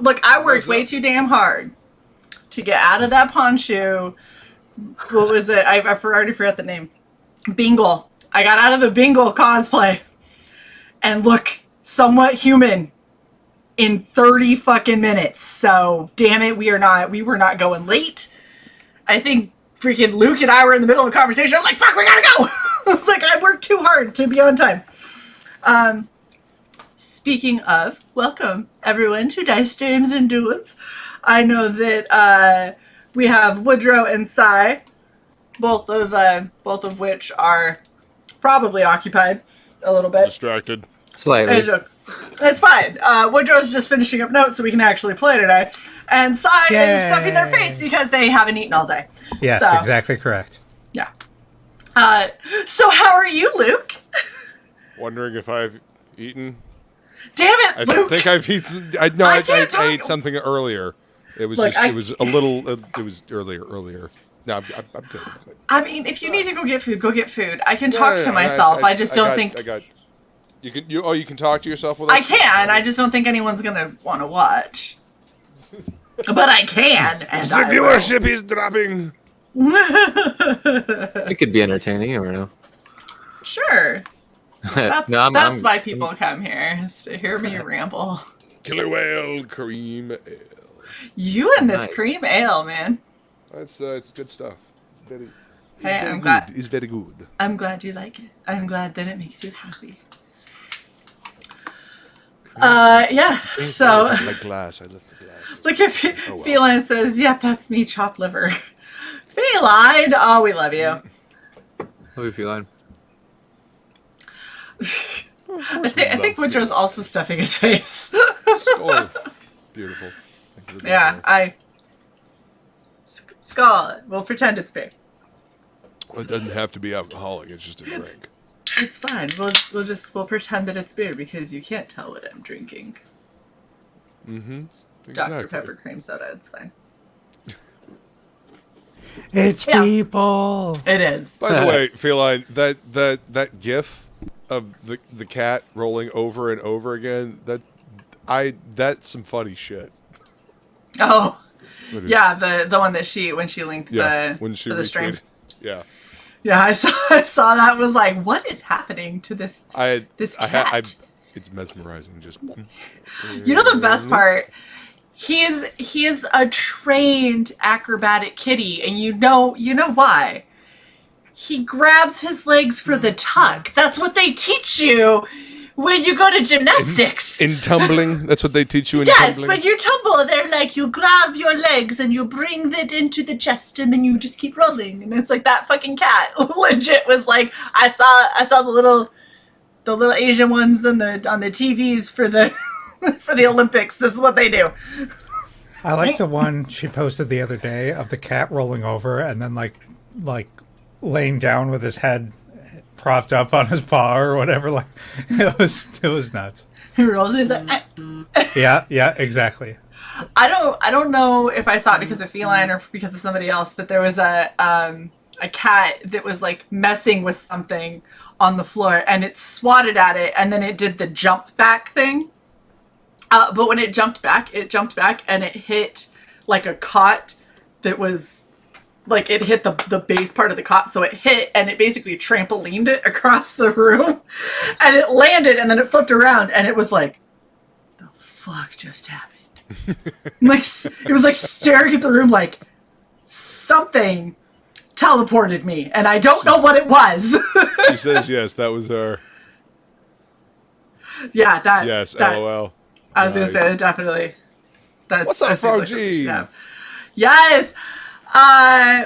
Look, I worked way too damn hard to get out of that poncho. What was it? I already forgot the name. Bingle. I got out of the Bingle cosplay and look somewhat human in 30 fucking minutes. So damn it, we were not going late. I think freaking Luke and I were in the middle of a conversation. I was like, fuck, we gotta go. I was like, I worked too hard to be on time. Speaking of, welcome everyone to Dice James and Duels. I know that we have Woodrow and Shae, both of which are probably occupied a little bit. Distracted. Slightly. It's fine. Woodrow's just finishing up notes so we can actually play today. And Shae is stuffing their face because they haven't eaten all day. Yes, so, exactly correct. Yeah. So how are you, Luke? Wondering if I've eaten. Damn it, Luke! I think I've eaten. I ate something earlier. It was it was a little. It was earlier. No, I'm good. I mean, if you need to go get food. I can talk to myself. I just don't think. You can talk to yourself with us? I can. I just don't think anyone's gonna want to watch. But I can. And the viewership is dropping. It could be entertaining. You never know. Sure. That's why people come here, is to hear me ramble. Killer whale cream ale. You and this cream ale, man. It's good stuff. It's very. I'm glad. It's very good. I'm glad you like it. I'm glad that it makes you happy. Yeah. So. My glass. I left the glass. Look at Feline says, "Yep, that's me, chopped liver." Feline, oh, we love you. Love you, Feline. I think Woodrow's also stuffing his face. Oh, beautiful. Yeah, Skull. We'll pretend it's big. Well, it doesn't have to be alcoholic. It's just a drink. It's fine. We'll pretend that it's beer because you can't tell what I'm drinking. Mm-hmm. Exactly. Dr. Pepper cream soda. It's fine. It's people. It is. By the way, Feline, that GIF of the cat rolling over and over again, that's some funny shit. Oh, yeah, the one that when she linked when she the stream. Yeah. Yeah, I saw that. Was like, what is happening to this cat? It's mesmerizing. Just you know the best part. He is a trained acrobatic kitty, and you know why. He grabs his legs for the tuck. That's what they teach you when you go to gymnastics. In tumbling, that's what they teach you in tumbling. Yes, when you tumble, they're like, you grab your legs and you bring it into the chest, and then you just keep rolling. And it's like that fucking cat legit was like, I saw the little Asian ones on the TVs for the for the Olympics. This is what they do. I like the one she posted the other day of the cat rolling over and then like laying down with his head propped up on his paw or whatever. Like it was nuts. He rolls it like, yeah, exactly. I don't know if I saw it because of Feline or because of somebody else, but there was a cat that was like messing with something on the floor, and it swatted at it, and then it did the jump back thing. But when it jumped back, and it hit like a cot that was like, it hit the base part of the cot, so it hit and it basically trampolined it across the room, and it landed, and then it flipped around, and it was like, the fuck just happened? Like, it was like staring at the room like something teleported me, and I don't know what it was. She says yes, that was her. Yeah, yes, that, LOL. I was gonna say definitely. What's up, Frog G? Yes.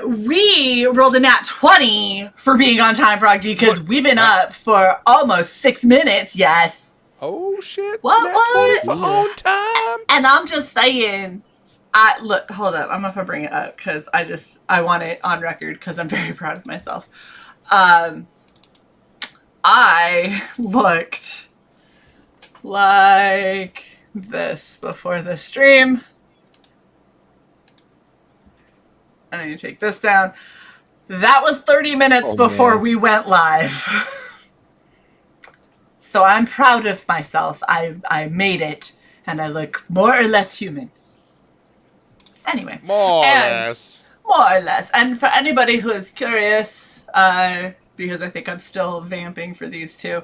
We rolled a nat 20 for being on time, Frog G, because we've been up for almost 6 minutes. Yes. Oh shit! What? For on time. And I'm just saying. Look, hold up. I'm gonna bring it up because I want it on record because I'm very proud of myself. I looked like this before the stream. And then you take this down. That was 30 minutes before we went live. So I'm proud of myself. I made it, and I look more or less human. Anyway. More or And- less. More or less. And for anybody who is curious, because I think I'm still vamping for these two,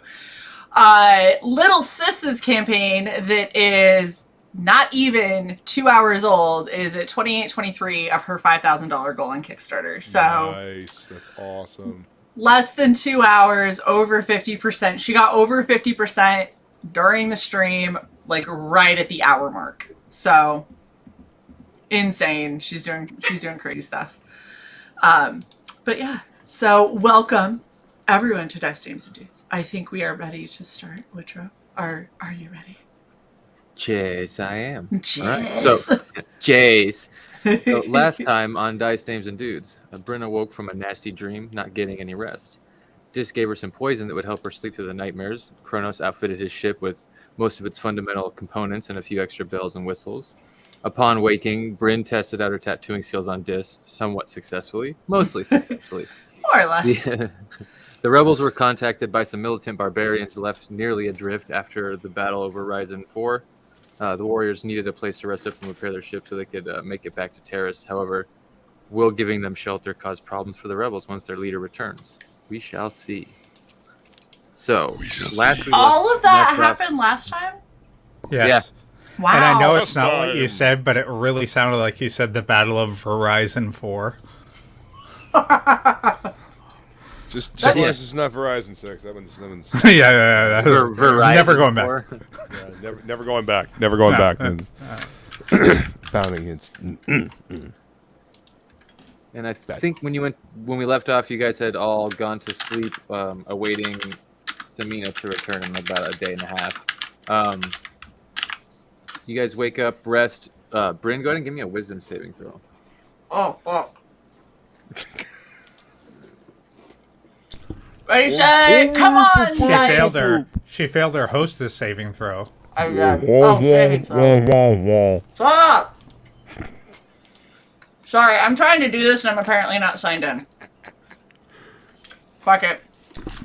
Little Sis's campaign that is not even 2 hours old is at 28.23 of her $5,000 goal on Kickstarter. So Nice. That's awesome. less than 2 hours, over 50%. She got over 50% during the stream, like right at the hour mark. So insane. She's doing crazy stuff. But yeah. So welcome everyone to Dice Games and Dudes. I think we are ready to start. Woodrow, are you ready? Yes, I am. Jeez. All right. So, Jace. So last time on Dice Dames and Dudes, Brynn awoke from a nasty dream, not getting any rest. Dis gave her some poison that would help her sleep through the nightmares. Kronos outfitted his ship with most of its fundamental components and a few extra bells and whistles. Upon waking, Brynn tested out her tattooing skills on Dis, somewhat successfully, mostly successfully. More or less. The rebels were contacted by some militant barbarians left nearly adrift after the battle over Ryzen 4. The warriors needed a place to rest up and repair their ship so they could make it back to Terrace. However, will giving them shelter cause problems for the rebels once their leader returns? We shall see. So, last we All of that left off- happened last time? Yes. Wow. And I know Last it's not what you time. said, but it really sounded like you said the Battle of Horizon 4. Just That's- as it's not Verizon 6. That one's yeah. Verizon Never going back. 4. never going back. Never going No, back. no. Pounding it. And I think when we left off, you guys had all gone to sleep, awaiting Samina to return in about a day and a half. You guys wake up, rest. Brynn, go ahead and give me a wisdom saving throw. Oh. Ready, Shae? Come on, guys. She failed her hostess saving throw. Saving throw. Stop! Sorry, I'm trying to do this and I'm apparently not signed in. Fuck it.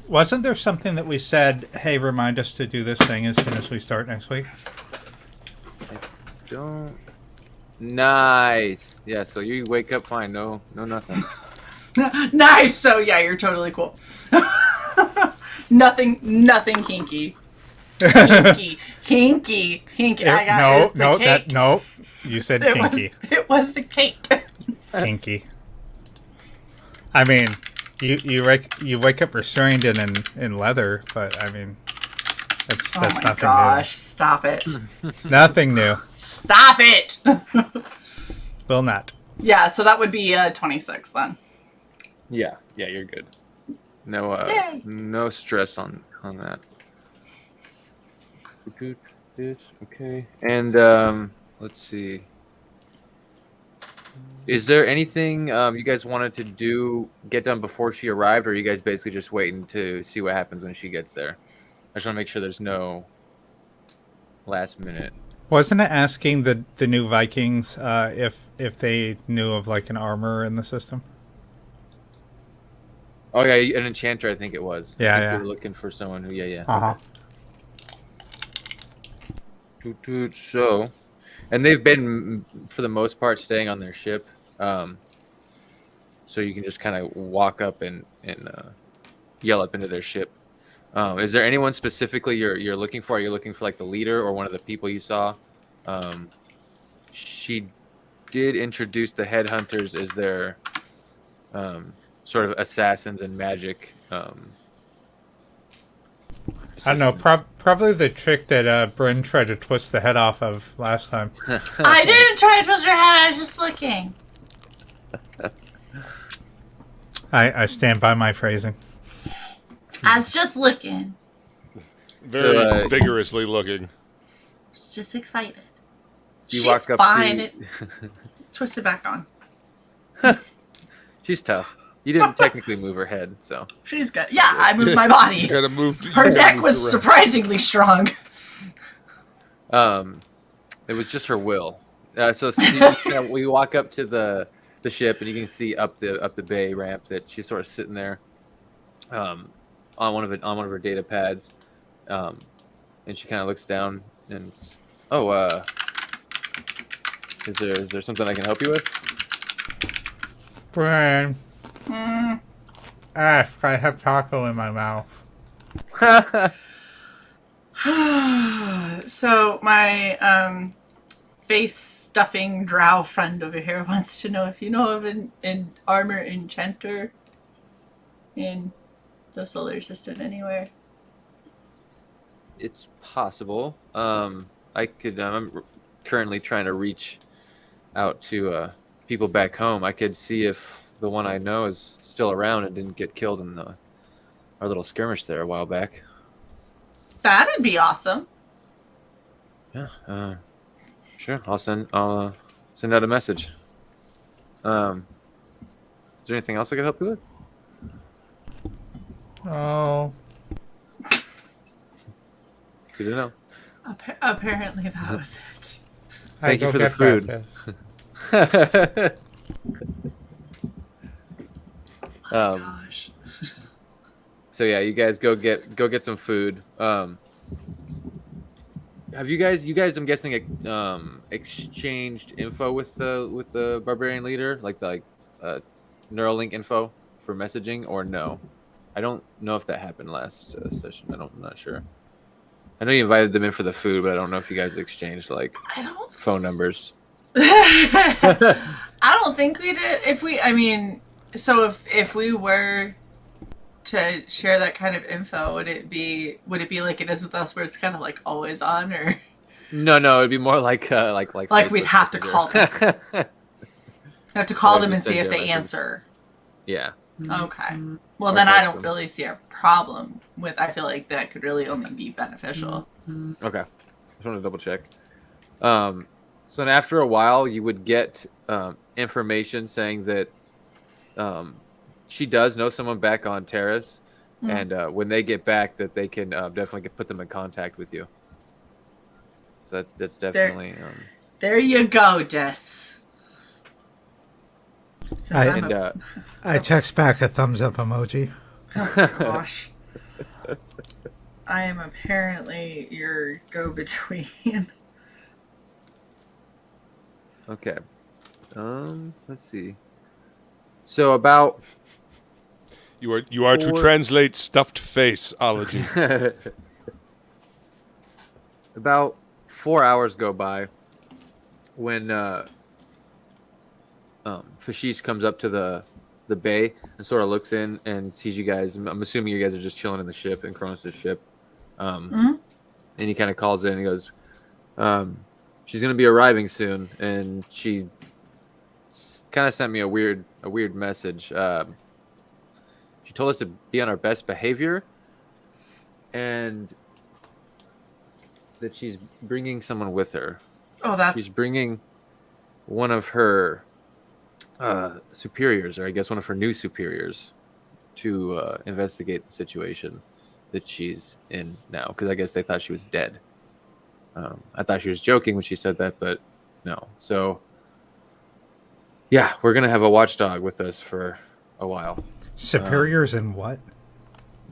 Wasn't there something that we said, hey, remind us to do this thing as soon as we start next week? Don't. Nice. Yeah. So you wake up fine. No, nothing. Nice! So yeah, you're totally cool. Nothing kinky. Hinky. I got No, the cake. you said It kinky. it was the cake. Kinky. I mean, you wake up restrained and in leather, but I mean, that's Oh my nothing gosh, stop it. new. Nothing new. Stop it! Will not. Yeah, so that would be 26 then. Yeah, you're good. No, Yay. no stress on that. Okay, and let's see. Is there anything you guys wanted to get done before she arrived, or are you guys basically just waiting to see what happens when she gets there? I just want to make sure there's no last minute. Wasn't it asking the new Vikings if they knew of like an armor in the system? Oh yeah, an enchanter, I think it was. Yeah, I think yeah. we were looking for someone who, yeah. Uh-huh. So, and they've been, for the most part, staying on their ship. So you can just kind of walk up and yell up into their ship. Is there anyone specifically you're looking for? Are you looking for like the leader or one of the people you saw? She did introduce the headhunters as their sort of assassins and magic. I don't know. Probably the trick that Brynn tried to twist the head off of last time. I didn't try to twist your head, I was just looking. I stand by my phrasing. I was just looking. Very So, vigorously looking. I was just excited. You She's walk up fine. to- It twist it back on. She's tough. You didn't technically move her head, so. She's good. Yeah, I moved my body. You gotta move. Her neck was surprisingly strong. It was just her will. We walk up to the ship, and you can see up the bay ramp that she's sort of sitting there, on one of her data pads, and she kind of looks down and Oh, is there something I can help you with? Brynn. Ask, I have taco in my mouth. So my face stuffing drow friend over here wants to know if you know of an armor enchanter in the solar system anywhere. It's possible. I could. I'm currently trying to reach out to people back home. I could see if the one I know is still around and didn't get killed in our little skirmish there a while back. That'd be awesome. Yeah. Sure. I'll send out a message. Is there anything else I could help you with? Oh. Good to know. Apparently that was it. Thank you go for the get food. breakfast. Gosh. So yeah, you guys go get some food. Have you guys I'm guessing exchanged info with the barbarian leader, like Neuralink info for messaging, or no? I don't know if that happened last session. I'm not sure. I know you invited them in for the food, but I don't know if you guys exchanged I don't. phone numbers. I don't think we did. So if we were to share that kind of info, would it be like it is with us, where it's kind of like always on, or No, it'd be more like we'd Facebook have to Messenger. call them, have to call Like them we and see send if you a they message. answer. Yeah. Okay. Well, Or then I text don't them. really see a problem with. I feel like that could really only be beneficial. Okay. Just wanted to double check. So then after a while, you would get information saying that she does know someone back on Terrace, and when they get back, that they can definitely put them in contact with you. So that's definitely. There you go, Des. Since I'm And I text back a thumbs up emoji. oh gosh. I am apparently your go-between. okay. Let's see. So about You are to Or- translate stuffed face-ology. about 4 hours go by when Fashish comes up to the bay and sort of looks in and sees you guys. I'm assuming you guys are just chilling in the ship, in Kronos' ship. And he kind of calls in and he goes, she's going to be arriving soon, and she kind of sent me a weird message. She told us to be on our best behavior, and that she's bringing someone with her. Oh, that's She's bringing one of her superiors, or I guess one of her new superiors, to investigate the situation that she's in now. Because I guess they thought she was dead. I thought she was joking when she said that, but no. So, yeah, we're going to have a watchdog with us for a while. Superiors in what?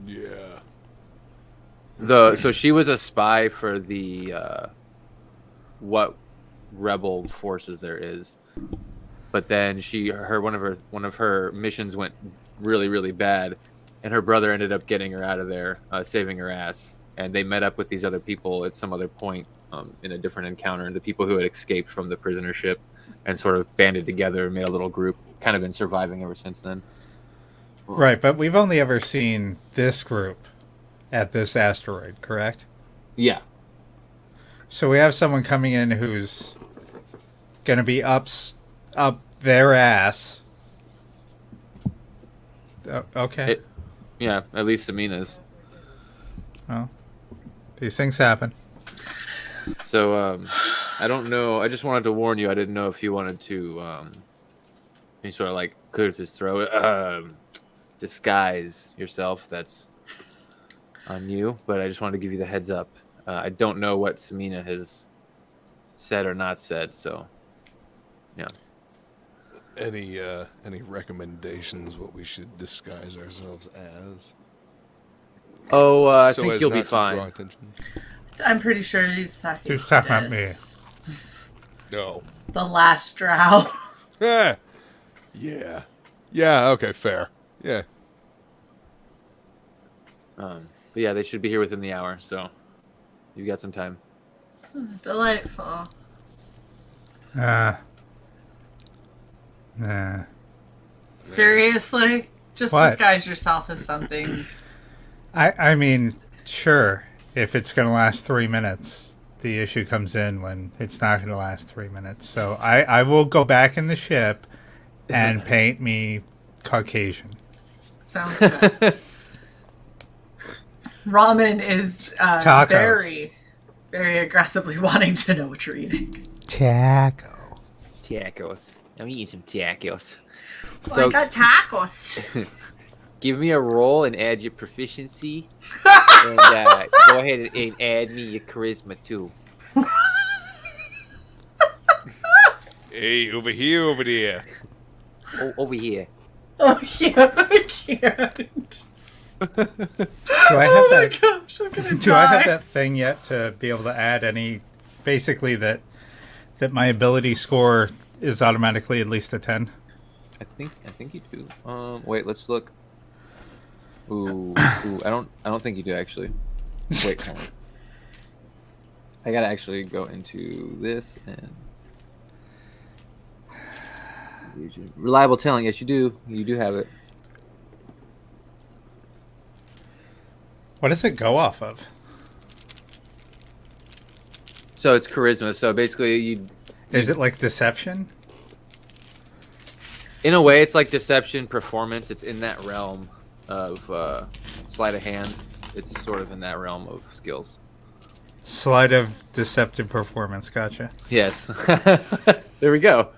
Yeah. So she was a spy for the what rebel forces there is, but then one of her missions went really, really bad, and her brother ended up getting her out of there, saving her ass. And they met up with these other people at some other point in a different encounter, the people who had escaped from the prisoner ship, and sort of banded together and made a little group. Kind of been surviving ever since then. Right, but we've only ever seen this group at this asteroid, correct? Yeah. So we have someone coming in who's going to be up their ass. Okay. Yeah, at least Samina's. Well, these things happen. So, I don't know. I just wanted to warn you. I didn't know if you wanted to, you sort of like clears his throat, disguise yourself. That's on you. But I just wanted to give you the heads up. I don't know what Samina has said or not said. So, yeah. Any recommendations what we should disguise ourselves as? Oh, I So think as you'll be not to draw fine. attention? I'm pretty sure he's talking He's talking about me. this. No. The last drow. Eh. Yeah. Yeah. Okay. Fair. Yeah. But yeah, they should be here within the hour, so you got some time. Delightful. Nah. Seriously? Just What? disguise yourself as something. I mean, sure. If it's going to last 3 minutes, the issue comes in when it's not going to last 3 minutes. So I will go back in the ship and paint me Caucasian. Sounds good. Ramen is Tacos. very, very aggressively wanting to know what you're eating. Taco. Tacos. I'm eating some tacos. I got tacos. Give me a roll and add your proficiency. And go ahead and add me your charisma, too. Hey, over here, over there. Oh, over here. Oh, yeah, I can't. Do I have that? Gosh, I'm gonna Do I have die. that thing yet to be able to add any? Basically, that my ability score is automatically at least a 10. I think you do. Wait, let's look. Ooh, I don't think you do actually. Wait, hold on. I gotta actually go into this and reliable telling. Yes, you do. You do have it. What does it go off of? So it's charisma. So basically, Is it like deception? in a way, it's like deception, performance. It's in that realm of sleight of hand. It's sort of in that realm of skills. Sleight of deceptive performance. Gotcha. Yes. There we go.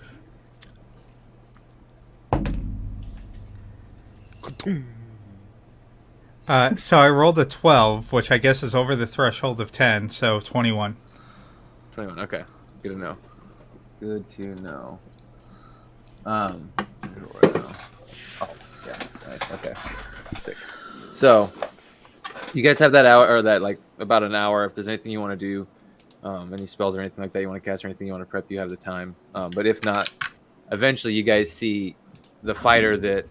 So I rolled a 12, which I guess is over the threshold of 10, so 21. 21. Okay. Good to know. Good to know. Where do I go? Oh, yeah. Nice. Okay. Sick. So, you guys have that hour, or that, like, about an hour. If there's anything you want to do, any spells or anything like that you want to cast or anything you want to prep, you have the time. But if not, eventually you guys see the fighter that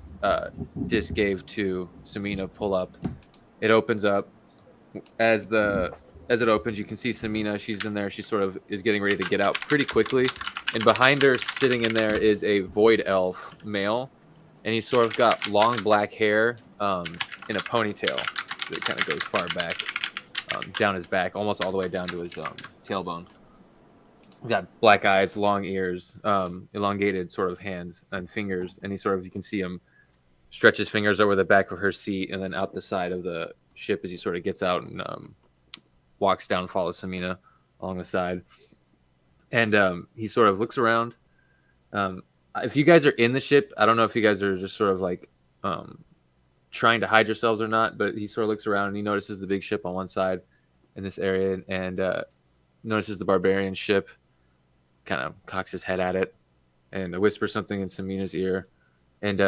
Dis gave to Samina pull up. It opens up. As it opens, you can see Samina. She's in there. She sort of is getting ready to get out pretty quickly. And behind her, sitting in there, is a void elf male. And he's sort of got long black hair in a ponytail that kind of goes far back, down his back, almost all the way down to his tailbone. He's got black eyes, long ears, elongated sort of hands and fingers. And he sort of, you can see him stretch his fingers over the back of her seat and then out the side of the ship as he sort of gets out and walks down, follows Samina along the side. And he sort of looks around. If you guys are in the ship, I don't know if you guys are just sort of like trying to hide yourselves or not, but he sort of looks around and he notices the big ship on one side in this area and notices the Barbarian ship, kind of cocks his head at it and whispers something in Samina's ear. And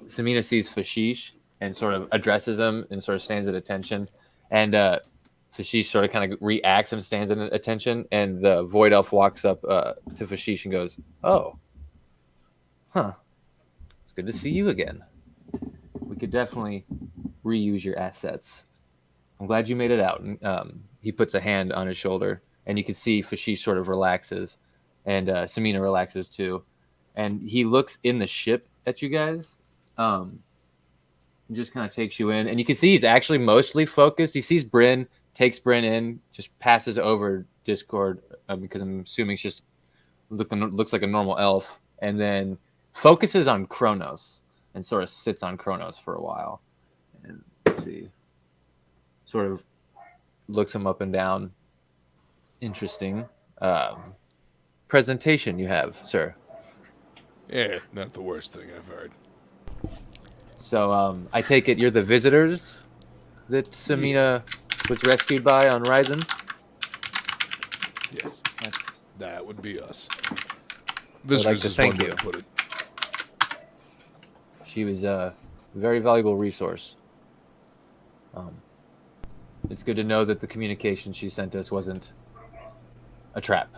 Samina sees Fashish and sort of addresses him and sort of stands at attention. And Fashish sort of kind of reacts and stands at attention. And the Void Elf walks up to Fashish and goes, "Oh, huh. It's good to see you again. We could definitely reuse your assets. I'm glad you made it out." And he puts a hand on his shoulder. And you can see Fashish sort of relaxes. And Samina relaxes too. And he looks in the ship at you guys. And just kind of takes you in. And you can see he's actually mostly focused. He sees Brynn, takes Brynn in, just passes over Discord because I'm assuming it's just looks like a normal elf. And then focuses on Kronos and sort of sits on Kronos for a while. And let's see. Sort of looks him up and down. Interesting presentation you have, sir. Yeah, not the worst thing I've heard. So I take it you're the visitors that Samina was rescued by on Ryzen? Yes, that would be us. I'd like to is thank one way you. to put it. She was a very valuable resource. It's good to know that the communication she sent us wasn't a trap.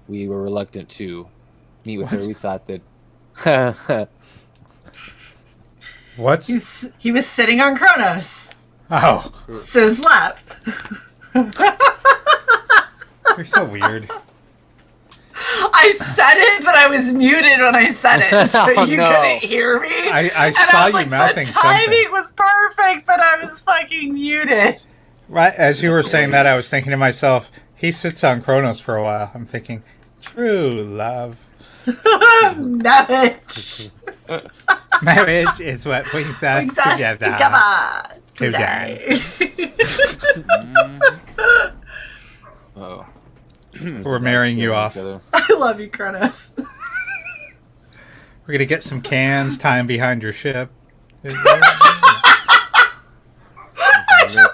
We were reluctant to meet with her. We thought that... What? He was sitting on Kronos. Oh, Siz's lap. you're so weird. I said it, but I was muted when I said it, so Oh, you no. couldn't hear me. I And saw was you like, mouthing the timing something. was perfect, but I was fucking muted. Right as you were saying that, I was thinking to myself, he sits on Kronos for a while. I'm thinking, true love. Marriage. Marriage is what brings us Brings us together. today. Oh. We're marrying you off. Each other. I love you, Kronos. We're gonna get some cans, tie 'em behind your ship. Make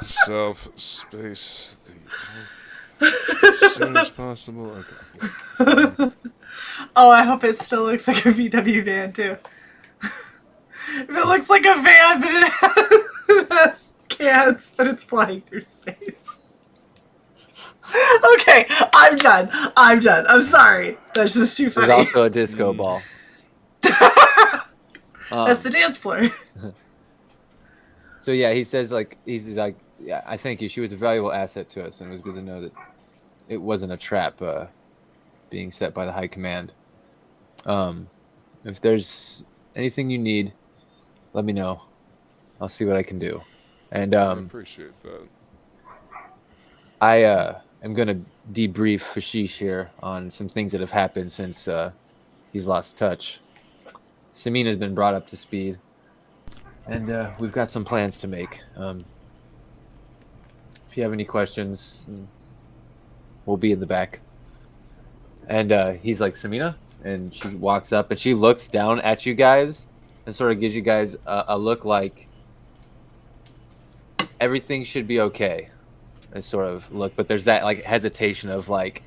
self space as soon as possible. Okay. Oh, I hope it still looks like a VW van, too. If it looks like a van, but it has cans, but it's flying through space. Okay, I'm done. I'm sorry. That's just too funny. There's also a disco ball. That's the dance floor. So yeah, he says he's like, yeah, I thank you. She was a valuable asset to us, and it was good to know that it wasn't a trap being set by the high command. If there's anything you need, let me know. I'll see what I can do. And I appreciate that. I am gonna debrief Fashish here on some things that have happened since he's lost touch. Samina's been brought up to speed, and we've got some plans to make. If you have any questions, we'll be in the back. And he's like, Samina? And she walks up and she looks down at you guys and sort of gives you guys a look like everything should be okay. A sort of look, but there's that like hesitation of like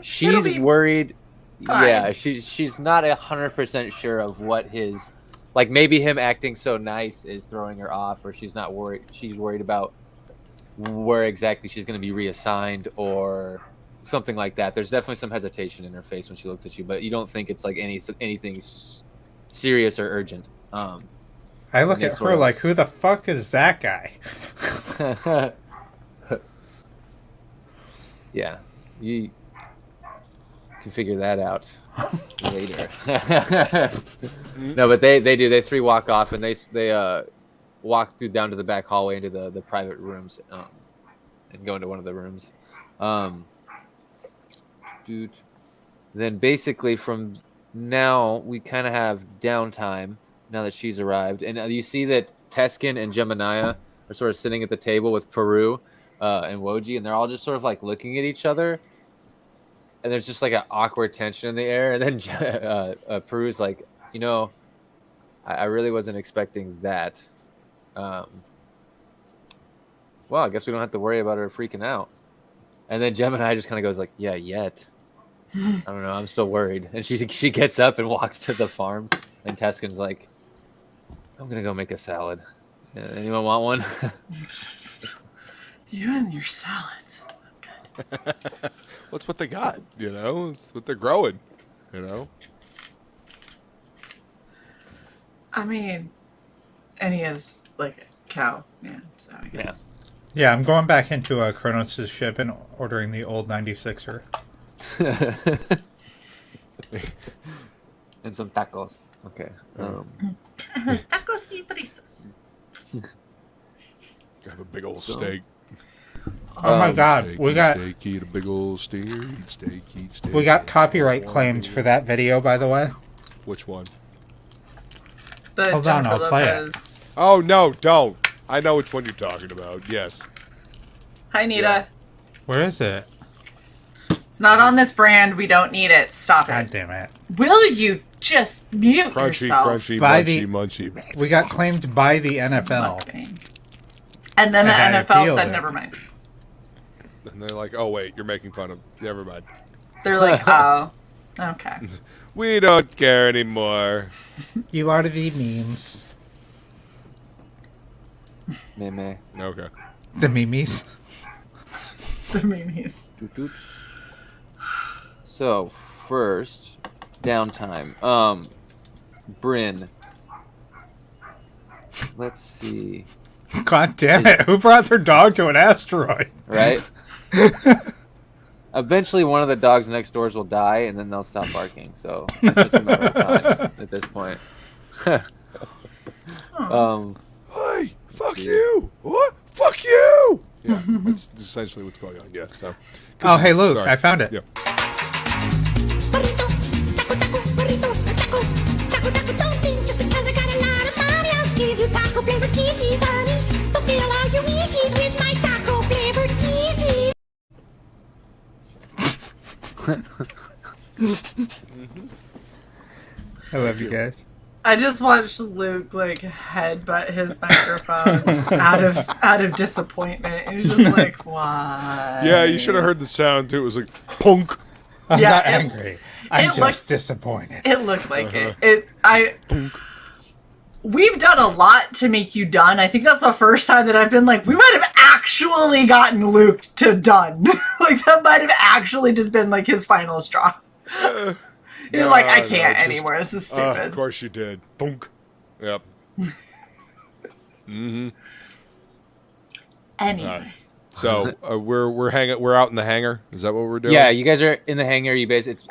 she's be worried. fine. Yeah, she's not 100% sure of what his like. Maybe him acting so nice is throwing her off, or she's not worried. She's worried about where exactly she's going to be reassigned or something like that. There's definitely some hesitation in her face when she looks at you, but you don't think it's like anything serious or urgent. I look And at they sort her of- like, who the fuck is that guy? Yeah, you can figure that out later. No, but they do. They three walk off and they walk through down to the back hallway into the private rooms and go into one of the rooms. Dude. Then basically from now we kind of have downtime now that she's arrived, and you see that Teskin and Gemini are sort of sitting at the table with Peru and Woji, and they're all just sort of like looking at each other, and there's just like an awkward tension in the air, and then Peru's like, you know, I really wasn't expecting that. Well, I guess we don't have to worry about her freaking out. And then Gemini just kind of goes like, yeah, yet. I don't know, I'm still worried. And she gets up and walks to the farm, and Teskin's like, I'm gonna go make a salad. Anyone want one? You and your salads. Good. What's what they got? You know, it's what they're growing. You know. I mean, and he is like a cow man, so I guess. Yeah, I'm going back into Kronos' ship and ordering the old 96er. And some tacos. Okay. Tacos y burritos. Have a big old So- steak. Oh my god, Steak, we eat got steak, eat a big old steer. Eat steak, eat steak. we got copyright claimed for that video, by the way. Which one? The Hold on, Jennifer I'll play it. Lopez. Oh no, don't. I know which one you're talking about. Yes. Hi, Nita. Yeah. Where is it? It's not on this brand. We don't need it. Stop God it. damn it. Will you just mute Crunchy, yourself? crunchy, By munchy, munchy. We got claimed by the NFL. And then the And I NFL appealed said, it. never mind. And they're like, oh wait, you're making fun of. Never mind. They're like, oh, okay. We don't care anymore. You are the memes. Meme. Okay. The memes. the memes. Doot, doot. So first, downtime. Brynn. Let's see. God damn it! Who brought their dog to an asteroid? Right. Eventually, one of the dogs next doors will die, and then they'll stop barking. So it's just a matter of time at this point. Hey, fuck you! What? Fuck you! Yeah, that's essentially what's going on. Yeah. So. Oh, hey, Luke, Sorry. I found it. Yeah. Burrito, taco, taco, taco, don't think just because I got a lot of money, I'll give you taco flavored kisses, honey. Don't feel all your wishes with my taco flavored kisses. I love you guys. I just watched Luke like headbutt his microphone out of disappointment. He was just like, why? Yeah, you should have heard the sound too. It was like punk. I'm Yeah, not it- angry. I'm it just looked- disappointed. It looked like We've done a lot to make you done. I think that's the first time that I've been like, we might have actually gotten Luke to done. Like that might have actually just been like his final straw. He's like, I No, can't just- anymore. This is stupid. Of course you did. Punk. Yep. Anyway. So we're out in the hangar. Is that what we're doing? Yeah, you guys are in the hangar. You it's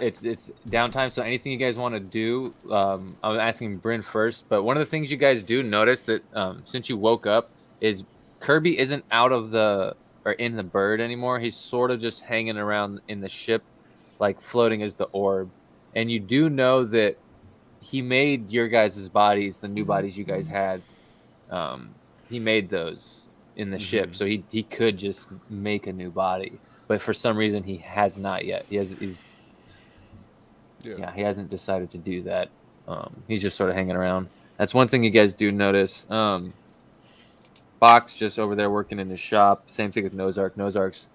downtime. So anything you guys want to do, I'm asking Brynn first. But one of the things you guys do notice that since you woke up is Kirby isn't out of or in the bird anymore. He's sort of just hanging around in the ship, like floating as the orb. And you do know that he made your guys' bodies, the new bodies you guys had. He made those in the ship, so he could just make a new body, but for some reason he has not yet. He hasn't decided to do that. He's just sort of hanging around. That's one thing you guys do notice. Box just over there working in his shop. Same thing with Nozark. Nozark's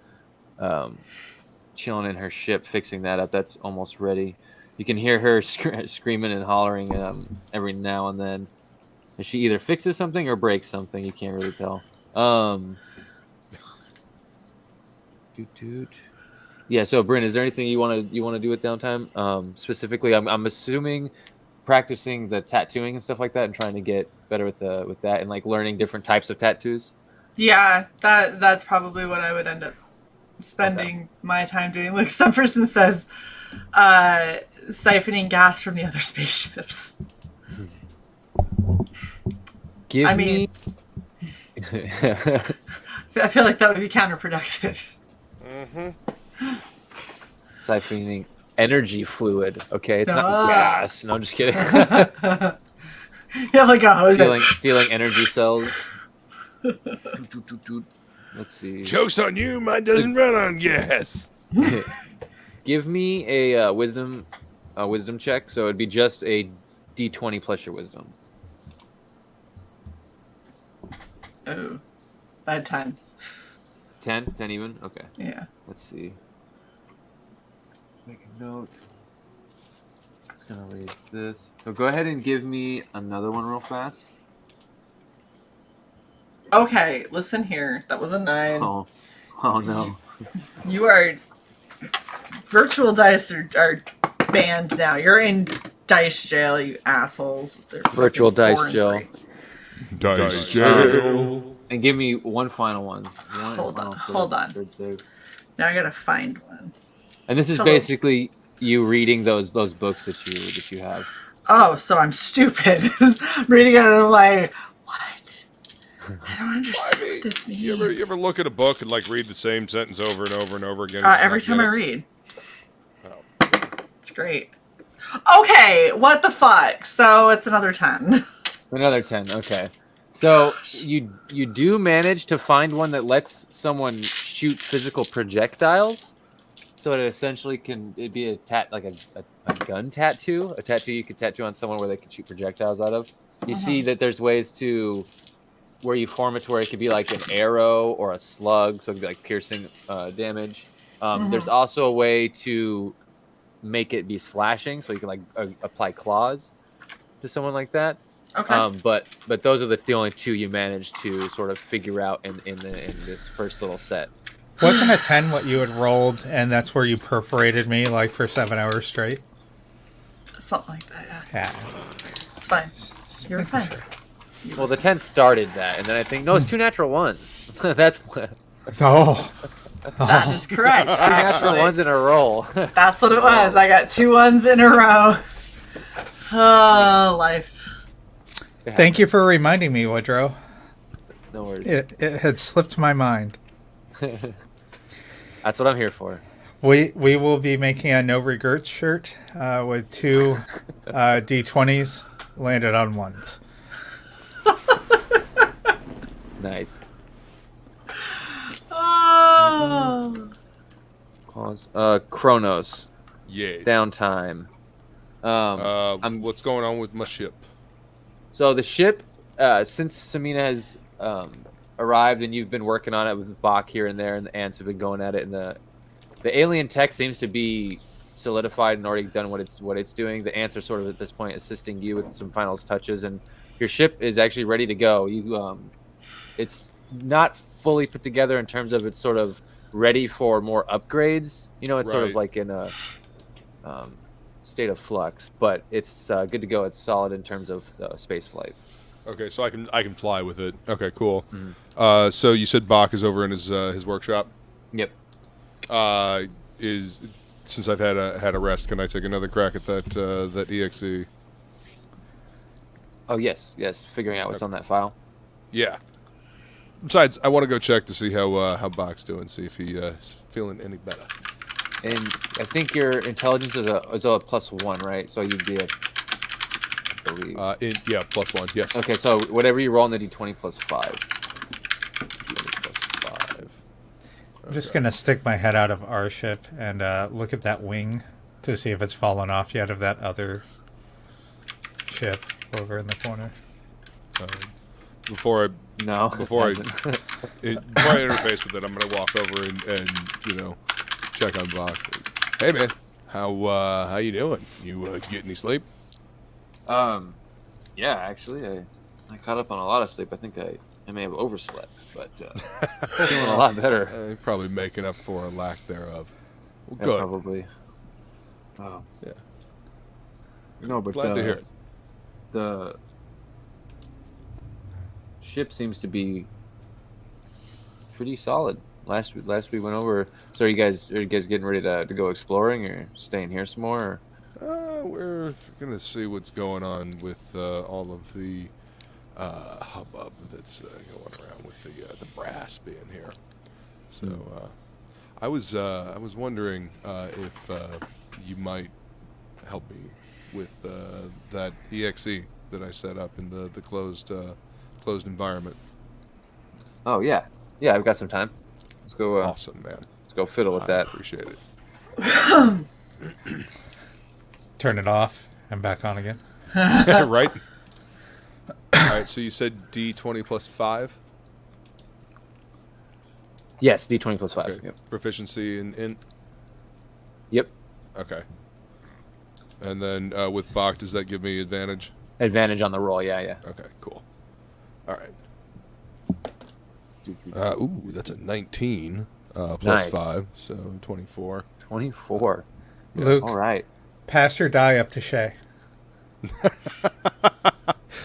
chilling in her ship, fixing that up. That's almost ready. You can hear her screaming and hollering every now and then. And she either fixes something or breaks something. You can't really tell. Yeah. So, Brynn, is there anything you want to do with downtime? Specifically, I'm assuming practicing the tattooing and stuff like that, and trying to get better with that, and like learning different types of tattoos. Yeah, that's probably what I would end up spending my time doing. Like some person says, siphoning gas from the other spaceships. I feel like that would be counterproductive. Siphoning energy fluid. Okay, it's Duh. not gas. No, I'm just kidding. You have like a hose. stealing energy cells. Let's see. Joke's on you. Mine doesn't run on gas. Give me a wisdom check. So it'd be just a D20 plus your wisdom. Oh, bad time. 10 even? Okay. Yeah. Let's see. Make a note. It's going to raise this. So go ahead and give me another one real fast. Okay, listen here. That was a 9. Oh no. You are... Virtual dice are banned now. You're in dice jail, you assholes. They're Virtual fucking dice 4 and jail. 3. Dice jail. And give me one final one. Hold on. Third save. Now I gotta find one. And this is Hello. basically you reading those books that you have. Oh, so I'm stupid. I'm reading it and I'm like, what? I don't understand what this means. You ever look at a book and like read the same sentence over and over and over again? Every time I read. It's great. Okay, what the fuck? So it's another 10. Another 10. Okay. So you do manage to find one that lets someone shoot physical projectiles. So it essentially it'd be a gun tattoo, a tattoo you could tattoo on someone where they could shoot projectiles out of. You see that there's ways to where you form it to where it could be like an arrow or a slug, so it could be like piercing damage. There's also a way to make it be slashing, so you can like apply claws to someone like that. Okay. But those are the only two you managed to sort of figure out in this first little set. Wasn't a 10 what you had rolled, and that's where you perforated me like for 7 hours straight? Something like that, yeah. Yeah. It's fine. You're fine. Well, the 10 started that, and then I think, no, it's 2 natural ones. That's two Oh. That is correct, natural actually. ones in a roll. That's what it was. I got 2 ones in a row. Oh, life. Thank you for reminding me, Woodrow. No worries. It had slipped my mind. That's what I'm here for. We will be making a no regrets shirt with 2 D20s landed on ones. Nice. Oh. Kronos. Yes. Downtime. What's going on with my ship? So the ship, since Samina has arrived and you've been working on it with Bach here and there, and the ants have been going at it, and the alien tech seems to be solidified and already done what it's doing. The ants are sort of at this point assisting you with some final touches, and your ship is actually ready to go. It's not fully put together in terms of it's sort of ready for more upgrades. You know, it's sort of Right. like in a state of flux, but it's good to go. It's solid in terms of space flight. Okay, so I can fly with it. Okay, cool. So you said Bach is over in his workshop. Yep. Is since I've had a rest, can I take another crack at that EXE? Oh yes. Figuring out what's on that file. Yeah. Besides, I want to go check to see how Bach's doing, see if he's feeling any better. And I think your intelligence is a +1, right? So you'd be a, I believe. Yeah, +1. Yes. Okay, so whatever you roll in the d20 +5. +5. I'm just going to stick my head out of our ship and look at that wing to see if it's fallen off yet of that other ship over in the corner. Before I No. Before I it hasn't. before I interface with it, I'm gonna walk over and check on Bach. Hey man, how you doing? You get any sleep? Yeah, actually, I caught up on a lot of sleep. I think I may have overslept, but feeling a lot better. Probably making up for a lack thereof. Well, Yeah, good. probably. Oh. Yeah. No, but Glad to hear it. The ship seems to be pretty solid. Last we went over. So are you guys getting ready to go exploring or staying here some more? Or? We're gonna see what's going on with all of the hubbub that's going around with the brass being here. So I was wondering if you might help me with that EXE that I set up in the closed environment. Oh yeah, I've got some time. Let's go. Awesome, man. Let's go fiddle with I that. appreciate it. Turn it off and back on again. Right? All right, so you said D20 +5? Yes, d20 +5. Okay. Yep. Proficiency in? Yep. Okay. And then with Bach, does that give me advantage? Advantage on the roll. Yeah. Okay, cool. All right. Ooh, that's a 19 plus Nice. 5, so 24. 24. Luke, All right. pass your die up to Shae.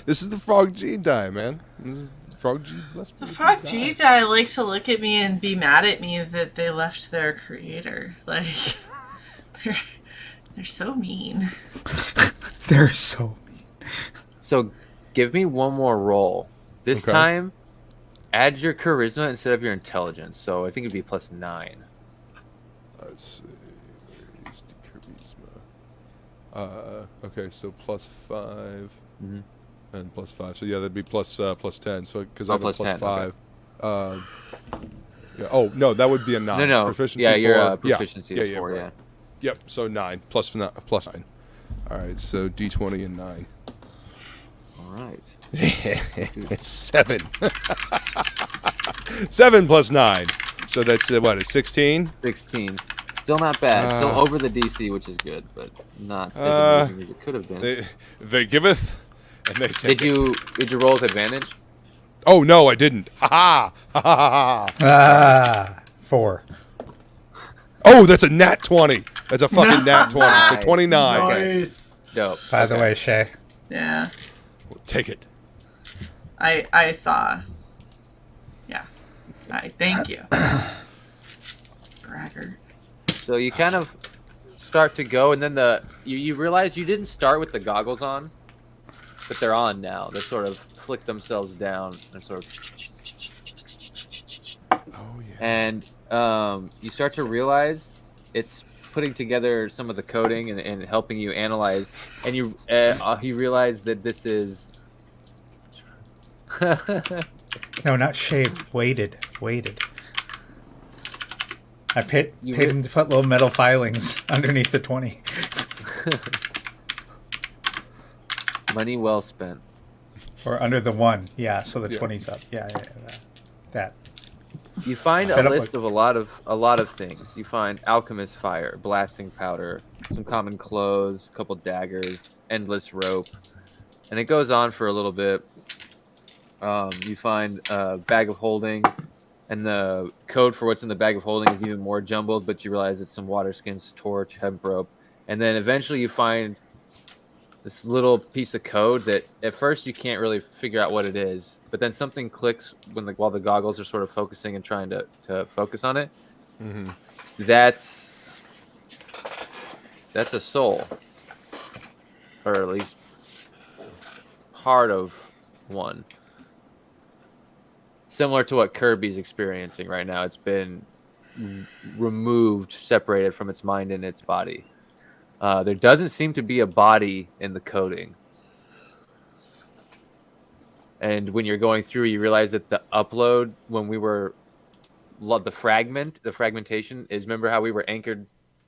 This is the Frog G die, man. This is Frog G. The Frog G die like to look at me and be mad at me that they left their creator. Like, they're so mean. They're so mean. So give me one more roll. This Okay. time, add your charisma instead of your intelligence. So I think it'd be +9. Let's see. Where's the charisma? Okay, so +5 Mhm. and +5. So yeah, that'd be plus 10. So because I Oh, have a plus 10, +5. Yeah. Oh no, that would be a 9. No. Proficiency Yeah, your 4. proficiency is 4. right. Yeah. Yep. So 9 plus 9. All right. So D20 and 9. All right. It's 7. 7 plus 9. So that's what? It's 16. 16. Still not bad. Still over the DC, which is good, but not as amazing as it could have been. They giveth, and they take. Did you roll with advantage? Oh no, I didn't. Ha ha ha ha ha. 4. Oh, that's a nat 20. That's a fucking nat 20. So Nice. 29. Nice. Dope. By the Okay. way, Shae. Yeah. Take it. I saw. Yeah. I thank you. Braggart. So you kind of start to go, and then you realize you didn't start with the goggles on, but they're on now. They sort of flick themselves down and sort of. Oh, yeah. And you start to realize it's putting together some of the coding and helping you analyze. And you realize that this is. No, not shaved. Weighted. I paid him to put little metal filings underneath the 20. Money well spent. Or under the 1. Yeah, so the Yeah. 20's up. Yeah. That. You find Set a up list of a lot of things. You find alchemist fire, blasting powder, some common clothes, a couple daggers, endless rope, and it goes on for a little bit. You find a bag of holding, and the code for what's in the bag of holding is even more jumbled, but you realize it's some water skins, torch, hemp rope, and then eventually you find this little piece of code that at first you can't really figure out what it is, but then something clicks while the goggles are sort of focusing and trying to focus on it. Mm-hmm. That's a soul, or at least part of one. Similar to what Kirby's experiencing right now. It's been removed, separated from its mind and its body. There doesn't seem to be a body in the coding. And when you're going through, you realize that the upload, when we were, the fragmentation is, remember how we were anchored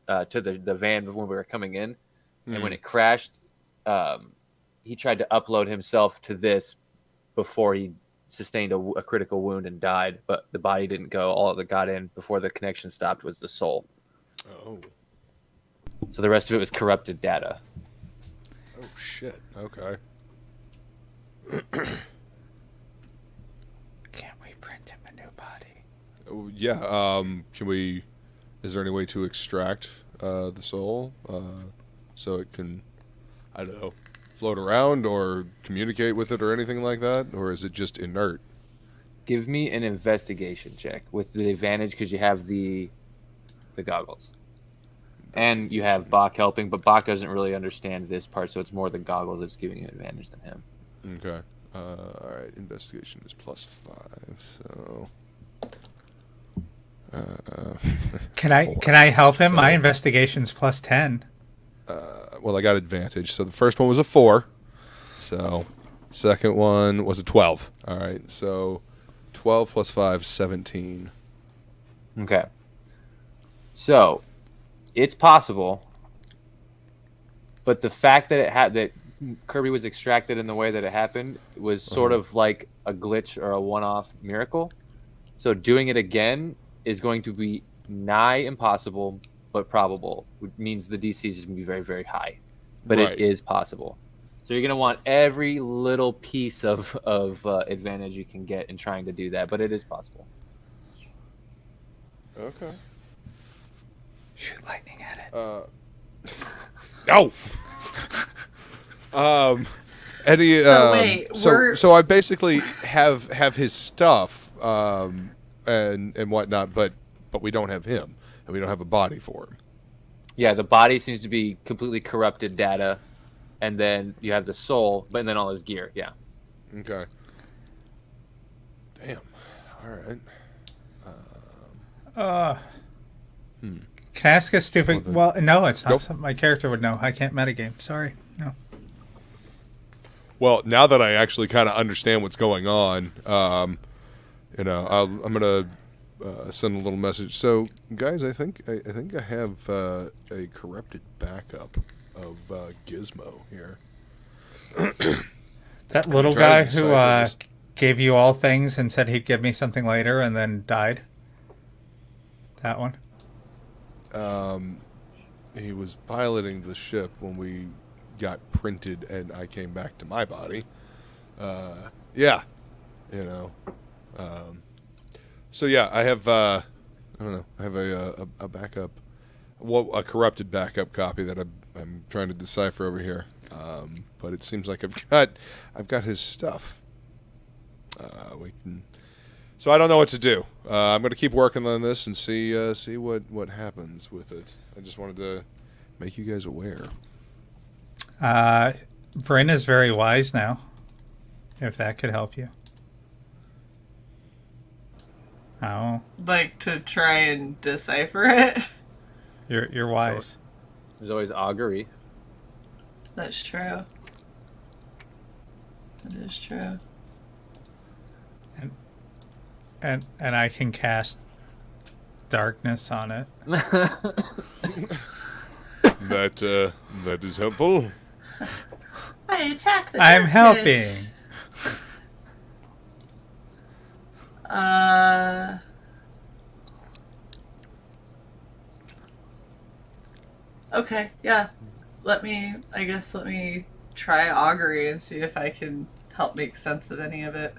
to the van when we were coming in? And when it crashed, he tried to upload himself to this before he sustained a critical wound and died, but the body didn't go. All that got in before the connection stopped was the soul. Oh. So the rest of it was corrupted data. Oh, shit. Okay. Can't we print him a new body? Oh, yeah. Can we... Is there any way to extract the soul so it can, I don't know, float around or communicate with it or anything like that? Or is it just inert? Give me an investigation check with the advantage because you have the goggles. And you have Bach helping, but Bach doesn't really understand this part, so it's more the goggles that's giving you an advantage than him. Okay. All right. Investigation is +5, so... Can I help him? My investigation's +10. Well, I got advantage. So the first one was a 4. So second one was a 12. All right. So 12 + 5, 17. Okay. So it's possible, but the fact that that Kirby was extracted in the way that it happened was sort of like a glitch or a one-off miracle. So doing it again is going to be nigh impossible, but probable, which means the DC is going to be very, very high. But Right. it is possible. So you're going to want every little piece of advantage you can get in trying to do that, but it is possible. Okay. Shoot lightning at it. No. Any? So wait, so I basically have his stuff and whatnot, but we don't have him, and we don't have a body for him. Yeah, the body seems to be completely corrupted data, and then you have the soul, but then all his gear. Yeah. Okay. Damn. All right. Can I ask a stupid... Well, no, it's not Nope. something my character would know. I can't metagame. Sorry. No. Well, now that I actually kind of understand what's going on, I'm gonna send a little message. So, guys, I think I have a corrupted backup of Gizmo here. That little trying guy to who decipher this. gave you all things and said he'd give me something later and then died? That one? He was piloting the ship when we got printed and I came back to my body. Yeah, so yeah, I have I don't know. I have a backup, well, a corrupted backup copy that I'm trying to decipher over here. But it seems like I've got his stuff. So I don't know what to do. I'm going to keep working on this and see what happens with it. I just wanted to make you guys aware. Brynn is very wise now. If that could help you. Oh, Like to try and decipher it. you're wise. There's always augury. That's true. That is true. And I can cast darkness on it. That is helpful. I attack the I'm helping. darkness. Okay, yeah. Let me try augury and see if I can help make sense of any of it.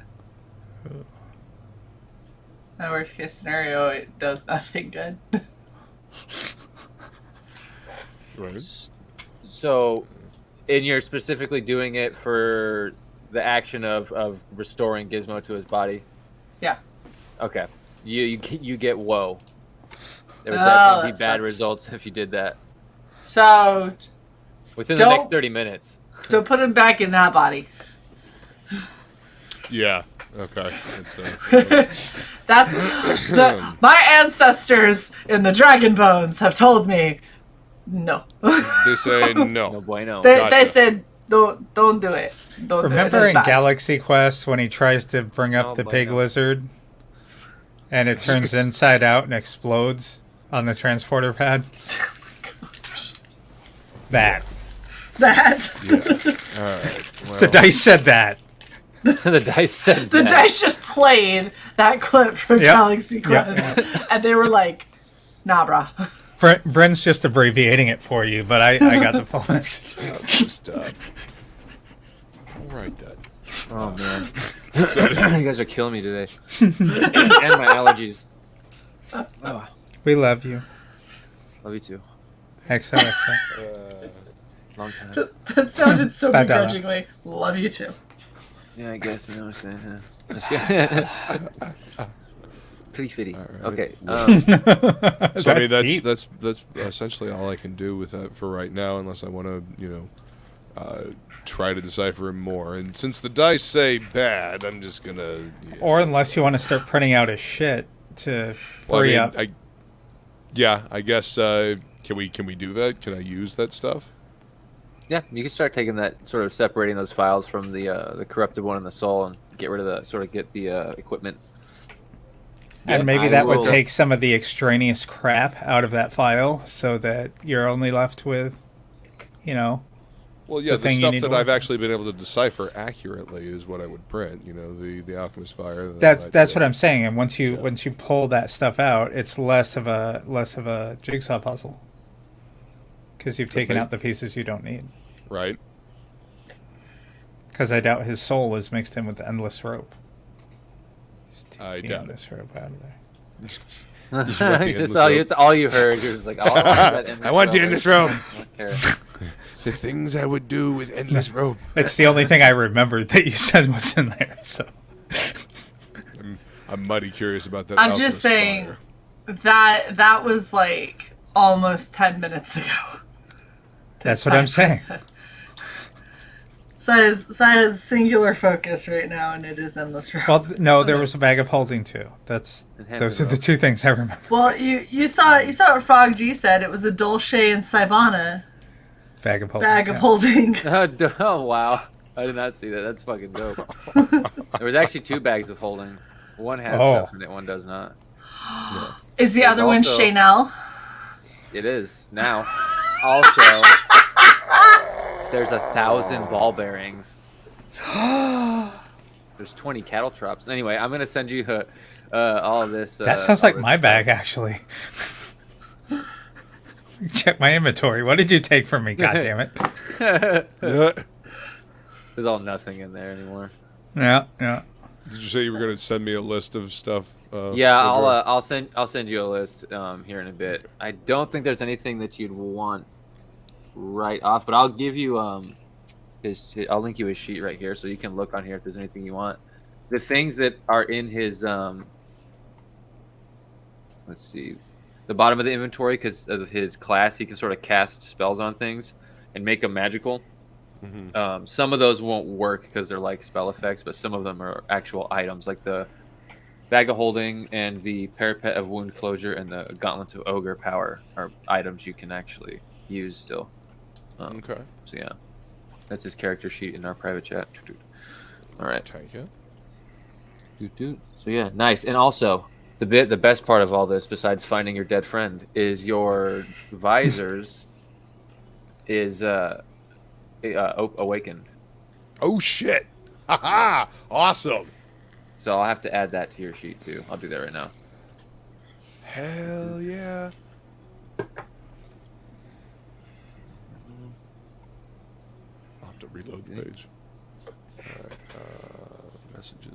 My worst case scenario, it does nothing good. Right. So, and you're specifically doing it for the action of restoring Gizmo to his body. Yeah. Okay. You get woe. There would Oh, definitely that be bad sucks. results if you did that So, within the Don't- next 30 minutes. to put him back in that body. Yeah. Okay. That's my ancestors in the Dragon Bones have told me no. They say No no. bueno. They Gotcha. said don't do it. Don't Remember do it. in It's bad. Galaxy Quest when he tries to bring up Oh, the boy, pig no. lizard and it turns inside out and explodes on the transporter pad? That. That Yeah. All right. Well, The dice said that. The dice said the that. dice just played that clip from Yep. Galaxy Yep. Quest, and they were like, "Nah, brah." Brynn's just abbreviating it for you, but I got the full message. Stop. All right, then. Oh man, you guys are killing me today, and my allergies. Oh, We love you. love you too. XOXO. Long time. That sounded so $5. begrudgingly. Love you too. Yeah, I guess you know what I'm saying. Yeah. Pretty fitty. right. Okay. So I mean, deep. that's essentially all I can do with that for right now, unless I want to, try to decipher him more. And since the dice say bad, I'm just gonna. Yeah. Or unless you want to start printing out his shit to free up. I guess. Can we do that? Can I use that stuff? Yeah, you can start taking that, sort of separating those files from the corrupted one in the soul, and get rid of get the equipment. And maybe I that would will- take some of the extraneous crap out of that file so that you're only left with, Well, yeah, The the thing you stuff need that to I've work actually been able to decipher accurately is what I would print. The alchemist fire. that's what I'm saying. And once you pull that stuff out, it's less of a jigsaw puzzle because you've taken be. out the pieces you don't need. Right. Because I doubt his soul is mixed in with the endless rope. Just take I the doubt endless rope out of there. That's endless all, rope. it's all you heard. You're just like, oh, I want the endless rope. I don't care. The things I would do with endless rope. It's the only thing I remembered that you said was in there. So I'm mighty curious about that. I'm just alchemist saying fire. that was like almost 10 minutes ago. that's what I'm saying. Sae has singular focus right now, and it is endless rope. Well, no, there was a bag of holding too. Those are the two things I remember. Well, you saw what Frog G said. It was a Dulce and Sivana Bag of holding. bag of yeah. holding. Oh, wow. I did not see that. That's fucking dope. There was actually 2 bags of holding. One has stuff in it, one does not. Is the There's other one also- Chanel? It is now. Also, there's 1,000 ball bearings. There's 20 cattle traps. Anyway, I'm gonna send you all of this. That sounds all like this my stuff. bag, actually. Check my inventory. What did you take from me? God damn it! There's all nothing in there anymore. Yeah, yeah. Did you say you were going to send me a list of stuff? Yeah, Woodrow? I'll send you a list here in a bit. I don't think there's anything that you'd want right off, but I'll give you I'll link you his sheet right here so you can look on here if there's anything you want. The things that are in his let's see, the bottom of the inventory, because of his class, he can sort of cast spells on things and make them magical. Mm-hmm. Some of those won't work because they're like spell effects, but some of them are actual items, like the Bag of Holding and the Parapet of Wound Closure and the Gauntlets of Ogre Power are items you can actually use still. Okay. So yeah, that's his character sheet in our private chat. All right. Take it. So yeah, nice. And also, the best part of all this, besides finding your dead friend, is your visors is awakened. Oh, shit. Ha-ha! Awesome. So I'll have to add that to your sheet too. I'll do that right now. Hell yeah. I'll have to reload the page. Alright, messages.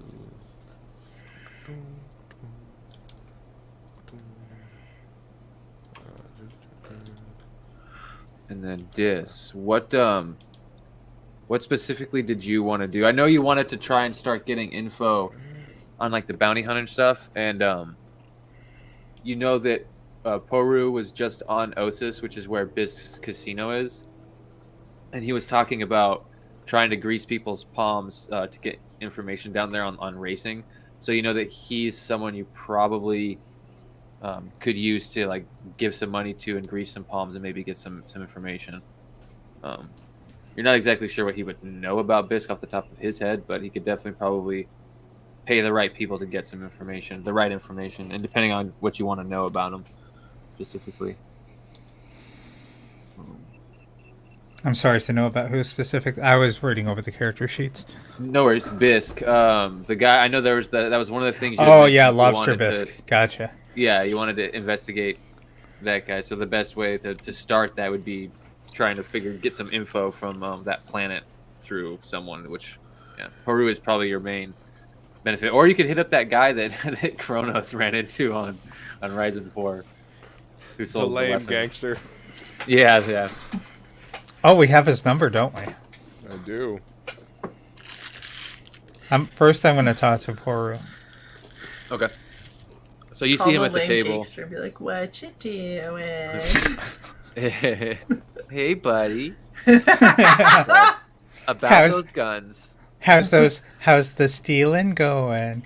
And then what specifically did you want to do? I know you wanted to try and start getting info on like the bounty hunter stuff, and you know that Poru was just on Osis, which is where Bisk's casino is, and he was talking about trying to grease people's palms to get information down there on racing. So you know that he's someone you probably could use to like give some money to and grease some palms and maybe get some information. You're not exactly sure what he would know about Bisk off the top of his head, but he could definitely probably pay the right people to get some information, the right information, and depending on what you want to know about him specifically. I'm sorry to know about who specific. I was reading over the character sheets. No worries, Bisk. The guy I know that was one of the things. Oh yeah, Lobster Bisk. Gotcha. Yeah, you wanted to investigate that guy. So the best way to start that would be trying to get some info from that planet through someone. Which, yeah, Peru is probably your main benefit. Or you could hit up that guy that Kronos ran into on Ryzen 4, who sold The lame weapon. gangster. Yeah. Oh, we have his number, don't we? I do. First, I'm going to talk to Poru. Okay. So you Call see him the at the lame table. gangster and be like, "What you doing?" Hey, buddy. About those guns. How's the stealing going?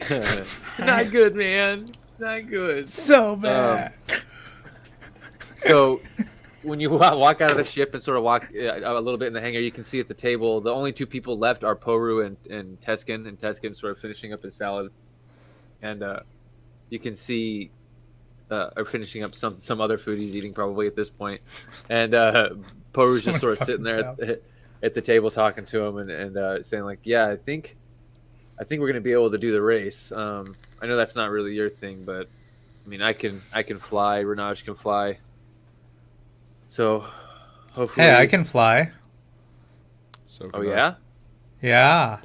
Not good, man. Not good. So bad. So when you walk out of the ship and sort of walk a little bit in the hangar, you can see at the table the only two people left are Poru and Teskin, and Teskin sort of finishing up his salad, and you can see or finishing up some other food he's eating probably at this point, and Poru's just sort of sitting there at the table talking to him and saying like, yeah, I think we're gonna be able to do the race. I know that's not really your thing, but I mean I can fly. Renaj can fly. So, hopefully. Hey, I can fly. So Oh yeah. Yeah.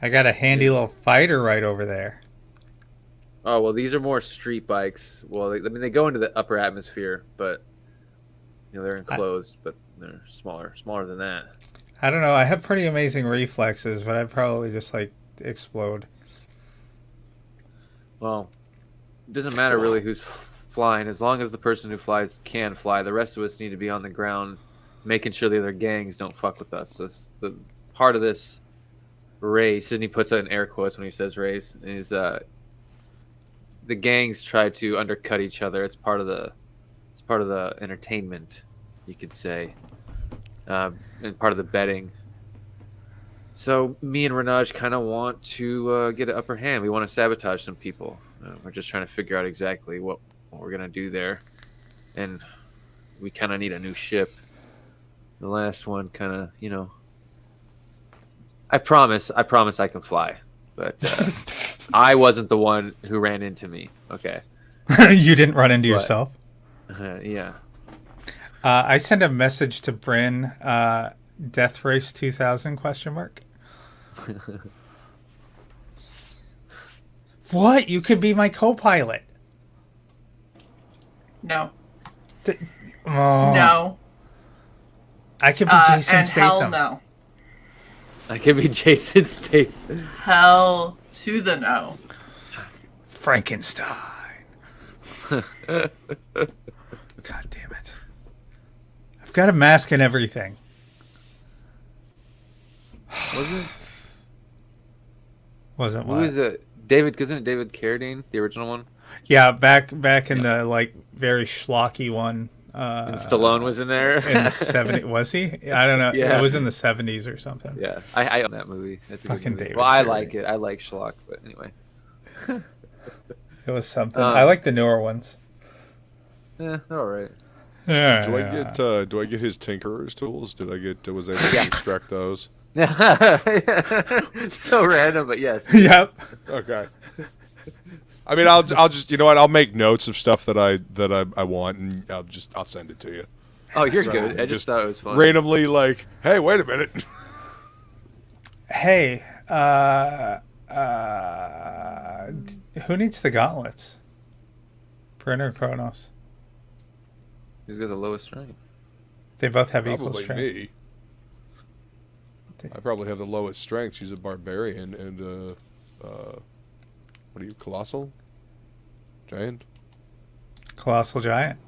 I got a handy little fighter right over there. Oh well, these are more street bikes. Well, they go into the upper atmosphere, but they're enclosed, but they're smaller than that. I don't know. I have pretty amazing reflexes, but I'd probably just like explode. Well, it doesn't matter really who's flying, as long as the person who flies can fly. The rest of us need to be on the ground, making sure the other gangs don't fuck with us. So the part of this race, and he puts it in air quotes when he says race, is the gangs try to undercut each other. It's part of the entertainment, you could say, and part of the betting. So me and Renaj kind of want to get an upper hand. We want to sabotage some people. We're just trying to figure out exactly what we're gonna do there, and we kind of need a new ship. The last one kind of, I promise I can fly, but I wasn't the one who ran into me. Okay. You didn't run into yourself? Yeah. I sent a message to Brynn, Death Race 2000 ? What? You could be my co-pilot. No. Oh. No. I could be Jason and hell Statham. no. I could be Jason Statham. Hell to the no. Frankenstein. God damn it. I've got a mask and everything. Wasn't Who what? is it? David, isn't it David Carradine, the original one? Yeah, back in the like very schlocky one. And Stallone was in there. In the 70s. Was he? I don't know. Yeah. It was in the 70s or something. Yeah, I own that movie. That's a good Fucking movie. David Well, I Carradine. like it. I like schlock, but anyway. It was something. I like the newer ones. They're all right. Yeah. Do I get his tinkerer's tools? Was I able to extract those? So random, but yes. Yep. Okay. I mean, I'll just, you know what? I'll make notes of stuff that I want, and I'll send it to you. Oh, you're So, good. I just thought it was fun. Randomly, like, hey, wait a minute. Hey, who needs the gauntlets? Brynn or Kronos? Who's got the lowest strength? They both have equal Probably strength. me. I probably have the lowest strength. She's a barbarian, and what are you, colossal? Giant? Colossal giant.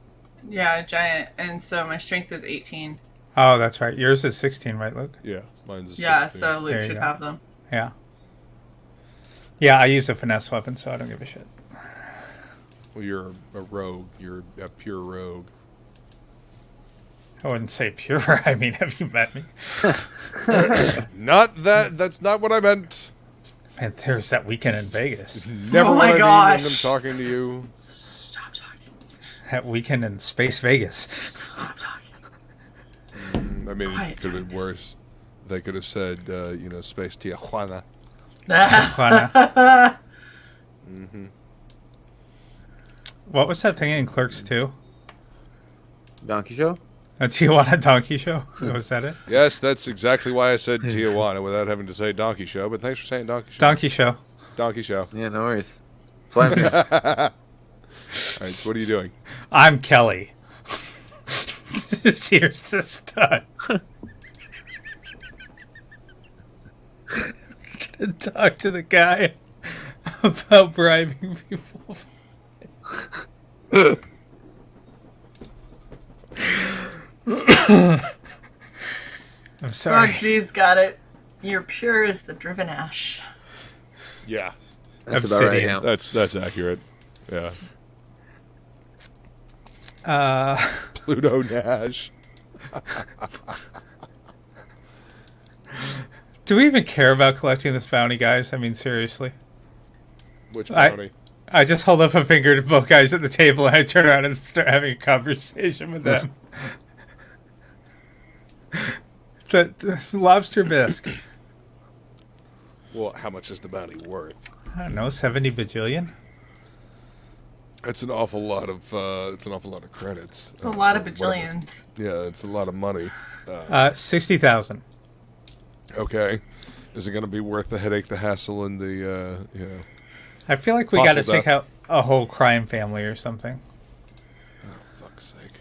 Yeah, giant. And so my strength is 18. Oh, that's right. Yours is 16, right, Luke? Yeah, mine's a Yeah, 16. so Luke There you should go. have them. Yeah. Yeah, I use a finesse weapon, so I don't give a shit. Well, you're a rogue. You're a pure rogue. I wouldn't say pure. I mean, have you met me? Not that. That's not what I meant. Man, there's that weekend in Vegas. Never Oh what my I mean when gosh. I'm talking to you. Stop talking. That weekend in Space Vegas. Stop talking. I mean, Quiet, it could have been worse. They could have said, Space Tijuana. Tijuana. What was that thing in Clerks 2? Donkey Show? A Tijuana Donkey Show? Was that it? Yes, that's exactly why I said Tijuana without having to say Donkey Show. But thanks for saying Donkey Show. Donkey Show. Donkey Show. Yeah, no worries. That's why I'm All right, so what are you doing? I'm Kelly. Here's the stud. Gonna talk to the guy about bribing people. I'm Oh, sorry. jeez, got it. You're pure as the driven ash. Yeah, That's about right. Obsidian. Yeah. that's accurate. Yeah, Pluto Nash. Do we even care about collecting this bounty, guys? I mean, seriously. Which I- bounty? I just hold up a finger to both guys at the table and I turn around and start having a conversation with them. the lobster bisque. Well, how much is the bounty worth? I don't know, 70 bajillion? It's an awful lot of credits. It's a lot of whatever. bajillions. Yeah, it's a lot of money. 60,000. Okay, is it going to be worth the headache, the hassle, and the I feel like we got to Possible take out a whole crime family or something. Oh, fuck's sake.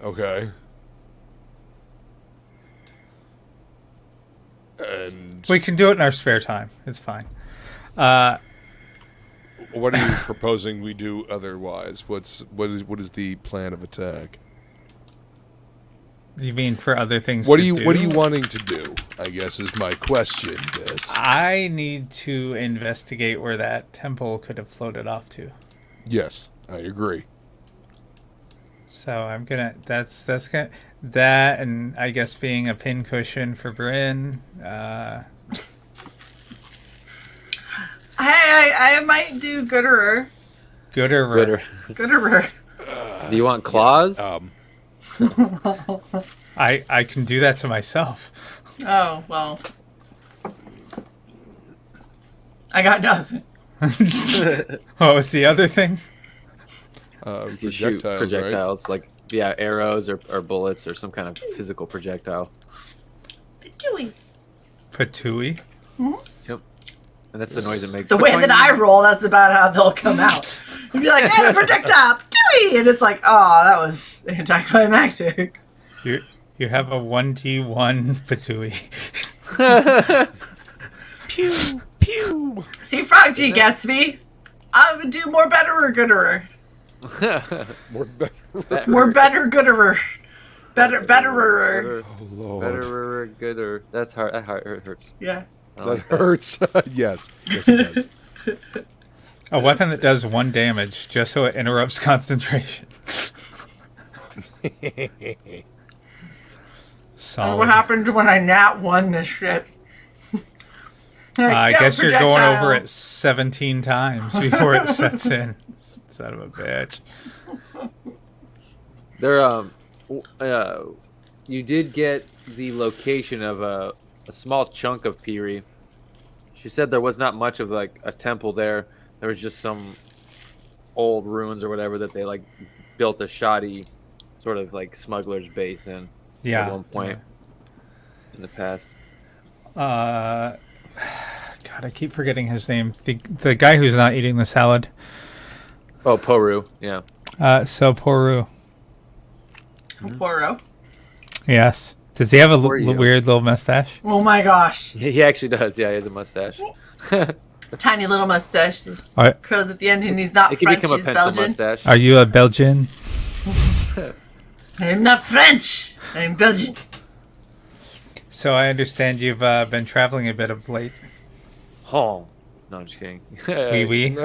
Okay. And We can do it in our spare time. It's fine. what are you proposing we do otherwise? What is the plan of attack? You mean for other things What to are you do? What are you wanting to do? I guess is my question. Yes. I need to investigate where that temple could have floated off to. Yes, I agree. So I'm gonna. That's gonna. That and I guess being a pincushion for Brynn. I might do gooderer. Gooder. Gooderer. Do you want claws? I can do that to myself. Oh, well. I got nothing. What was the other thing? You shoot Projectiles, projectiles, like arrows or bullets or some kind of physical projectile. Chewy. Patooey. Yep. And that's the noise it makes. The way that I roll, that's about how they'll come out. You'd be like, and a projectile, dewey! And it's like, oh, that was anticlimactic. You have a 1d1 Patooey. Pew pew. See, Frog G gets me. I would do more betterer gooderer. More better. More better gooderer. Betterer. Oh Lord. Better, gooder. That's hard. That hurts. Yeah. I That like hurts. Yes. Yes, it does. A weapon that does 1 damage just so it interrupts concentration. And what happened when I nat won this shit? I guess you're going over it 17 times before it sets in. Son of a bitch. There, you did get the location of a small chunk of Piri. She said there was not much of like a temple there. There was just some old ruins or whatever that they like built a shoddy sort of like smuggler's base in at one point in the past. God, I keep forgetting his name. The guy who's not eating the salad. Oh, Poru, yeah. So Poru. Woodrow. Yes. Does he have a Poru. weird little mustache? Oh my gosh. He actually does. Yeah, he has a mustache. Tiny little mustache. Just Are, curled at the end, and he's not It can French, become a he's pencil Belgian. mustache. are you a Belgian? I'm not French. I'm Belgian. So I understand you've been traveling a bit of late. Oh, no, I'm just kidding. Wee wee.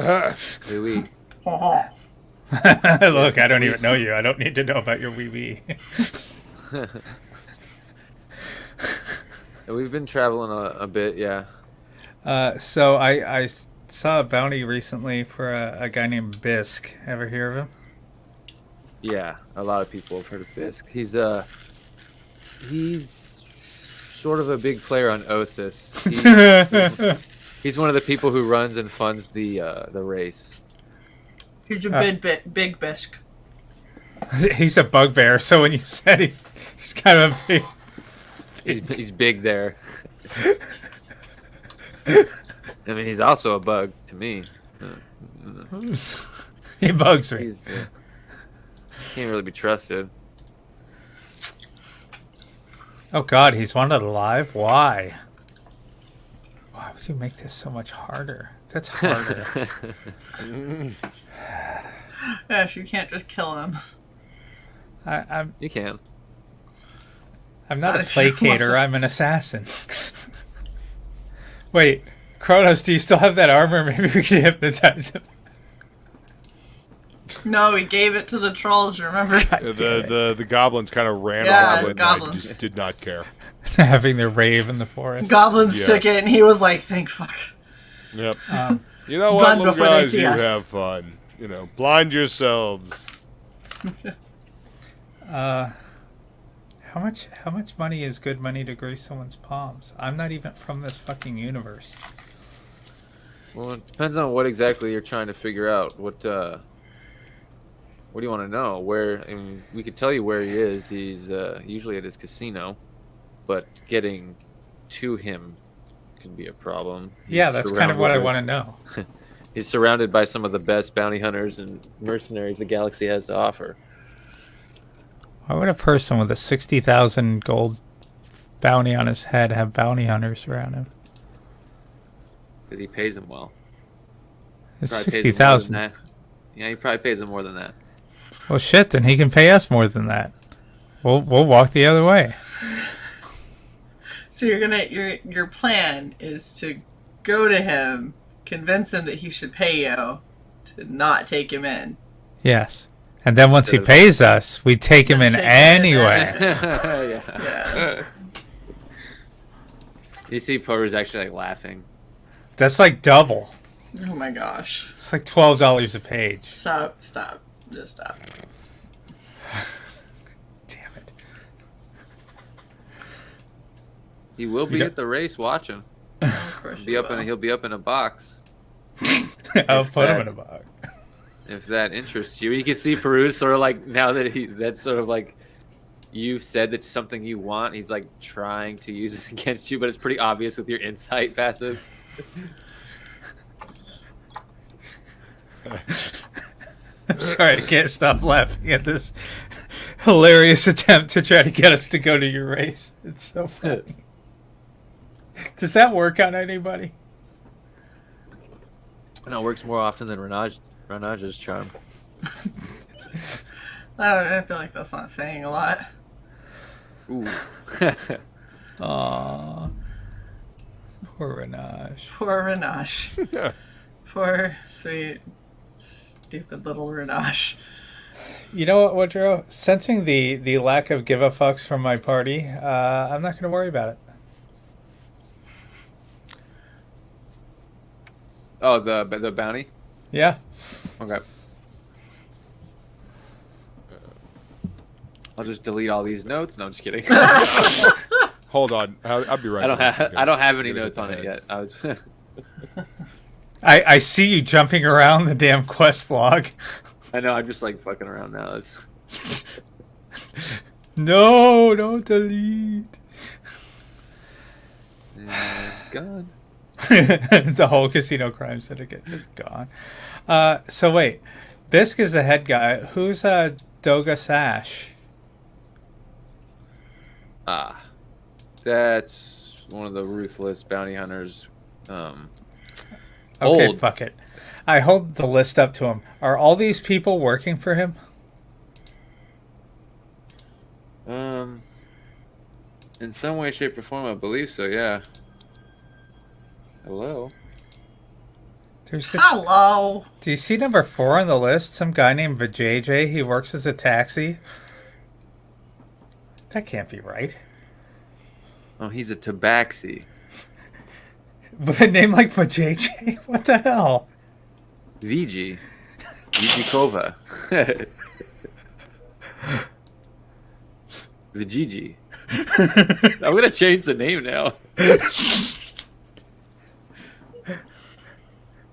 Wee wee. Look, I don't even know you. I don't need to know about your wee wee. We've been traveling a bit, yeah. So I saw a bounty recently for a guy named Bisk. Ever hear of him? Yeah, a lot of people have heard of Bisk. He's sort of a big player on Osis. He's one of the people who runs and funds the race. Here's your big bisque. He's a bugbear. So when you said he's kind of big. He's big there. I mean, he's also a bug to me. He bugs me. He's can't really be trusted. Oh God, he's wanted alive. Why? Why would you make this so much harder? That's harder. Gosh, you can't just kill him. I'm You can. not a Not if you placater. want. I'm an assassin. Wait, Kronos, do you still have that armor? Maybe we could hypnotize him. No, he gave it to the trolls, remember? The goblins kind of ran Yeah, off with it. And I goblins. just did not care. Having their rave in the forest. Goblins Yes. took it, and he was like, thank fuck. Yep. You know what, Run little before they guys, see you us. have fun. You know, blind yourselves. How much money is good money to grace someone's palms? I'm not even from this fucking universe. Well, it depends on what exactly you're trying to figure out. What do you want to know? Where? I mean, we could tell you where he is. He's usually at his casino, but getting to him can be a problem. Yeah, that's kind of what I want to know. He's surrounded by some of the best bounty hunters and mercenaries the galaxy has to offer. Why would a person with a 60,000 gold bounty on his head have bounty hunters around him? Because he pays them well. It's Probably pays them more than 60,000. that. Yeah, he probably pays them more than that. Well, shit, then he can pay us more than that. We'll walk the other way. So your plan is to go to him, convince him that he should pay you to not take him in. Yes. And then once he pays us, we take him in Take him in anyway. Yeah. Yeah. You see Poru's actually like laughing. That's like double. Oh my gosh. It's like $12 a page. Stop. Just stop. Damn it. He will be don't- at the race watching. Of course He'll be up in a box. I'll put him in a box. If that interests you, you can see Peru sort of like now that that's sort of like you've said that's something you want. He's like trying to use it against you, but it's pretty obvious with your insight passive. I'm sorry, I can't stop laughing at this hilarious attempt to try to get us to go to your race. It's so funny. Does that work on anybody? No, it works more often than Renaj's charm. I feel like that's not saying a lot. Ooh. Aww. Poor Renaj. Poor Renash. Poor, sweet, stupid little Renash. You know what, Woodrow? Sensing the lack of give a fucks from my party, I'm not going to worry about it. Oh, the bounty? Yeah. Okay. I'll just delete all these notes. No, I'm just kidding. Hold on, I'll be right. I don't have any notes on it yet. I was. I see you jumping around the damn quest log. I know. I'm just like fucking around now. It's... No, don't delete. God. The whole casino crime syndicate is gone. So wait, Bisk is the head guy. Who's Doga Sash? Ah, that's one of the ruthless bounty hunters. Okay, Old. fuck it. I hold the list up to him. Are all these people working for him? In some way, shape, or form, I believe so. Yeah. Hello. There's this. Hello. Do you see number 4 on the list? Some guy named Vijay. He works as a taxi. That can't be right. Oh, he's a tabaxi. With a name like Vijay? What the hell? Vijay Kova. Vijiji. I'm gonna change the name now.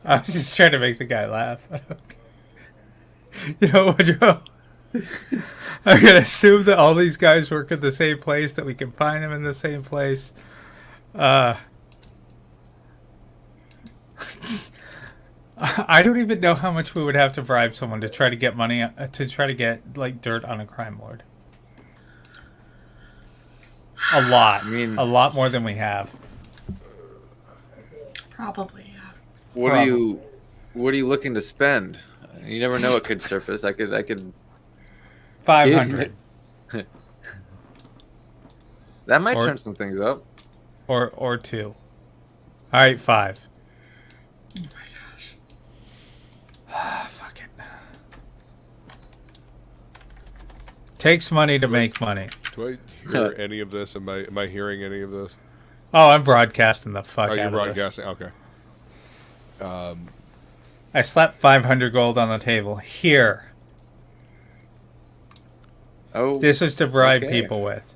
I was just trying to make the guy laugh. You know what, Joe? I'm gonna assume that all these guys work at the same place, that we can find them in the same place. I don't even know how much we would have to bribe someone to try to get money, to try to get like dirt on a crime lord. A lot. I mean, a lot more than we have. Probably, yeah. What are you looking to spend? You never know what could surface. I could 500 That might Or- turn some things up. or 2. All right, 5. Oh my gosh. Fuck it. Takes money to make money. Do I hear any of this? Am I hearing any of this? Oh, I'm broadcasting the fuck Are you out of this. broadcasting? Okay. I slapped 500 gold on the table. Here. Oh, This is to bribe okay. people with.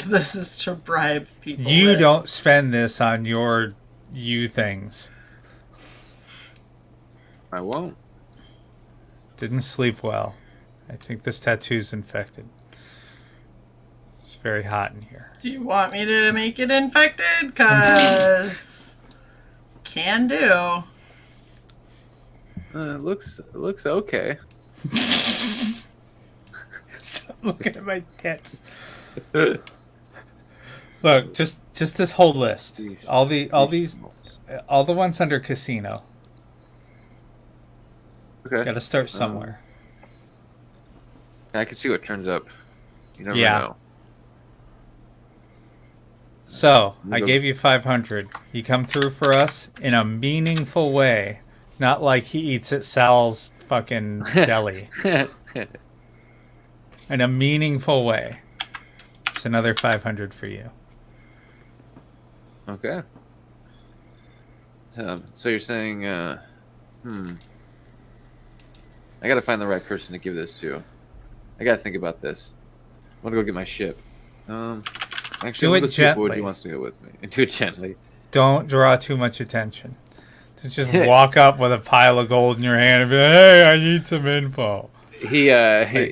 This is to bribe people. You with. don't spend this on you things. I won't. Didn't sleep well. I think this tattoo's infected. It's very hot in here. Do you want me to make it infected? Cause can do. It looks okay. Stop looking at my tits. Look, just this whole list. All the ones under casino. Okay. Got to start somewhere. I can see what turns up. You never Yeah. know. So, I'm I go- gave you 500. You come through for us in a meaningful way. Not like he eats at Sal's fucking deli. In a meaningful way. It's another 500 for you. Okay. So you're saying, I gotta find the right person to give this to. I gotta think about this. I'm gonna go get my ship. Actually, Do I'm it gonna see if gently. Woody wants to go with me. And do it gently. Don't draw too much attention. To just walk up with a pile of gold in your hand and be like, hey, I need some info. He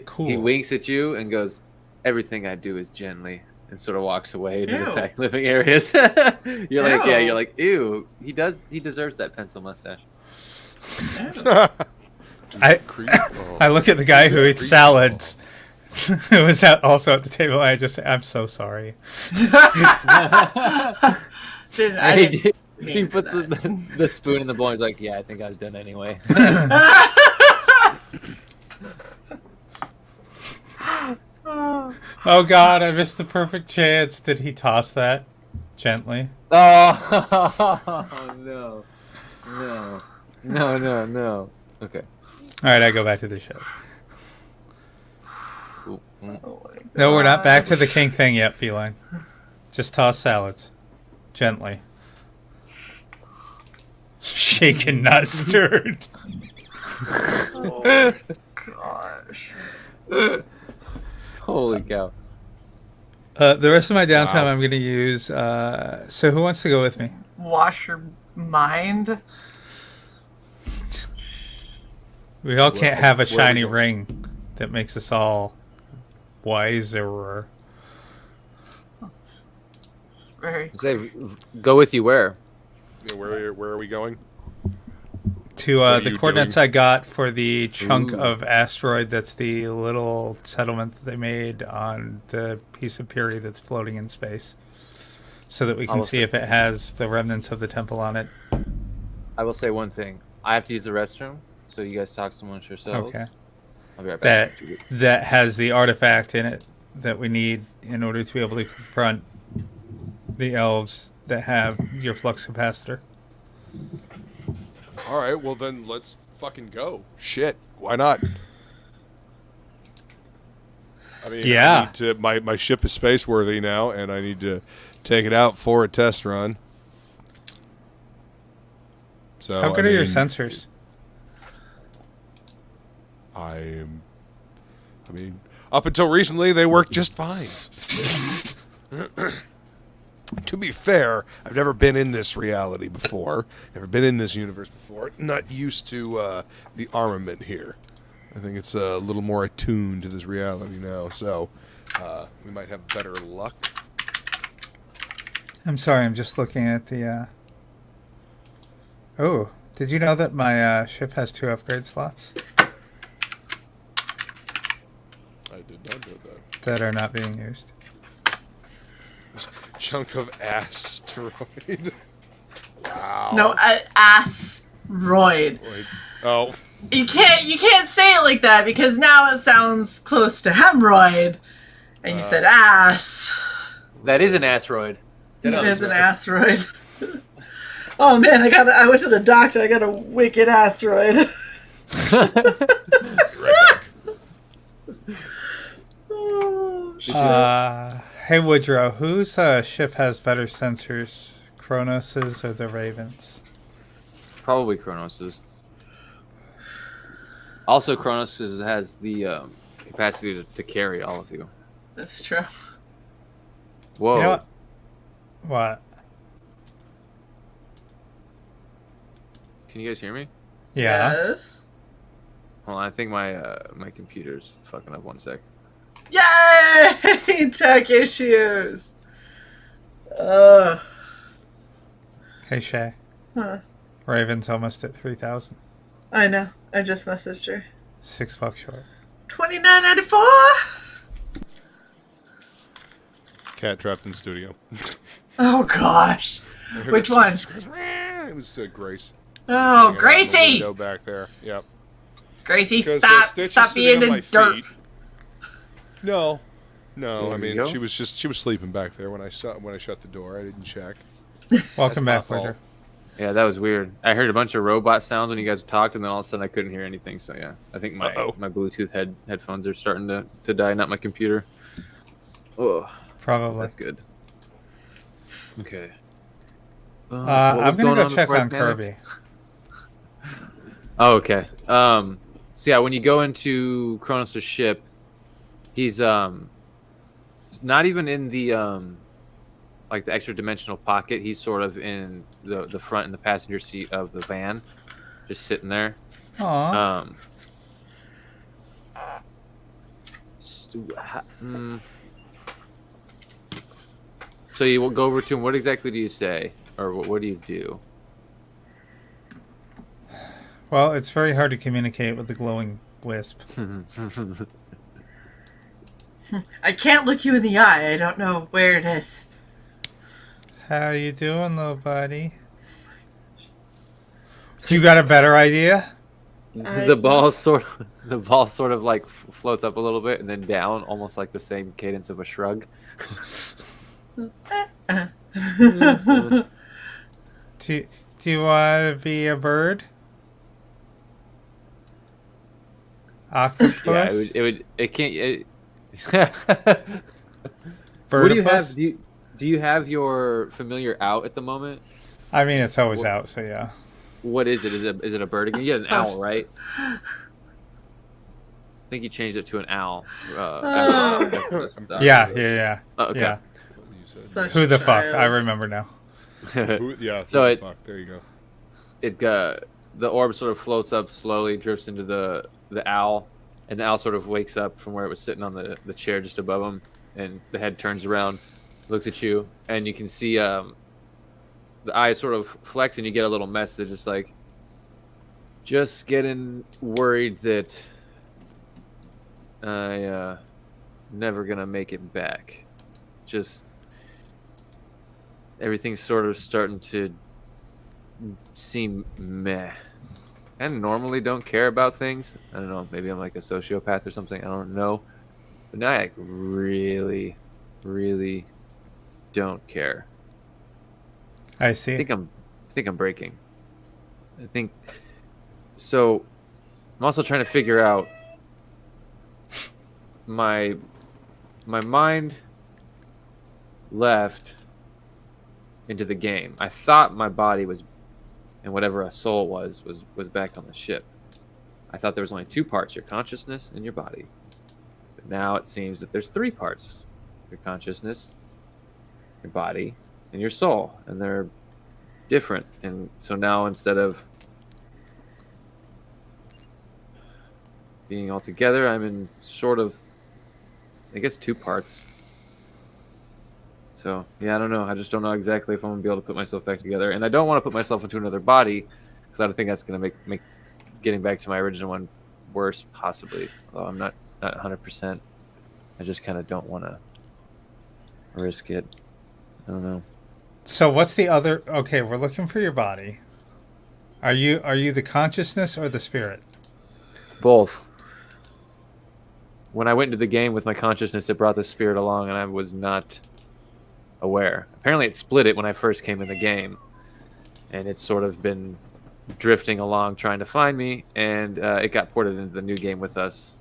cool. he winks at you and goes, "Everything I do is gently," and sort of walks away into the Ew. back living areas. You're like, yeah, Ew. you're like, ew. He deserves that pencil mustache. I Oh. I look at the guy who eats salads, who was also at the table, and I just say, "I'm so sorry." He puts the spoon in the bowl. And he's like, "Yeah, I think I was done anyway." Oh God, I missed the perfect chance. Did he toss that gently? Oh no, no. Okay. All right, I go back to the show. Ooh, No, we're not back to the king thing yet, feline. Just toss salads. Gently. Shaken, not stirred. Oh, gosh. Holy cow. The rest of my downtime Wow. I'm going to use... so who wants to go with me? Wash your mind. We all can't have a where shiny we go? ring that makes us all wiser. It's very. Say, go with you where? Yeah, where are we going? To What are the you coordinates doing? I got for the chunk Ooh. of asteroid that's the little settlement that they made on the piece of Piri that's floating in space. So that we can will see say- if it has the remnants of the temple on it. I will say one thing. I have to use the restroom, so you guys talk amongst yourselves. Okay. I'll be right That back. that has the artifact in it that we need in order to be able to confront the elves that have your flux capacitor. All right, well then let's fucking go. Shit, why not? I mean, Yeah. I need to, my ship is space worthy now, and I need to take it out for a test run. So How good I are your mean, sensors? I mean, up until recently, they worked just fine. To be fair, I've never been in this reality before. Never been in this universe before. Not used to the armament here. I think it's a little more attuned to this reality now, so we might have better luck. I'm sorry, I'm just looking at the... Oh, did you know that my ship has 2 upgrade slots I did not know that. that are not being used? Chunk of asteroid. Wow. No, asteroid. Wait. Oh. You can't say it like that because now it sounds close to hemorrhoid, and you said ass. That is an asteroid. It is an asteroid. Oh man, I went to the doctor. I got a wicked asteroid. Right back. Oh, Hey Woodrow, whose ship has better sensors? Kronos's or the Ravens? Probably Kronos's. Also, Kronos has the capacity to carry all of you. that's true. Whoa. You know what? What? Can you guys hear me? Yeah. Yes. Hold on, I think my computer's fucking up. One sec. Yay! Tech issues. Ugh. Hey Shae, Huh. Raven's almost at 3,000. I know. I just messaged her. $6 short. $29.94. Cat trapped in studio. Oh gosh. Which one? It was Grace. Oh, Hanging out in the Gracie! window back there. Yep. Gracie, Because, stop! Stitch is Stop sitting being on in my dirt. feet. No. There I you mean, go. she was sleeping back there when I shut the door. I didn't check. Welcome my back, fault. Woodrow. Yeah, that was weird. I heard a bunch of robot sounds when you guys talked, and then all of a sudden I couldn't hear anything. So yeah, I think my Uh-oh. my Bluetooth headphones are starting to die, not my computer. Oh, Probably. that's good. Okay. I'm going to go check on Kirby. Oh, okay. So yeah, when you go into Kronos' ship, he's not even in the like the extra dimensional pocket. He's sort of in the front and the passenger seat of the van, just sitting there. Aw. So you will go over to him. What exactly do you say, or what do you do? Well, it's very hard to communicate with the glowing wisp. I can't look you in the eye. I don't know where it is. How you doing, little buddy? You got a better idea? The ball sort of like floats up a little bit and then down, almost like the same cadence of a shrug. Do you want to be a bird? Octopus? Yeah, it can't. Birdipus? What do you have? Do you have your familiar out at the moment? I mean, it's always out, so yeah. What is it? Is it a bird again? You get an owl, right? I think you changed it to an owl. Yeah. Okay. Yeah. You said. Such Who a the fuck? child. I remember now. Yeah. So Fuck. There you go. The orb sort of floats up slowly, drifts into the owl, and the owl sort of wakes up from where it was sitting on the chair just above him, and the head turns around, looks at you, and you can see the eyes sort of flex, and you get a little message. It's like, just getting worried that I never gonna make it back. Just everything's sort of starting to seem meh. I normally don't care about things. I don't know. Maybe I'm like a sociopath or something. I don't know. But now I like really, really don't care. I see. I think I'm breaking. I think so. I'm also trying to figure out my mind left into the game. I thought my body was, and whatever a soul was back on the ship. I thought there was only two parts: your consciousness and your body. But now it seems that there's three parts: your consciousness, your body, and your soul, and they're different. And so now, instead of being all together, I'm in sort of, I guess, two parts. So yeah, I don't know. I just don't know exactly if I'm gonna be able to put myself back together, and I don't want to put myself into another body because I don't think that's gonna make getting back to my original one worse, possibly. Although I'm not 100%. I just kind of don't want to risk it. I don't know. So what's the other? Okay, we're looking for your body. Are you the consciousness or the spirit? Both. When I went into the game with my consciousness, it brought the spirit along, and I was not aware. Apparently, it split it when I first came in the game, and it's sort of been drifting along trying to find me, and it got ported into the new game with us.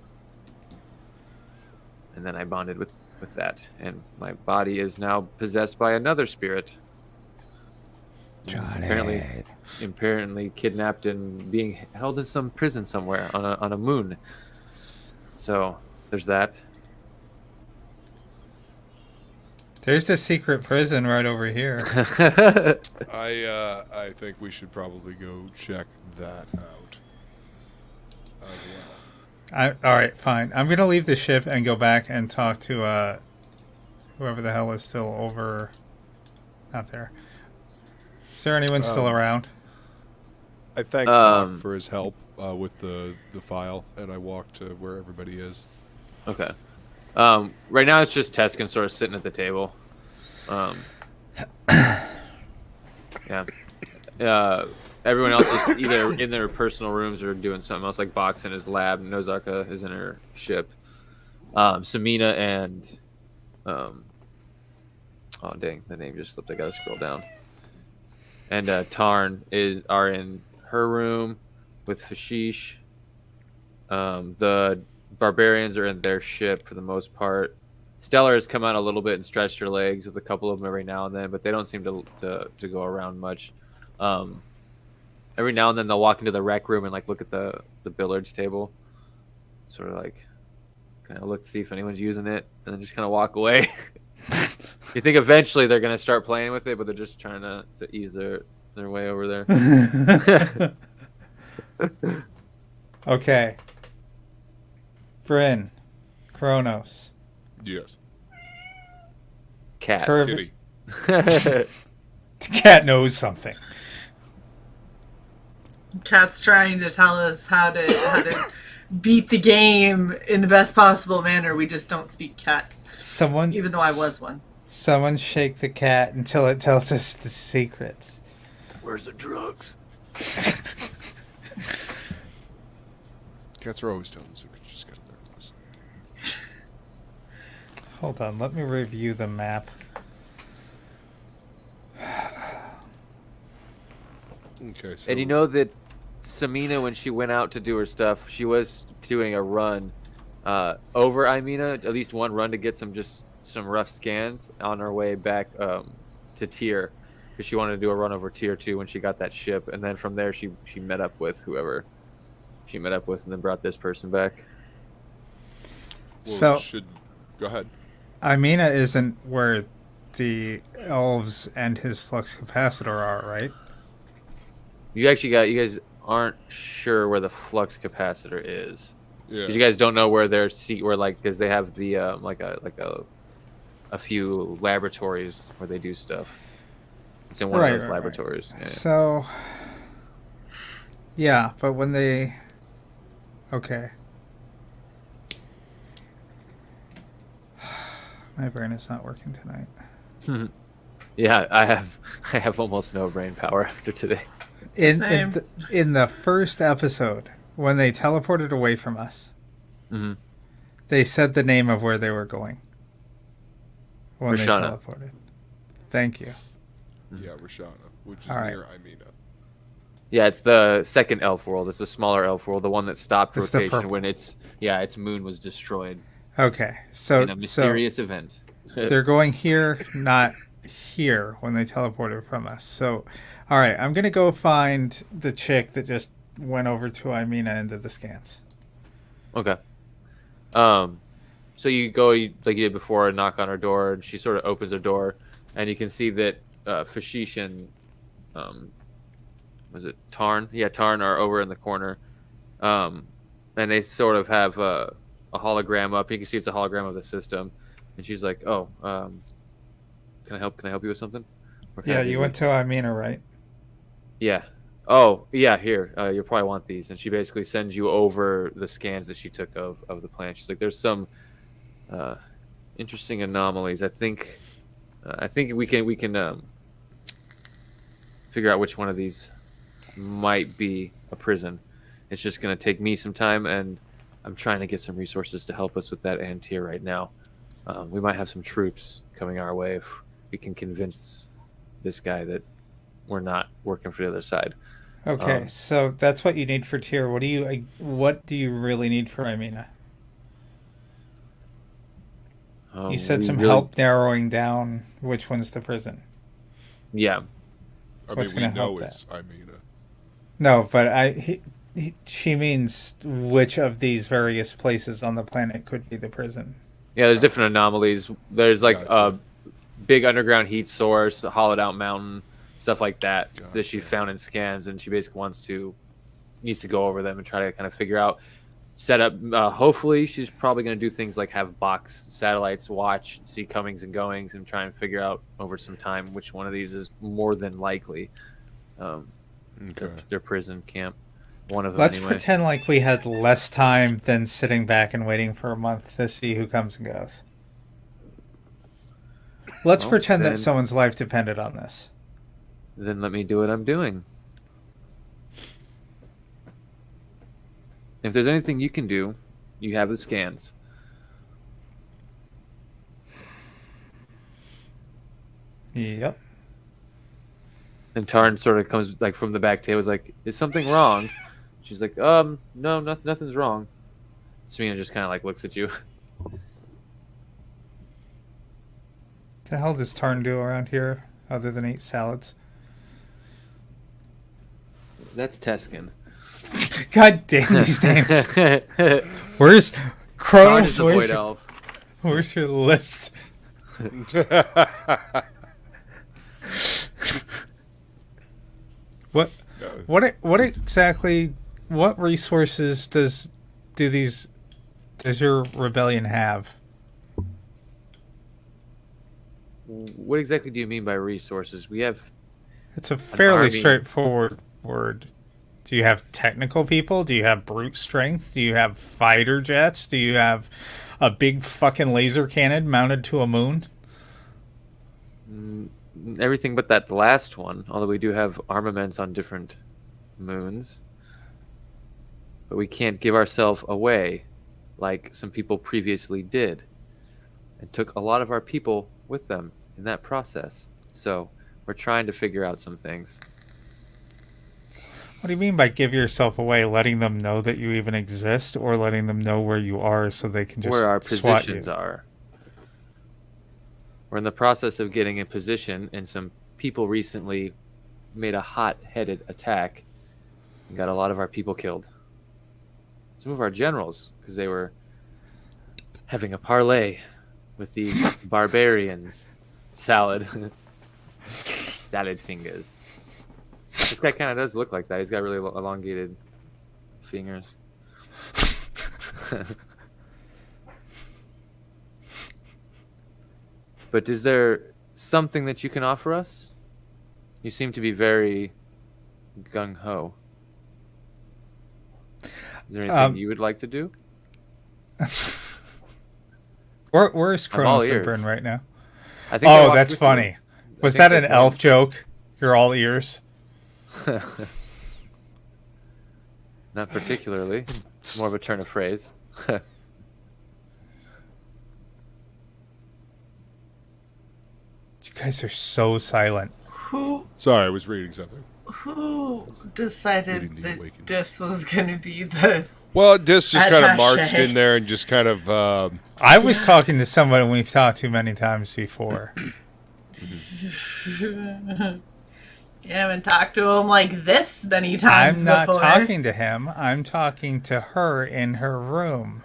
And then I bonded with that, and my body is now possessed by another spirit. Apparently kidnapped and being held in some prison somewhere on a moon. So there's that. There's the secret prison right over here. I think we should probably go check that out as well. All right, fine. I'm gonna leave the ship and go back and talk to whoever the hell is still over. Not there. Is there anyone still around? I thank Mark for his help with the file, and I walk to where everybody is. Okay. Right now it's just Teskin sort of sitting at the table. Yeah. Everyone else is either in their personal rooms or doing something else, like Box in his lab. Nozaka is in her ship. Samina and oh dang, the name just slipped. I gotta scroll down. And Tarn are in her room with Fashish. The Barbarians are in their ship for the most part. Stellar has come out a little bit and stretched her legs with a couple of them every now and then, but they don't seem to go around much. Every now and then they'll walk into the rec room and like look at the billiards table, sort of like kind of look to see if anyone's using it, and then just kind of walk away. You think eventually they're gonna start playing with it, but they're just trying to ease their way over there. Okay. Brynn, Kronos, Yes. Cat. Kitty. the cat knows something. Cat's trying to tell us how to beat the game in the best possible manner. We just don't speak cat, Someone, even though I was one. someone shake the cat until it tells us the secrets. Where's the drugs? Cats are always telling secrets. Just gotta learn this. Hold on, let me review the map. Okay, so And you know that Samina, when she went out to do her stuff, she was doing a run over Imina, at least one run to get some rough scans on her way back to Tier, because she wanted to do a run over Tier 2 when she got that ship, and then from there she met up with whoever she met up with, and then brought this person back. well, So- go ahead. Imina isn't where the elves and his flux capacitor are, right? You guys aren't sure where the flux capacitor is. Yeah. 'Cause you guys don't know where their seat were, like, because they have the like a few laboratories where they do stuff. It's in one of those Right. laboratories. Yeah. So, yeah, but when they, okay, my brain is not working tonight. Yeah, I have almost no brain power after today. Same. In the first episode, when they teleported away from us, Mm-hmm. they said the name of where they were going. When they Rashana. teleported. Thank you. Yeah, Rashana, which is All right. near Imina. Yeah, it's the second elf world. It's the smaller elf world, the one that stopped It's the rotation purple. when its moon was destroyed Okay, so in a mysterious event. they're going here, not here when they teleported from us. So, all right, I'm gonna go find the chick that just went over to Imina and did the scans. Okay. So you go like you did before and knock on her door, and she sort of opens her door, and you can see that Fashish and was it Tarn? Yeah, Tarn are over in the corner, and they sort of have a hologram up. You can see it's a hologram of the system, and she's like, "Oh, can I help? Can I help you with something?" Or can I Yeah, just, you like- went to Imina, right? Yeah. Oh, yeah, here. You'll probably want these. And she basically sends you over the scans that she took of the plant. She's like, there's some interesting anomalies. I think we can figure out which one of these might be a prison. It's just going to take me some time, and I'm trying to get some resources to help us with that Antir right now. We might have some troops coming our way if we can convince this guy that we're not working for the other side. Okay, so that's what you need for Tyr. What do you really need for Imina? You said We some really- help narrowing down which one's the prison. Yeah. I What's mean, we gonna know help it's Imina. No, but she means which of these various places on the planet could be the prison. Yeah, there's different anomalies. There's like Gotcha. a big underground heat source, a hollowed out mountain, stuff like that that she Gotcha. found in scans, and she basically needs to go over them and try to kind of figure out, set up. Hopefully, she's probably going to do things like have box satellites watch, see comings and goings, and try and figure out over some time which one of these is more than likely Okay. their prison camp. One of them, Let's anyway. pretend like we had less time than sitting back and waiting for a month to see who comes and goes. Let's Well, pretend then- that someone's life depended on this. Then let me do what I'm doing. If there's anything you can do, you have the scans. Yep. And Tarn sort of comes like from the back table, is like, "Is something wrong?" She's like, no, nothing's wrong." Serena just kind of like looks at you. The hell does Tarn do around here other than eat salads? That's Teskin. God damn these names. Tarn Where's is Kronos? the void elf. Where's your list? What No. what exactly what resources does your rebellion have? What exactly do you mean by resources? We have It's a fairly army. straightforward word Do you have technical people? Do you have brute strength? Do you have fighter jets? Do you have a big fucking laser cannon mounted to a moon? Everything but that last one, although we do have armaments on different moons. But we can't give ourselves away like some people previously did and took a lot of our people with them in that process. So we're trying to figure out some things. What do you mean by give yourself away? Letting them know that you even exist, or letting them know where you are so they can just Where our swat positions you? are. We're in the process of getting in position, and some people recently made a hot-headed attack and got a lot of our people killed. Some of our generals, because they were having a parlay with the barbarians. Salad. Salad fingers. This guy kind of does look like that. He's got really elongated fingers. But is there something that you can offer us? You seem to be very gung-ho. Is there anything you would like to do? Where's I'm all Kronos and ears. Brynn right now? I think they Oh, walked that's with funny. you. I Was think that they an went- elf joke? You're all ears? Not particularly. More of a turn of phrase. You guys are so silent. Who Sorry, I was reading something. decided Reading The that Awakening. this was gonna be the Well, Dis just kind of That's marched Shae. in there and just kind of. I was talking to someone we've talked to many times before. You haven't talked to him like this many times I'm not before. talking to him. I'm talking to her in her room.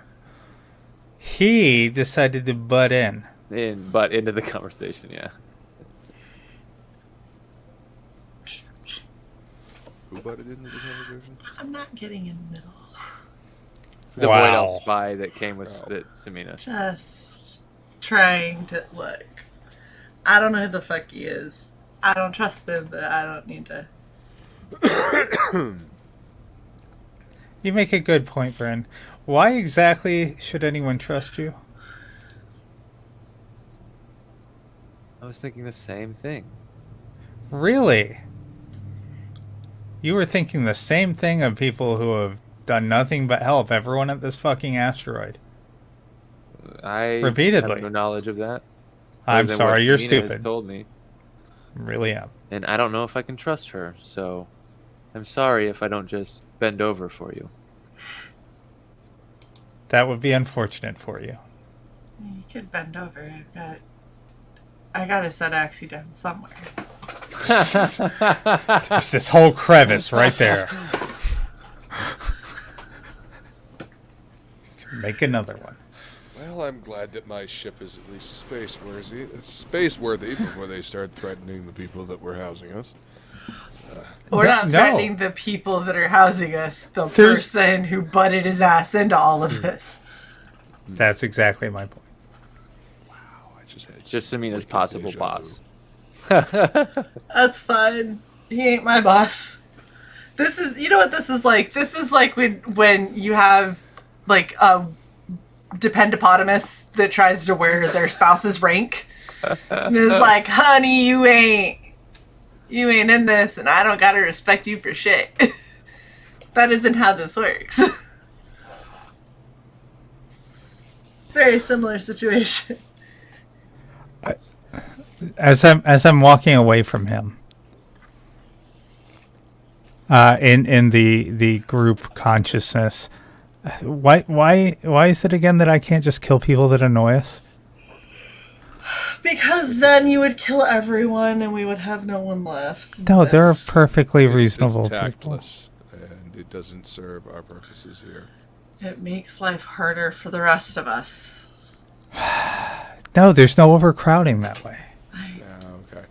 He decided to butt in. But into the conversation, yeah. Who butted into the conversation? I'm not getting in the middle. The Wow. void elf spy that came with Samina. Just trying to look. I don't know who the fuck he is. I don't trust him, but I don't need to. You make a good point, Brynn. Why exactly should anyone trust you? I was thinking the same thing. Really? You were thinking the same thing of people who have done nothing but help everyone at this fucking asteroid. I Repeatedly. have no knowledge of that. I'm other than sorry, what you're Samina has stupid. Told me, Really am. and I don't know if I can trust her. So, I'm sorry if I don't just bend over for you. That would be unfortunate for you. You could bend over. I got to set Axie down somewhere. There's this whole crevice right there. Make another one. Well, I'm glad that my ship is at least space-worthy before they start threatening the people that were housing us. We're not No. threatening the people that are housing us. The There's- person who butted his ass into all of this. That's exactly my point. I just had Just some Samina's wicked possible déjà boss. vu. That's fine. He ain't my boss. This is, you know what this is like? This is like when you have like a dependopotamus that tries to wear their spouse's rank. And is like, honey, you ain't in this, and I don't gotta respect you for shit. That isn't how this works. It's a very similar situation. As I'm walking away from him, in the group consciousness, why is it again that I can't just kill people that annoy us? Because then you would kill everyone and we would have no one left. No, they're That's- perfectly It's reasonable people. tactless, and it doesn't serve our purposes here. It makes life harder for the rest of us. No, there's no overcrowding that way. Okay.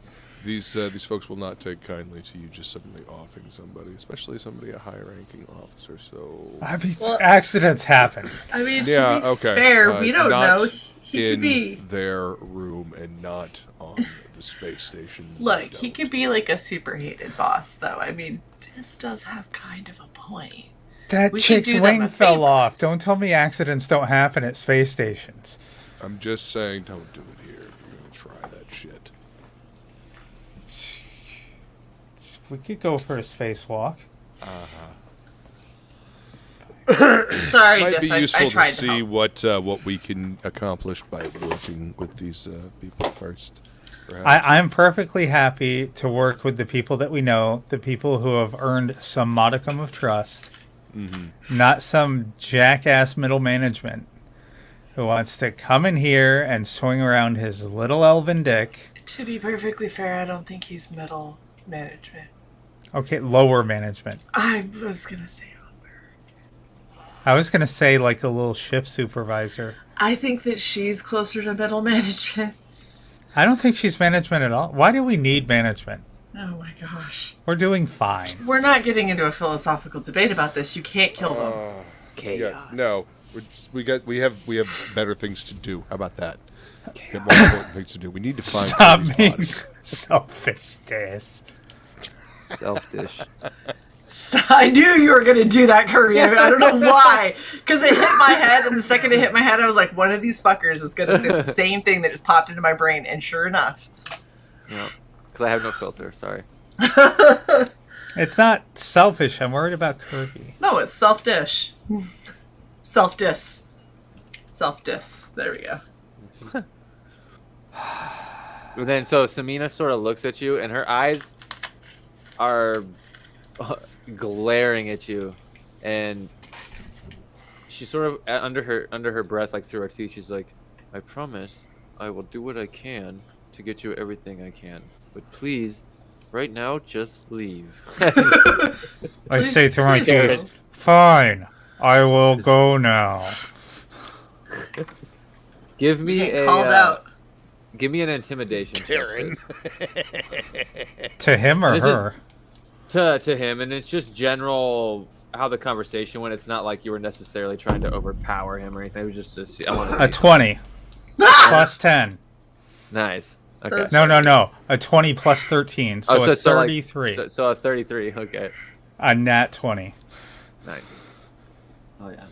These folks will not take kindly to you just suddenly offing somebody, especially somebody a high-ranking officer. So I mean, Well- accidents happen. I mean, yeah, to be okay. fair, we don't not know. He in could be. their room and not on the space station. Look, We he don't. could be like a super hated boss, though. I mean, This does have kind of a point. That We should chick's do them wing a fell favor. off. Don't tell me accidents don't happen at space stations. I'm just saying, don't do it here if you're gonna try that shit. We could go for a spacewalk. Sorry, Might Jess, be I useful tried to see what we can accomplish by working with these people first. Perhaps. I'm perfectly happy to work with the people that we know, the people who have earned some modicum of trust, not some jackass middle management who wants to come in here and swing around his little elven dick. To be perfectly fair, I don't think he's middle management. Okay, lower management. I was gonna say upper. I was going to say like a little shift supervisor. I think that she's closer to middle management. I don't think she's management at all. Why do we need management? Oh my gosh. We're doing fine. We're not getting into a philosophical debate about this. You can't kill them. Yeah, no, we have better things to do. How about that? We have more important things to do. We need to find Stop Cody's being body. selfish, Des. Self-dish. So I knew you were going to do that, Kirby. I don't know why. Because it hit my head, and the second it hit my head, I was like, one of these fuckers is going to say the same thing that just popped into my brain. And sure enough. No, because I have no filter. Sorry. It's not selfish. I'm worried about Kirby. No, it's self-dish. Self-dis. Self-dis. There we go. But then, so Samina sort of looks at you, and her eyes are glaring at you, and she sort of under her breath, like through her teeth, she's like, "I promise, I will do what I can to get you everything I can, but please, right now, just leave." I say through my Jared. teeth, fine, I will go now. Give me You get a called out. give me an intimidation check, Karen. please. To him or Is it- her? to him, and it's just general how the conversation went. It's not like you were necessarily trying to overpower him or anything. It was just to see. I want to see. A 20 plus 10. Nice. Okay. That's- No. A 20 plus 13. So a 33. So a 33. Okay. A nat 20. Nice. Oh yeah.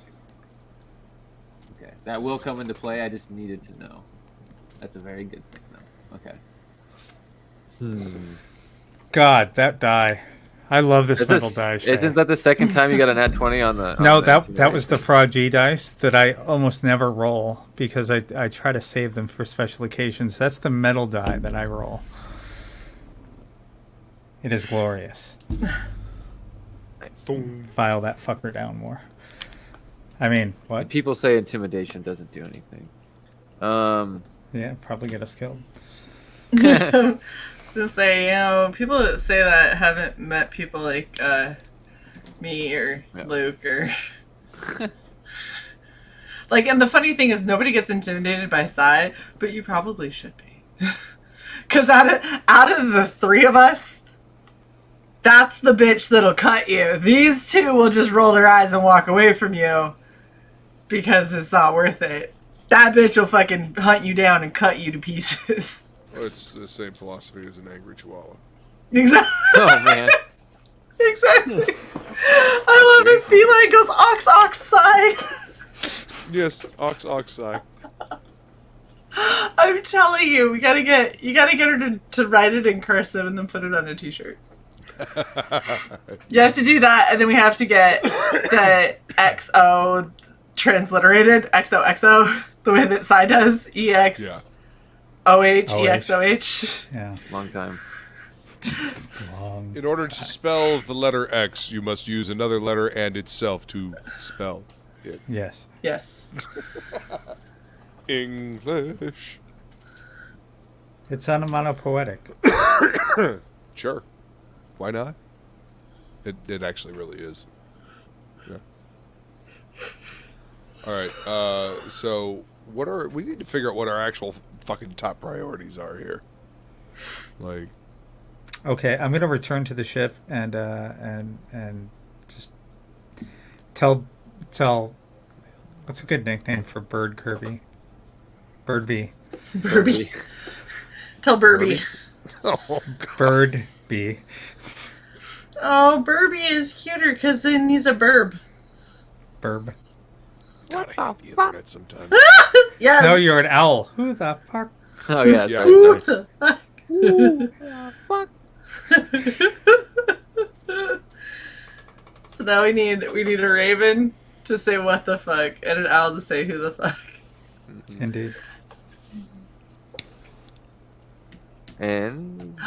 Okay, that will come into play. I just needed to know. That's a very good thing, though. Okay. God, that die. I love this Is metal this- die. Shae. Isn't that the second time you got a nat 20 on the? No, on the that was the fraud G dice that I almost never roll because I try to save them for special occasions. That's the metal die that I roll. It is glorious. Nice. File that fucker down more. I mean, what? People say intimidation doesn't do anything. Yeah, probably get us killed. I was gonna say, people that say that haven't met people like me or Yeah. Luke or like. And the funny thing is, nobody gets intimidated by Sai, but you probably should be, because out of the three of us, that's the bitch that'll cut you. These two will just roll their eyes and walk away from you because it's not worth it. That bitch will fucking hunt you down and cut you to pieces. Well, it's the same philosophy as an angry chihuahua. Exactly. Oh man. Exactly. I love it. Feline goes ox ox sigh. Yes, oxeye. I'm telling you, you gotta get her to write it in cursive and then put it on a t-shirt. You have to do that, and then we have to get the XO transliterated, XOXO, the way that Psy does, EX. Yeah. OH, OH. EXOH. Yeah. Long time. Long. In order to spell the letter X, you must use another letter and itself to spell it. Yes. Yes. English. It's onomatopoetic. Sure. Why not? It actually really is. Yeah. All right. So we need to figure out what our actual fucking top priorities are here. Like, Okay, I'm gonna return to the ship and just tell what's a good nickname for Bird Kirby? Bird B. Burby. Tell Burby. oh god. Bird B. Oh, Burby is cuter because then he's a burb. Burb. God, I hate the internet sometimes. Yes. No, you're an owl. Who the fuck? Oh yeah, Yeah. Who sorry. the fuck? So now we need a raven to say what the fuck and an owl to say who the fuck. Indeed. And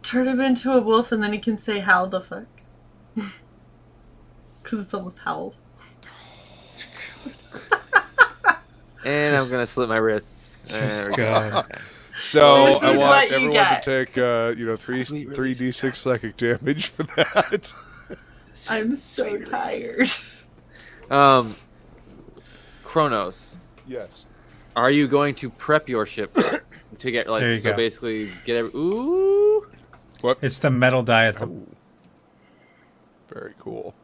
Turn him into a wolf and then he can say how the fuck. Because it's almost howl. and I'm gonna slip my wrists. There we go. God. So This I is want what you everyone get. to take, Sweet three release. d6 psychic damage for that. I'm so tired. Kronos, Yes. are you going to prep your ship to get There you like so go. basically get every ooh? It's the metal die at the. Very cool.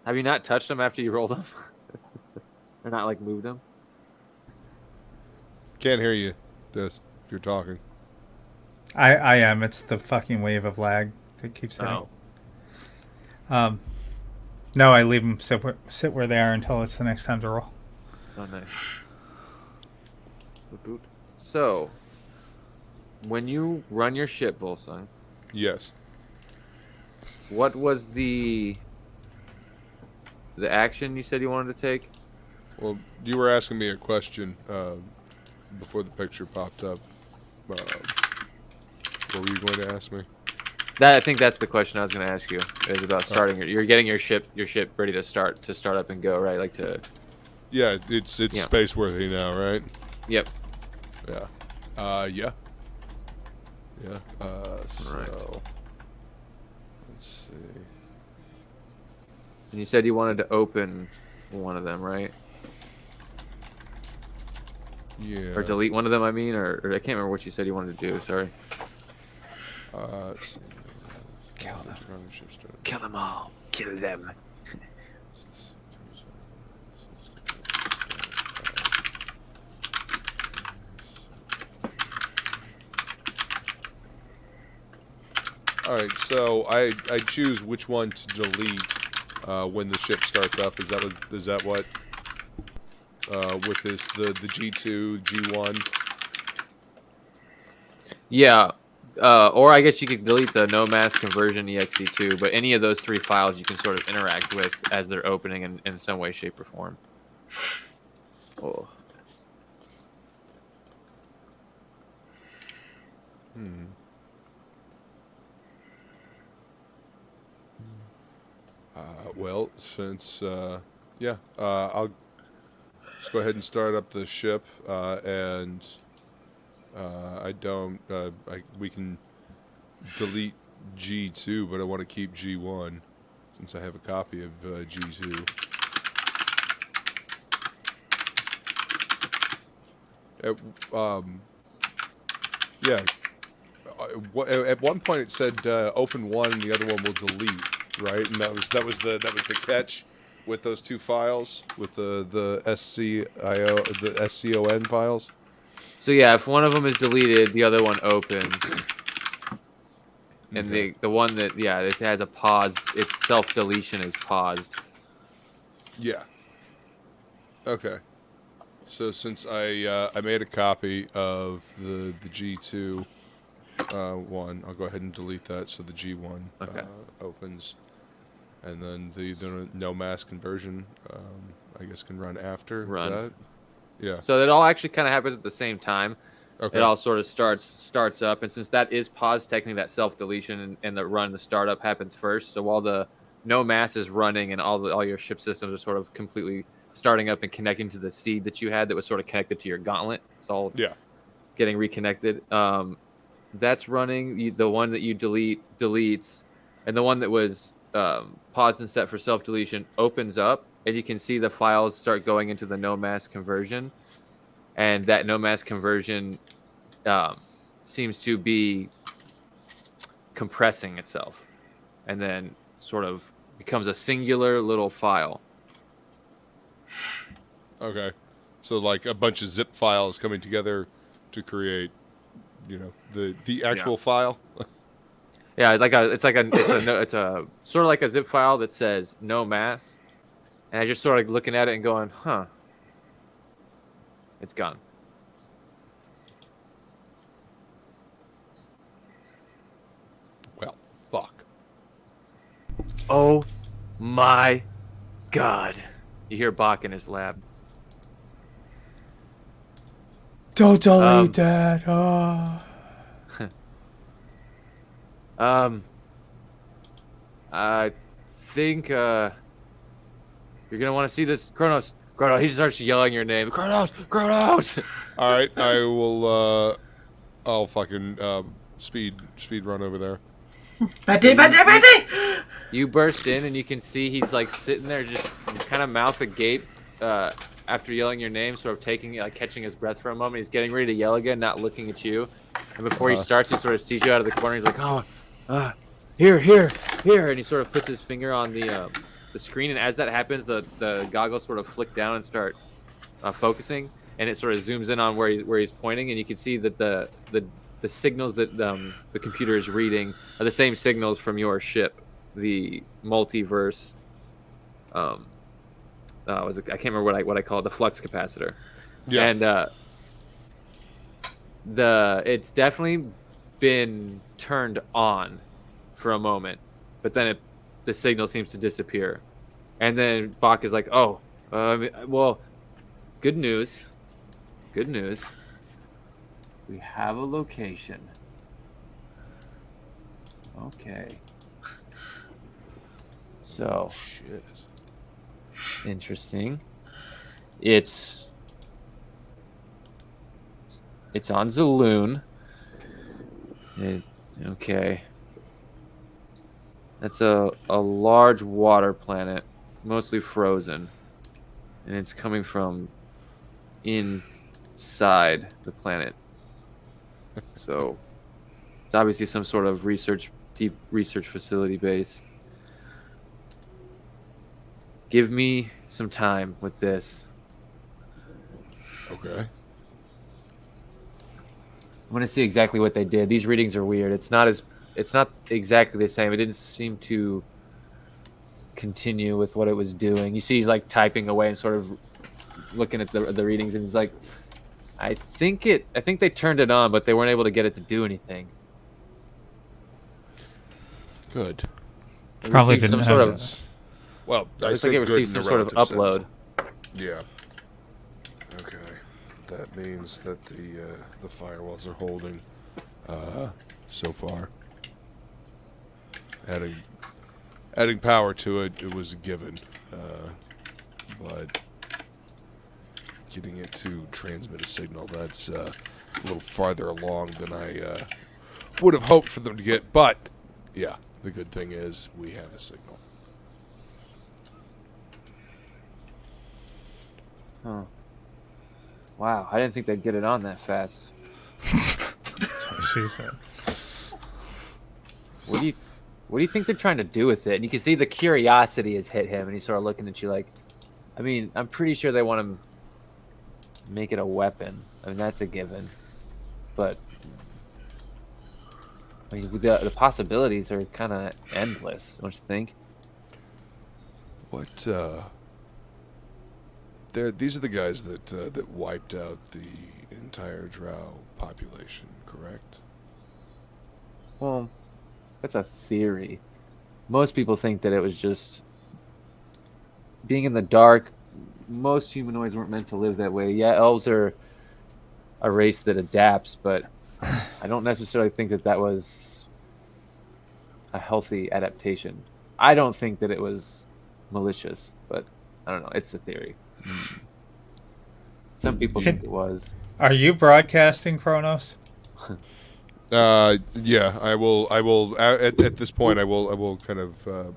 Have you not touched them after you rolled them? Or not like moved them? Can't hear you, Des, if you're talking. I am. It's the fucking wave of lag that keeps hitting. Oh. No, I leave them sit where they are until it's the next time to roll. Oh, nice. Boot. So, when you run your ship, Volsung, Yes. what was the action you said you wanted to take? Well, you were asking me a question before the picture popped up. What were you going to ask me? I think that's the question I was going to ask you. Is about starting. You're getting your ship ready to start up and go, right? Like to. Yeah, it's Yeah. space worthy now, right? Yep. Yeah. Yeah. Yeah. So Right. let's see. And you said you wanted to open one of them, right? Yeah. Or delete one of them, I mean, or I can't remember what you said you wanted to do. Sorry. Let's see. Kill them. Kill them all. Kill them. All right, so I choose which one to delete when the ship starts up. Is that what? With this the G2 G1. Yeah. Or I guess you could delete the no mass conversion exe2, but any of those three files you can sort of interact with as they're opening in some way, shape, or form. Oh. Well, since I'll just go ahead and start up the ship, and we can delete G2, but I want to keep G1 since I have a copy of G2. Yeah. At one point it said open one and the other one will delete, right? And that was the catch with those two files, with the SCON files. So yeah, if one of them is deleted, the other one opens. And Okay. the one that it has a pause, its self deletion is paused. Yeah. Okay. So since I made a copy of the G2 one, I'll go ahead and delete that so the G1 Okay. opens, and then the no mass conversion I guess can run after that. Yeah. So that all actually kind of happens at the same time. Okay. It all sort of starts up, and since that is paused, technically that self deletion and the startup happens first. So while the no mass is running and all your ship systems are sort of completely starting up and connecting to the seed that you had that was sort of connected to your gauntlet, it's all getting reconnected. That's running. The one that you deletes, and the one that was paused and set for self deletion opens up, and you can see the files start going into the no mass conversion, and that no mass conversion seems to be compressing itself, and then sort of becomes a singular little file. Okay. So like a bunch of zip files coming together to create, the actual file. Yeah, it's a sort of like a zip file that says no mass, and I just sort of looking at it and going, huh, it's gone. Well, fuck. Oh my god! You hear Bach in his lab. Don't delete that. Oh. I think you're gonna want to see this, Kronos. Kronos, he starts yelling your name. Kronos, Kronos. All right, I will. I'll fucking speed run over there. Betty! You burst in and you can see he's like sitting there, just kind of mouth agape after yelling your name, sort of catching his breath for a moment. He's getting ready to yell again, not looking at you. And before he starts, he sort of sees you out of the corner. He's like, "Oh, here," and he sort of puts his finger on the screen. And as that happens, the goggles sort of flick down and start focusing, and it sort of zooms in on where he's pointing, and you can see that the signals that the computer is reading are the same signals from your ship, the multiverse. I can't remember what I call it, the flux capacitor. Yeah. And it's definitely been turned on for a moment, but then the signal seems to disappear, and then Bach is like, "Oh, well, good news. We have a location. Okay. So Shit. interesting. It's on Zaloon. Okay. That's a large water planet, mostly frozen, and it's coming from inside the planet. So it's obviously some sort of deep research facility base. Give me some time with this. Okay. I want to see exactly what they did. These readings are weird. It's not exactly the same. It didn't seem to continue with what it was doing. You see he's like typing away and sort of looking at the readings, and he's like, I think they turned it on, but they weren't able to get it to do anything. Good. It Probably received didn't some sort have of this. Well, It I looks said like it good received in some the sort of relative upload. sense. Yeah. Okay. That means that the firewalls are holding so far. Adding power to it was a given, but getting it to transmit a signal, that's a little farther along than I would have hoped for them to get. But yeah, the good thing is we have a signal. Huh. Wow, I didn't think they'd get it on that fast. That's what she said. What do you think they're trying to do with it? And you can see the curiosity has hit him, and he's sort of looking at you like, I mean, I'm pretty sure they want to make it a weapon. I mean, that's a given. But I mean, the possibilities are kind of endless, don't you think? What? These are the guys that wiped out the entire drow population, correct? Well, that's a theory. Most people think that it was just being in the dark. Most humanoids weren't meant to live that way. Yeah, elves are a race that adapts, but I don't necessarily think that was a healthy adaptation. I don't think that it was malicious, but I don't know. It's a theory. Some people think it was. Are you broadcasting, Kronos? Yeah, I will. At this point, I will kind of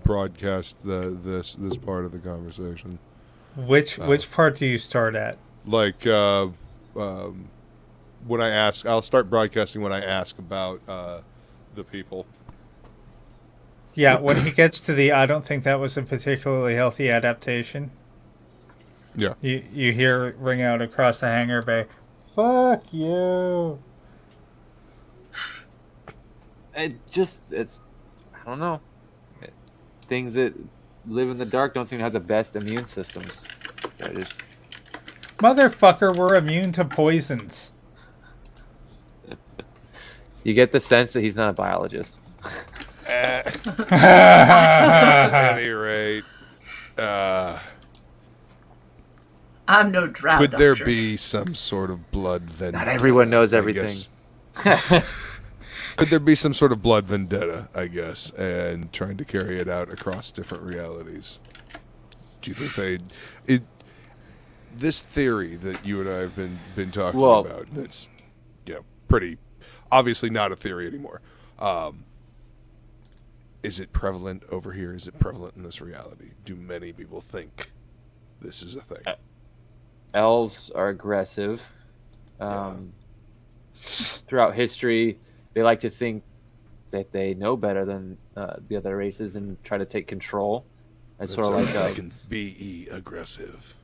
broadcast this part of the conversation. Which part do you start at? Like when I ask, I'll start broadcasting when I ask about the people. Yeah, when he gets to the, I don't think that was a particularly healthy adaptation. Yeah. You hear it ring out across the hangar bay. Fuck you. It's I don't know. Things that live in the dark don't seem to have the best immune systems. They're just Motherfucker, we're immune to poisons. you get the sense that he's not a biologist. At any rate, I'm no drow could there doctor. be some sort of blood vendetta? Not everyone knows I everything. guess? Could there be some sort of blood vendetta, I guess, and trying to carry it out across different realities? Do you think this theory that you and I have been talking about, that's pretty obviously not a theory anymore. Is it prevalent over here? Is it prevalent in this reality? Do many people think this is a thing? Elves are aggressive. Throughout history, they like to think that they know better than the other races and try to take control. It's sort of like I can be aggressive.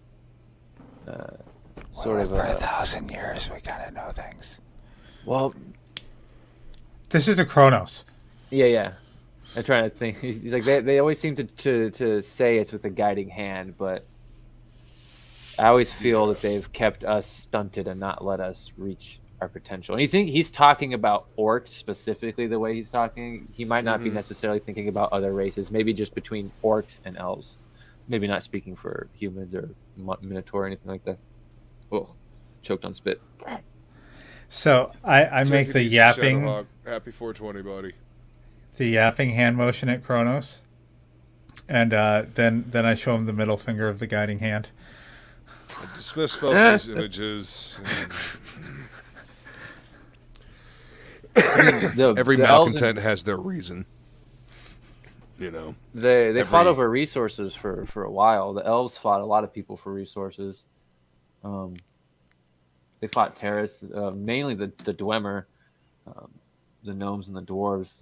sort of for 1,000 years we kind of know things. well, This is the Kronos. yeah. I'm trying to think. He's like they always seem to say it's with a guiding hand, but I always feel that they've kept us stunted and not let us reach our potential. And you think he's talking about orcs specifically the way he's talking? He might not be necessarily thinking about other races. Maybe just between orcs and elves. Maybe not speaking for humans or Minotaur or anything like that. Oh, choked on spit. So I make the yapping, Shadowhawk. Happy 420, buddy. the yapping hand motion at Kronos, and then I show him the middle finger of the guiding hand. I dismiss both these images. Every The malcontent has their reason. You know. They fought over resources for a while. The elves fought a lot of people for resources. They fought Terrace, mainly the Dwemer, the gnomes and the dwarves.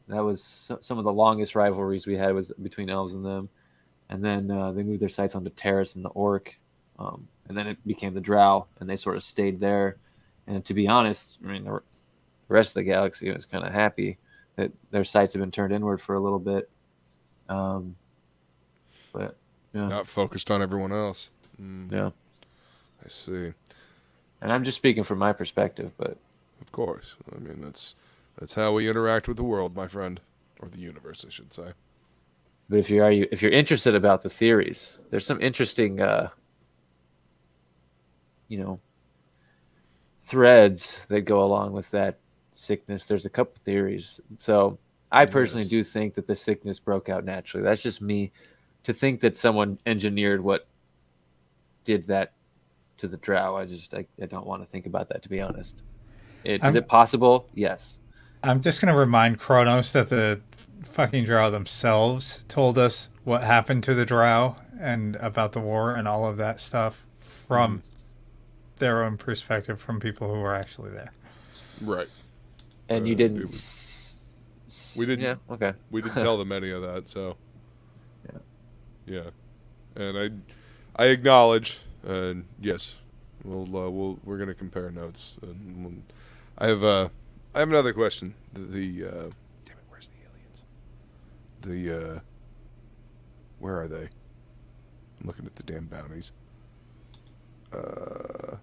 That was some of the longest rivalries we had was between elves and them. And then they moved their sights onto Terrace and the orc, and then it became the drow, and they sort of stayed there. And to be honest, I mean, the rest of the galaxy was kind of happy that their sights have been turned inward for a little bit. But yeah, Not focused on everyone else. yeah. I see. And I'm just speaking from my perspective, but Of course. I mean, that's how we interact with the world, my friend, or the universe, I should say. if you're interested about the theories, there's some interesting, threads that go along with that sickness. There's a couple theories. So I personally do think that the sickness broke out naturally. That's just me. To think that someone engineered what did that to the drow, I don't want to think about that, to be honest. Is it possible? Yes. I'm just going to remind Kronos that the fucking drow themselves told us what happened to the drow and about the war and all of that stuff from their own perspective, from people who were actually there. Right. And you didn't. We didn't. Yeah. Okay. We didn't tell them any of that, so. Yeah. And I acknowledge, and yes, we're gonna compare notes. And I have another question. Damn it, where's the aliens? Where are they? I'm looking at the damn bounties. The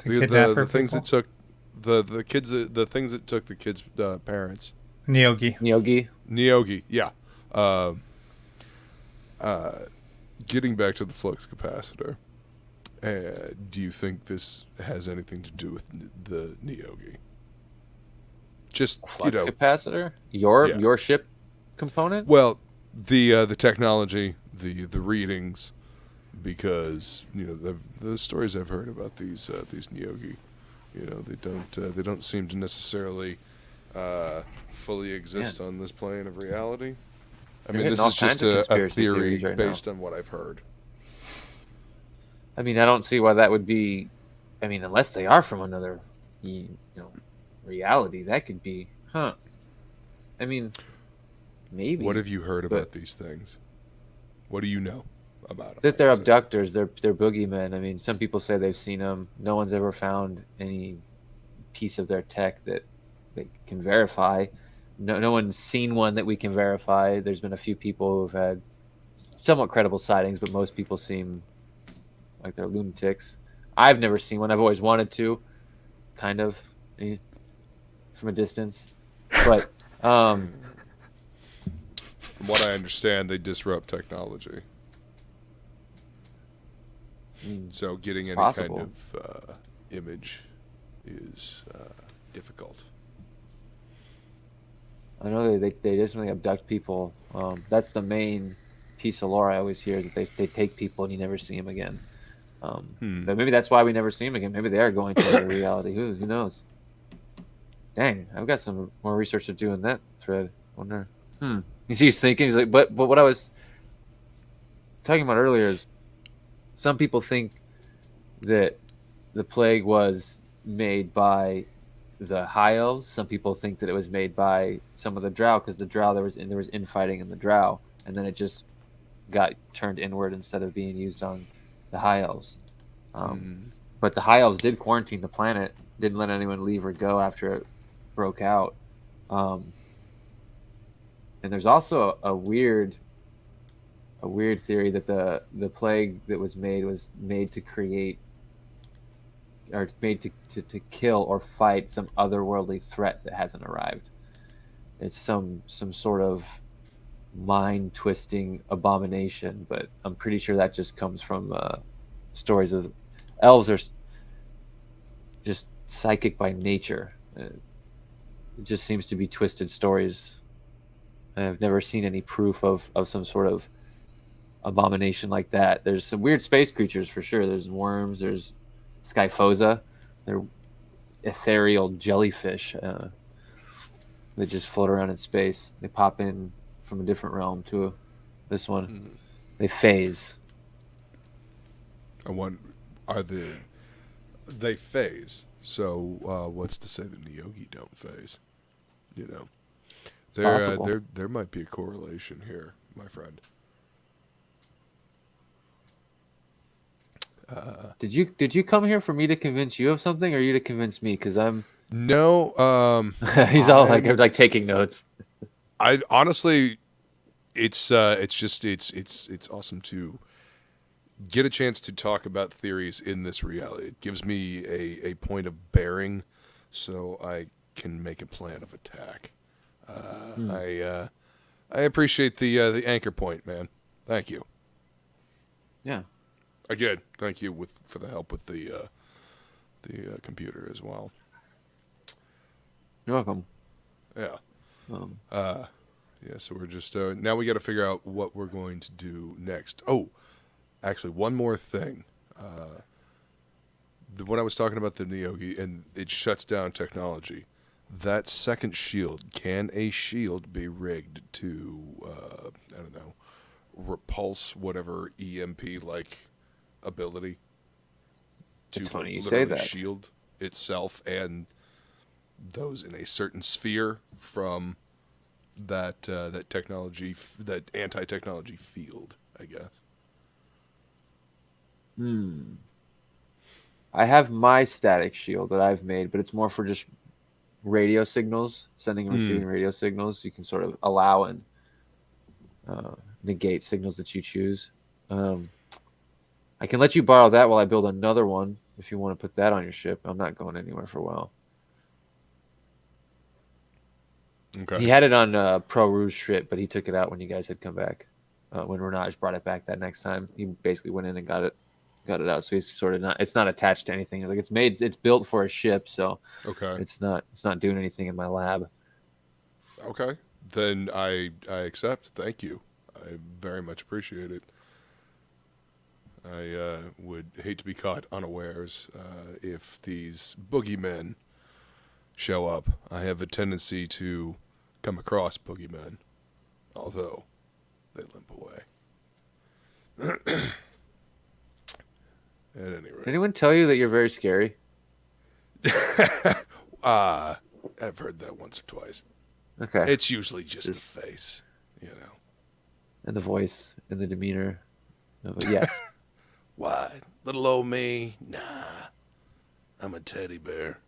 The kidnapper things people? that took the kids, the things that took the kids' parents. Nyogi. Nyogi, yeah. Getting back to the flux capacitor, do you think this has anything to do with the Nyogi? Just Flux capacitor. Your ship component. well, the technology, the readings, because the stories I've heard about these Nyogi, they don't seem to necessarily fully exist on this plane of reality. I mean, this all is just kinds of a conspiracy theory theories right now. based on what I've heard. I mean, I don't see why that would be. I mean, unless they are from another, reality, that could be, huh? I mean, maybe. What have you heard about these things? What do you know about them? That they're abductors, they're boogeymen. I mean, some people say they've seen them. No one's ever found any piece of their tech that can verify. No one's seen one that we can verify. There's been a few people who've had somewhat credible sightings, but most people seem like they're lunatics. I've never seen one. I've always wanted to, kind of, from a distance. But From what I understand, they disrupt technology. So getting any possible. kind of image is difficult. I know they just really abduct people. That's the main piece of lore I always hear, is that they take people and you never see them again. But maybe that's why we never see them again. Maybe they are going to another reality. Who knows? Dang, I've got some more research to do in that thread. Wonder. You see, he's thinking. He's like, but what I was talking about earlier is some people think that the plague was made by the High Elves. Some people think that it was made by some of the Drow, because the Drow there was infighting in the Drow, and then it just got turned inward instead of being used on the High Elves. But the High Elves did quarantine the planet, didn't let anyone leave or go after it broke out. And there's also a weird theory that the plague that was made to create, or made to kill or fight some otherworldly threat that hasn't arrived. It's some sort of mind twisting abomination, but I'm pretty sure that just comes from stories of elves are just psychic by nature. It just seems to be twisted stories. I've never seen any proof of some sort of abomination like that. There's some weird space creatures for sure. There's worms, there's Skyphosa. They're ethereal jellyfish that just float around in space. They pop in from a different realm to this one. They phase. I wonder, they phase? So what's to say the Neogi don't phase? You know, there might be a correlation here, my friend. Did you come here for me to convince you of something, or you to convince me? Because I'm no. he's all like taking notes. I honestly, it's awesome to get a chance to talk about theories in this reality. It gives me a point of bearing, so I can make a plan of attack. I appreciate the anchor point, man. Thank you. Yeah. Again, thank you for the help with the computer as well. You're welcome. Yeah. Yeah. So we're just now we got to figure out what we're going to do next. Oh, actually, one more thing. When I was talking about the Neogi and it shuts down technology, that second shield, can a shield be rigged to I don't know, repulse whatever EMP like ability? It's funny you literally say that. Shield itself and those in a certain sphere from that technology, that anti-technology field, I guess. I have my static shield that I've made, but it's more for just radio signals, sending and receiving radio signals. You can sort of allow and negate signals that you choose. I can let you borrow that while I build another one if you want to put that on your ship. I'm not going anywhere for a while. Okay. He had it on Pro Rouge ship, but he took it out when you guys had come back. When Renage brought it back that next time, he basically went in and got it out. So he's sort of not. It's not attached to anything. Like it's built for a ship, so Okay. It's not doing anything in my lab. Okay. Then I accept. Thank you. I very much appreciate it. I would hate to be caught unawares if these boogeymen show up. I have a tendency to come across boogeymen, although they limp away. At any rate. Anyone tell you that you're very scary? I've heard that once or twice. Okay. It's usually just the face, you know. And the voice and the demeanor. But yes. Why? Little old me? Nah. I'm a teddy bear.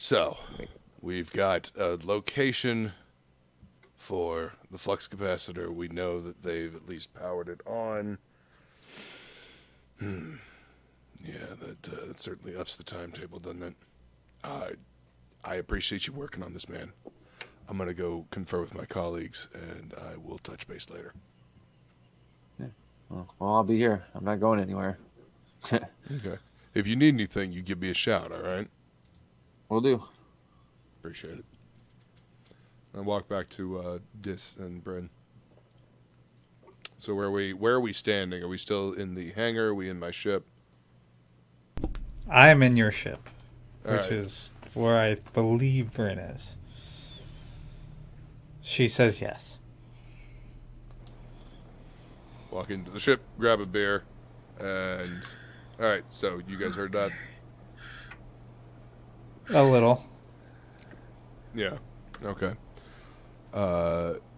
So, we've got a location for the flux capacitor. We know that they've at least powered it on. Yeah, that certainly ups the timetable, doesn't it? I appreciate you working on this, man. I'm going to go confer with my colleagues, and I will touch base later. Yeah. Well, I'll be here. I'm not going anywhere. Okay. If you need anything, you give me a shout, all right? Will do. Appreciate it. I walk back to Dis and Brynn. So where are we standing? Are we still in the hangar? Are we in my ship? I am in your ship, All which right. is where I believe Brynn is. She says yes. Walk into the ship, grab a beer, and... All right, so you guys heard that? A little. Yeah. Okay.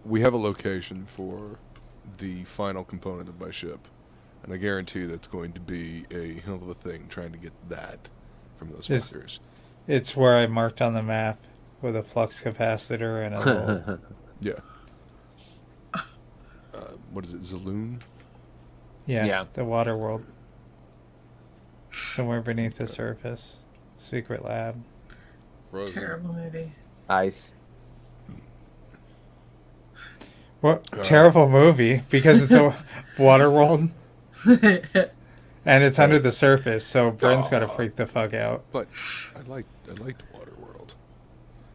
We have a location for the final component of my ship, and I guarantee that's going to be a hell of a thing trying to get that from those Is- fuckers. It's where I marked on the map with a flux capacitor and a little... Yeah. What is it, Zaloon? Yes, Yeah. the water world. Somewhere beneath the surface. Secret lab. Frozen. Terrible movie. Ice. What terrible movie, because it's a water world and it's under the surface, so Brynn's got to freak the fuck out. But I liked Waterworld.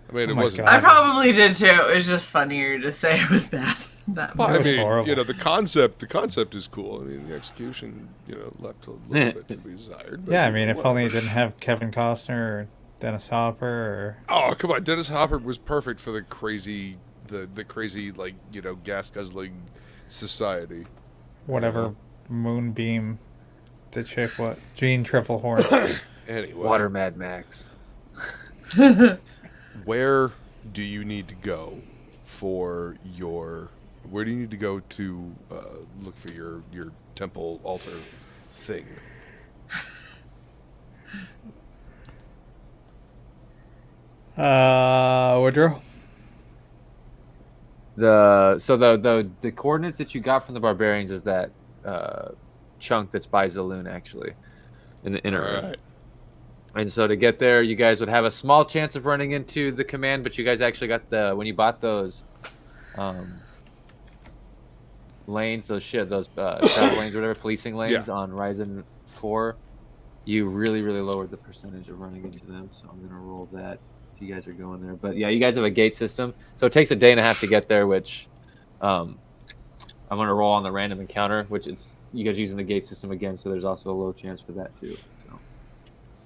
I mean, Oh it my wasn't. God. I probably did too. It was just funnier to say it was bad. That Well, It I was mean, horrible. the concept is cool. I mean, the execution, left a little bit to be desired. But Yeah, I mean, if only it whatever. didn't have Kevin Costner or Dennis Hopper or... Oh, come on, Dennis Hopper was perfect for the crazy, gas guzzling society. whatever moonbeam the chick, what? Jean Triplehorn. Anyway, Water Mad Max. where do you need to go for your? Where do you need to go to look for your temple altar thing? Woodrow? The coordinates that you got from the barbarians is that chunk that's by Zaloon, actually, in the inner rim. Alright. And so to get there, you guys would have a small chance of running into the command, but you guys actually got when you bought those lanes, those travel lanes, or whatever, policing lanes Yeah. on Ryzen 4, you really, really lowered the percentage of running into them. So I'm going to roll that if you guys are going there. But yeah, you guys have a gate system. So it takes a day and a half to get there, which I'm going to roll on the random encounter, which is you guys using the gate system again. So there's also a low chance for that too. So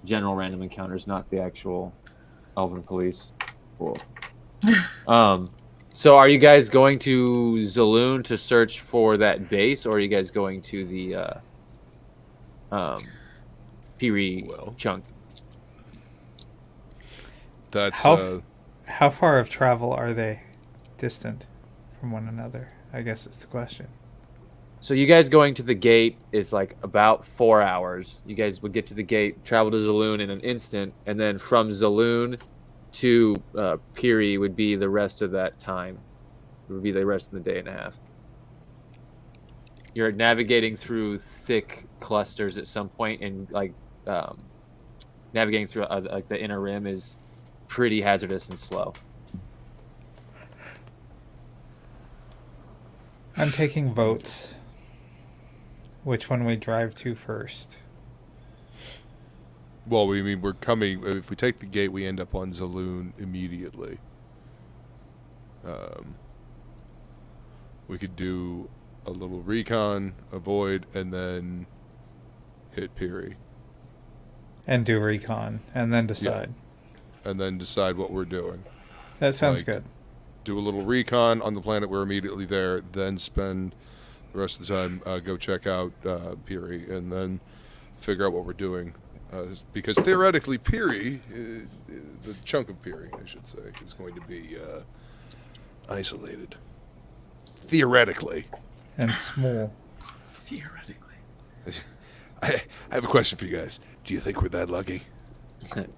general random encounters, not the actual Elven police. Cool. So are you guys going to Zaloon to search for that base, or are you guys going to the Piri chunk? That's How far of travel are they distant from one another? I guess is the question. So you guys going to the gate is like about 4 hours. You guys would get to the gate, travel to Zaloon in an instant, and then from Zaloon to Piri would be the rest of that time. It would be the rest of the day and a half. You're navigating through thick clusters at some point, and navigating through like the inner rim is pretty hazardous and slow. I'm taking boats. Which one we drive to first? well, we mean we're coming. If we take the gate, we end up on Zaloon immediately. We could do a little recon, avoid, and then hit Piri, And do recon, and then decide. and then decide what we're doing. That sounds Like, good. Do a little recon on the planet. We're immediately there. Then spend the rest of the time go check out Piri, and then figure out what we're doing. Because theoretically, Piri, the chunk of Piri, I should say, is going to be isolated. Theoretically. And small. Theoretically. I have a question for you guys. Do you think we're that lucky?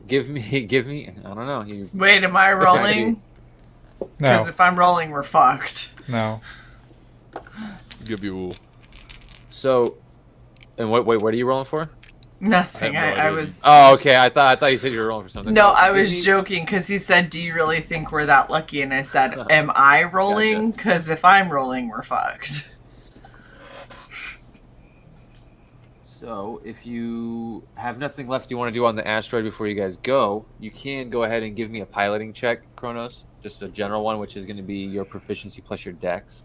Give me. I don't know. You Wait, am I rolling? Because No, if I'm rolling, we're fucked. no. Give you. so. And what are you rolling for? Nothing. I have no I idea. was. Oh, okay. I thought you said you were rolling for something. No, I Give was me- joking because he said, "Do you really think we're that lucky?" And I said, "Am I rolling? Because if I'm rolling, we're fucked." So, if you have nothing left you want to do on the asteroid before you guys go, you can go ahead and give me a piloting check, Kronos. Just a general one, which is going to be your proficiency plus your dex.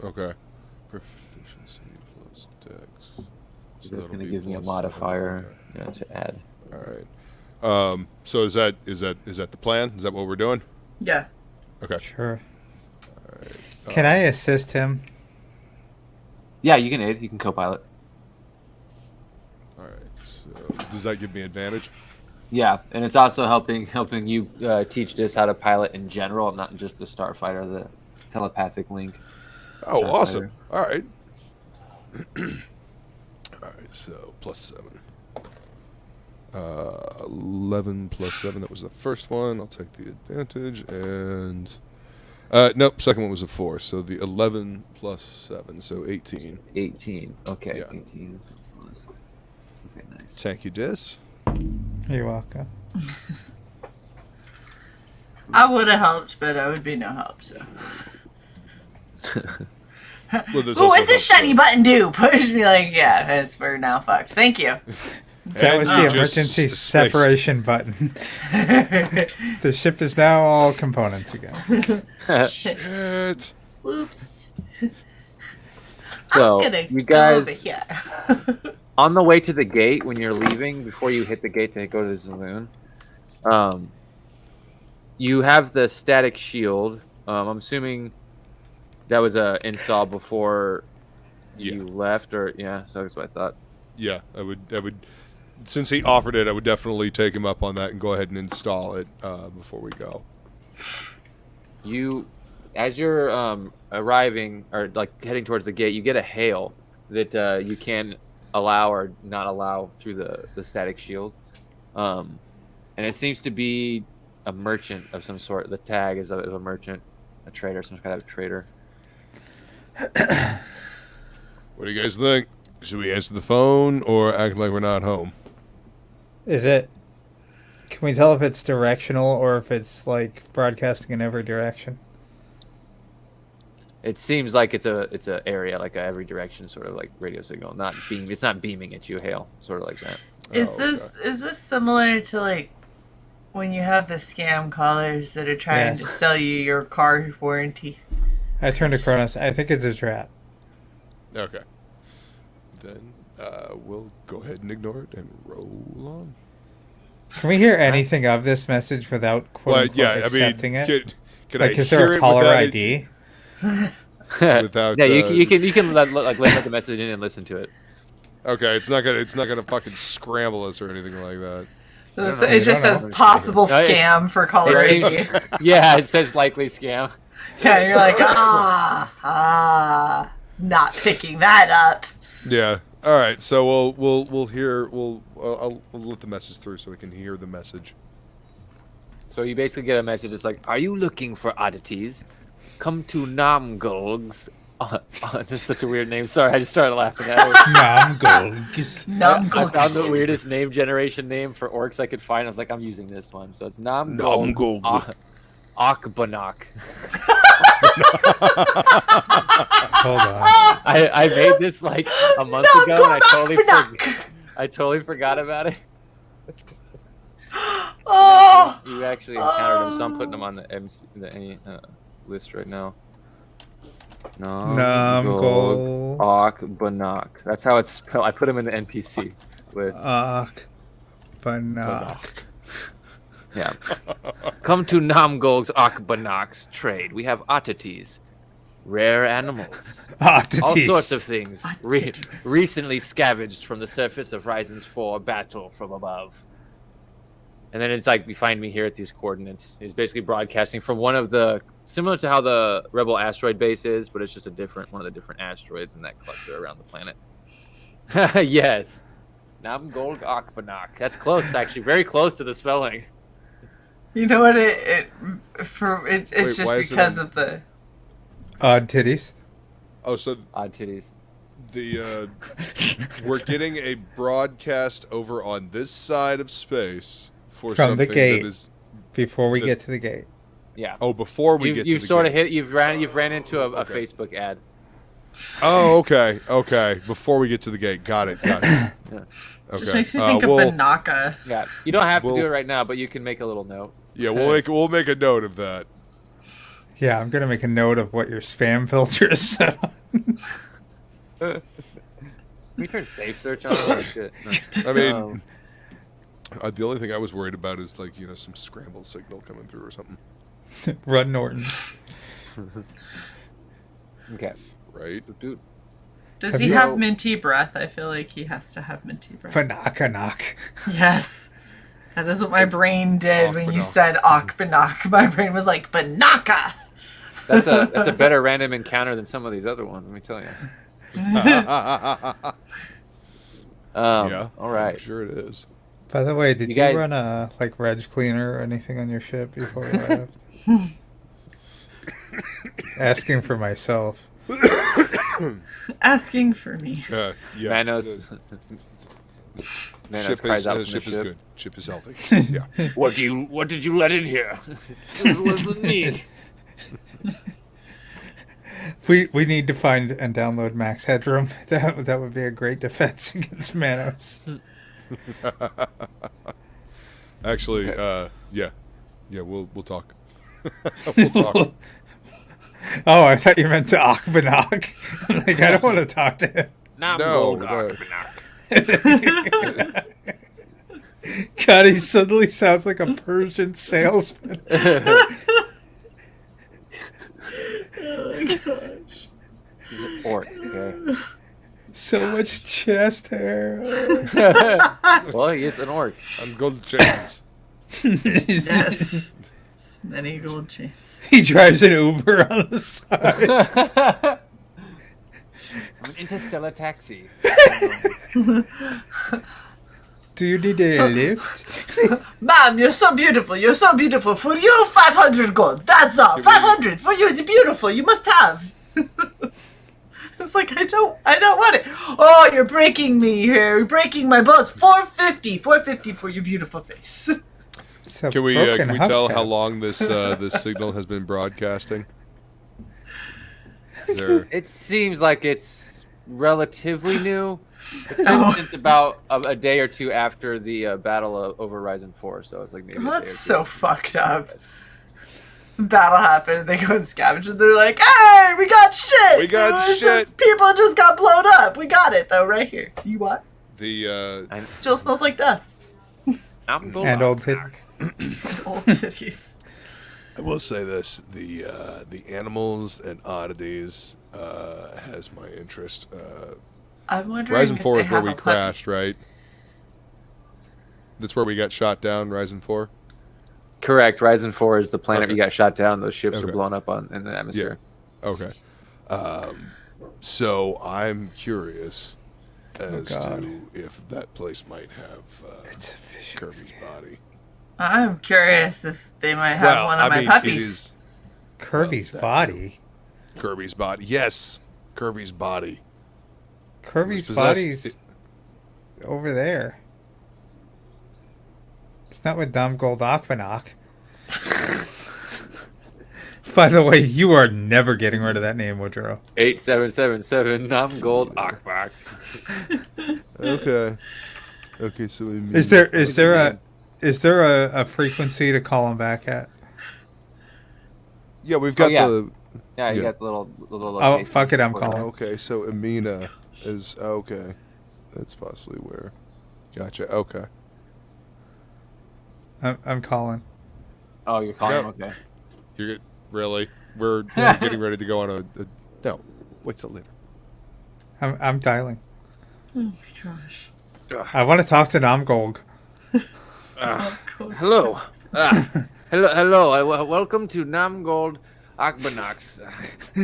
Okay. Proficiency plus dex. So That's that'll going to be give me a +7. modifier Okay. to add. All right. So is that the plan? Is that what we're doing? Yeah. Okay. Sure. All right. Can I assist him? Yeah, you can aid. You can co-pilot. All right. So does that give me advantage? Yeah, and it's also helping you teach Dis how to pilot in general, not just the starfighter, the telepathic link. Oh, Starfighter. awesome. All right. All right. So +7. 11 plus 7. That was the first one. I'll take the advantage. And nope, second one was a 4. So the 11 plus 7, so 18. 18. Okay, Yeah. 18. Okay, nice. Thank you, Dis. You're welcome. I would have helped, but I would be no help. So. Well, there's Ooh, also what's this help, shiny button do? Push me like, yeah, as we're now fucked. Thank you. That And was you the just emergency spaced. separation button. The ship is now all components again. Shit. Whoops. So, I'm gonna you go over guys, here. on the way to the gate, when you're leaving, before you hit the gate to go to the saloon, you have the static shield. I'm assuming that was installed before you left, or yeah. So that's what I thought. Yeah, I would. Since he offered it, I would definitely take him up on that and go ahead and install it before we go. You, as you're arriving or like heading towards the gate, you get a hail that you can allow or not allow through the static shield, and it seems to be a merchant of some sort. The tag is of a merchant, a trader, some kind of trader. What do you guys think? Should we answer the phone or act like we're not home? Is it? Can we tell if it's directional or if it's like broadcasting in every direction? It seems like it's a area like a every direction sort of like radio signal, not beam. It's not beaming at you, hail, sort of like that. Is Oh, this similar to like when you have the scam callers that are trying to Yes. sell you your car warranty? I turned to Kronos. I think it's a trap. Okay. Then we'll go ahead and ignore it and roll on. Can we hear anything of this message without quote Well, unquote yeah, I mean, accepting it? can Like, I is there hear a it caller without ID? Without, yeah, you can let the message in and listen to it. Okay, it's not gonna fucking scramble us or anything like that. It just don't know. says possible No, it's- scam for caller It ID. seems- yeah, it says likely scam. Yeah, you're like, not picking that up. Yeah. All right. So we'll hear. I'll let the message through so we can hear the message. So you basically get a message that's like, "Are you looking for oddities? Come to Namgolg's." This is such a weird name. Sorry, I just started laughing at it. Namgolgs. I found the weirdest name generation name for orcs I could find. I was like, I'm using this one. So it's Namgolg Namgolg. Akbanak. Hold on. I made this like a month ago, and I totally forgot about it. Oh, You actually encountered him, so I'm putting him on the list right now. Namgol. Akbanak. That's how it's spelled. I put him in the NPC list. Banak. Yeah. Come to Namgolg's Akbanak's trade. We have oddities, rare animals, all sorts of things recently scavenged from the surface of Horizons 4 battle from above. And then it's like, you find me here at these coordinates. He's basically broadcasting from one of the, similar to how the Rebel asteroid base is, but it's just one of the different asteroids in that cluster around the planet. Yes. Namgold Akbanak. That's close, actually. Very close to the spelling. You know what? It's Wait, just why is it because on- of the. Odd titties. Oh, so Odd titties. the we're getting a broadcast over on this side of space for From the something gate. that is. Before we The- get to the gate. Yeah. Oh, before we get to You've the sort of gate. hit. You've ran into a Okay. Facebook ad. Oh, okay. Before we get to the gate, got it. Okay. Just makes me think of we'll- Banaka. Yeah. You don't have to We'll- do it right now, but you can make a little note. Yeah, we'll make a note of that. Yeah, I'm gonna make a note of what your spam filter is set on. Can we turn safe search on? Oh, shit. No. I mean, Um, the only thing I was worried about is like some scramble signal coming through or something, Run Norton. okay. right? Dude. Does Have he you- have minty breath? I feel like he has to have minty breath. Fanakanak. Yes. That is what my brain did when you Akbanak. said Akbanak. My brain was like, Banaka! That's a better random encounter than some of these other ones. Let me tell you. Yeah. All I'm right. sure it is. By the way, did You you, guys- run a reg cleaner or anything on your ship before we left? Asking for myself. Asking for me. Yeah. Manos. Manos Ship cries is, out from ship the is ship. good. Ship is healthy. Yeah. What did you let in here? It wasn't me. We need to find and download Max Headroom. That would be a great defense against Manos. Actually, yeah, we'll talk. We'll talk. Oh, I thought you meant to Akbanak. Like, I don't want to talk to him. No. God, he suddenly sounds like a Persian salesman. Orc. Okay. So much chest hair. Well, he is an orc. I'm gold chains. Yes. Many gold chains. He drives an Uber on the side. An interstellar taxi. Do you need a lift? Ma'am, you're so beautiful. You're so beautiful. For you, 500 gold. That's all. 500 for you. It's beautiful. You must have. It's like I don't want it. Oh, you're breaking me here. You're breaking my bones. 450 for your beautiful face. It's a Can we broken tell hubcap. how long this signal has been broadcasting? Is there... It seems like it's relatively new. It's been Oh. since about a day or two after the battle over Ryzen 4, so it's like maybe. Well, a day or that's two. so fucked up. Battle happened, and they go and scavenge, and they're like, "Hey, we got shit. We got It was shit." just- people just got blown up. We got it though, right here. You what? The Still smells like death. I'm going And old back. titties. Old titties. I will say this: the animals and oddities has my interest. I'm wondering Ryzen if 4 they is where have we a puppy. crashed, right? That's where we got shot down. Ryzen 4. Correct. Ryzen 4 is the planet Okay. you got shot down. Those ships Okay. were blown up in the atmosphere. Okay. So I'm curious as God. to if that place might have It's a vicious Kirby's game. body. I'm curious if they might have one of my It puppies. is Kirby's that body. Kirby's body. Yes, Kirby's body. Kirby's Was possessed- body's over there. It's not with Dom Gold Akbanak. By the way, you are never getting rid of that name, Woodrow. 8777 Nam Gold Akbak. Okay. Okay, so we mean Is there a frequency to call him back at? Yeah, we've got yeah. the. Yeah, you Yeah. got the little Oh, location fuck it, I'm for calling. Okay, so Amina is okay. That's possibly where. Gotcha. Okay. I'm calling. Oh, you're calling him? Yep. Okay. You're really. We're getting ready to go on a. No, wait till later. I'm dialing. Oh my gosh. I want to talk to Namgolg. Oh, cool. Hello. Hello. Welcome to Nam Gold Akbanak's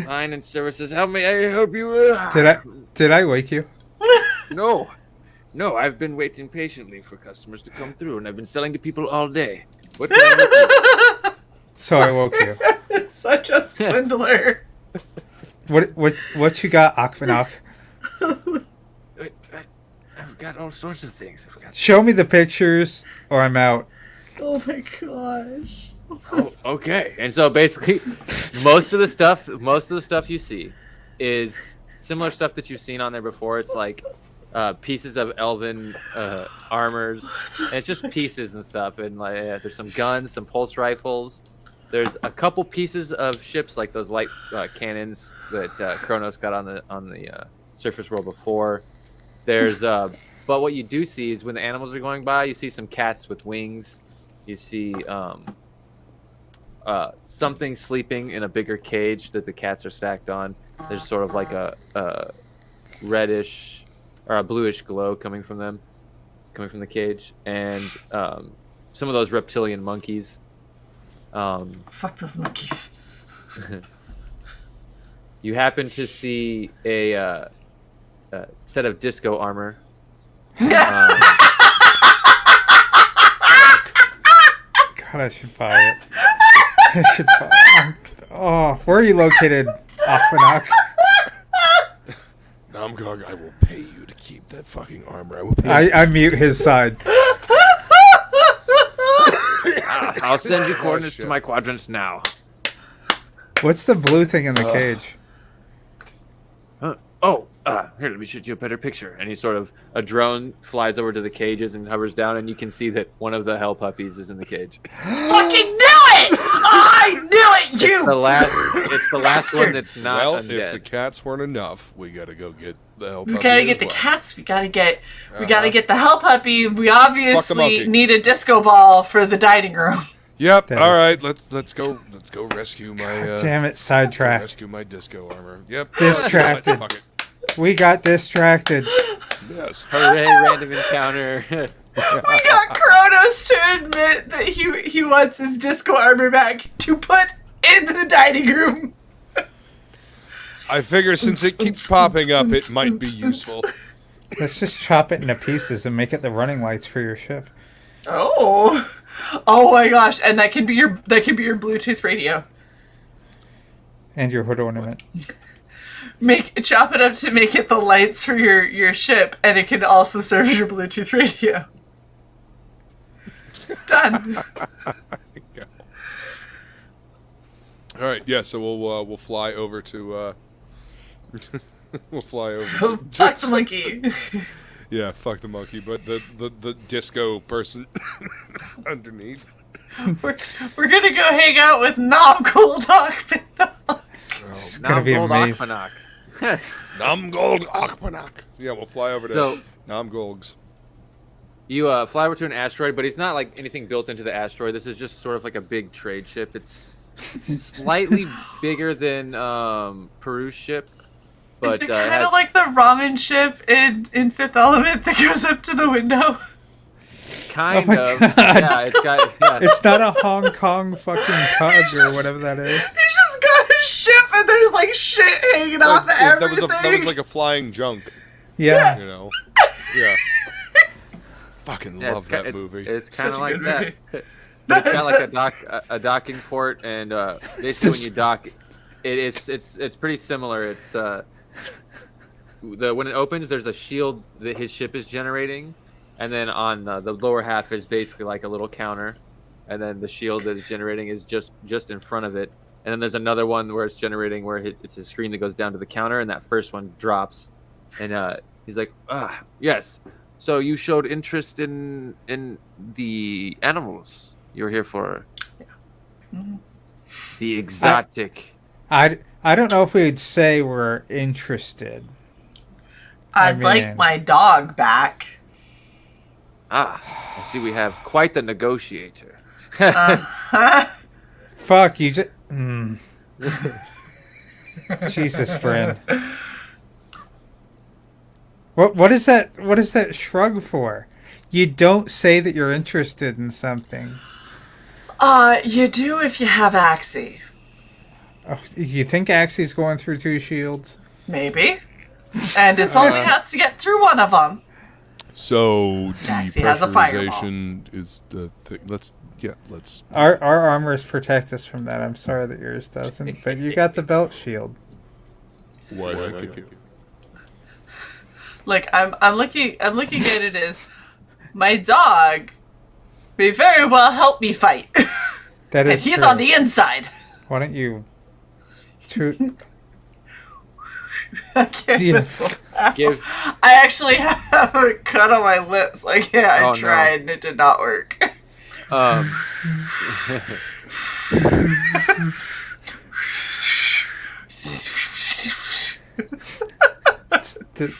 line and services. How may I help you? Did I wake you? No. No, I've been waiting patiently for customers to come through, and I've been selling to people all day. What can I do? So I woke you. Such a swindler. What you got, Akvanok? I've got all sorts of things. Show me the pictures, or I'm out. Oh my gosh. Oh, okay. And so basically, most of the stuff you see is similar stuff that you've seen on there before. It's like pieces of elven armors, and it's just pieces and stuff. And like there's some guns, some pulse rifles. There's a couple pieces of ships, like those light cannons that Kronos got on the surface world before. There's but what you do see is when the animals are going by, you see some cats with wings. You see something sleeping in a bigger cage that the cats are stacked on. There's sort of like a reddish or a bluish glow coming from the cage, and some of those reptilian monkeys. Fuck those monkeys. You happen to see a set of disco armor. God, I should buy it. I should buy it. Oh, where are you located, Akvanok? Namgog, I will pay you to keep that fucking armor. I will pay you. I mute his side. I'll send you coordinates to my quadrants now. What's the blue thing in the cage? Here, let me shoot you a better picture. And a drone flies over to the cages and hovers down, and you can see that one of the hell puppies is in the cage. Fucking knew it! I knew it, you! It's the last one that's not Well, undead. if the cats weren't enough, we gotta go get the hell puppy. We gotta get the cats. We gotta get the hell puppy. We obviously monkey. need a disco ball for the dining room. Yep. That All is- right. Let's go rescue my. Damn it, sidetracked. Rescue my disco armor. Yep. Distracted. Fuck it. We got distracted. Yes. Hooray, random encounter. We got Kronos to admit that he wants his disco armor back to put in the dining room. I figure since it keeps popping up, it might be useful. Let's just chop it into pieces and make it the running lights for your ship. Oh my gosh! And that can be your Bluetooth radio. And your hood ornament. Chop it up to make it the lights for your ship, and it can also serve as your Bluetooth radio. Done. All right. Yeah. So we'll fly over to. We'll fly over. To Fuck the monkey. Yeah. Fuck the monkey. But the disco person underneath. We're gonna go hang out with Nom Gold It's gonna be amazing. Namgolg Akpanak. Yeah, we'll fly over to So- Namgolg's. You fly over to an asteroid, but it's not like anything built into the asteroid. This is just sort of like a big trade ship. It's slightly bigger than Peru's ship, but Is it it kind has of like the ramen ship in Fifth Element that goes up to the window? kind my of. God. Yeah, it's got. Yeah. It's not a Hong Kong fucking tug or whatever that is. He's just got a ship and there's like shit hanging off Like, everything. that was like a flying junk, Yeah. you know. Yeah. Fucking Yeah, love that movie. It's kind Such of a like good that. movie. But it's got like a docking port, and basically when you dock, it's pretty similar. It's when it opens, there's a shield that his ship is generating, and then on the lower half is basically like a little counter, and then the shield that is generating is just in front of it, and then there's another one where it's generating where it's a screen that goes down to the counter, and that first one drops, and he's like, yes. So you showed interest in the animals. You're here for the exotic. I don't know if we'd say we're interested. I'd mean- like my dog back. I see we have quite the negotiator. Fuck, you just... Jesus, friend. What is that? What is that shrug for? You don't say that you're interested in something. You do if you have Axie. Oh, you think Axie's going through 2 shields? Maybe. And it's only has to get through one of them. So Maxie has a fireball. depressurization is the thing. Let's. Our armors protect us from that. I'm sorry that yours doesn't, but you got the belt shield. Why thank you. Look, I'm looking at it as my dog may very well help me fight. That And is he's true. on the inside. Why don't you toot? I can't Yeah. whistle. Give I actually have a cut on my lips. I can't. I Oh, no. tried and it did not work.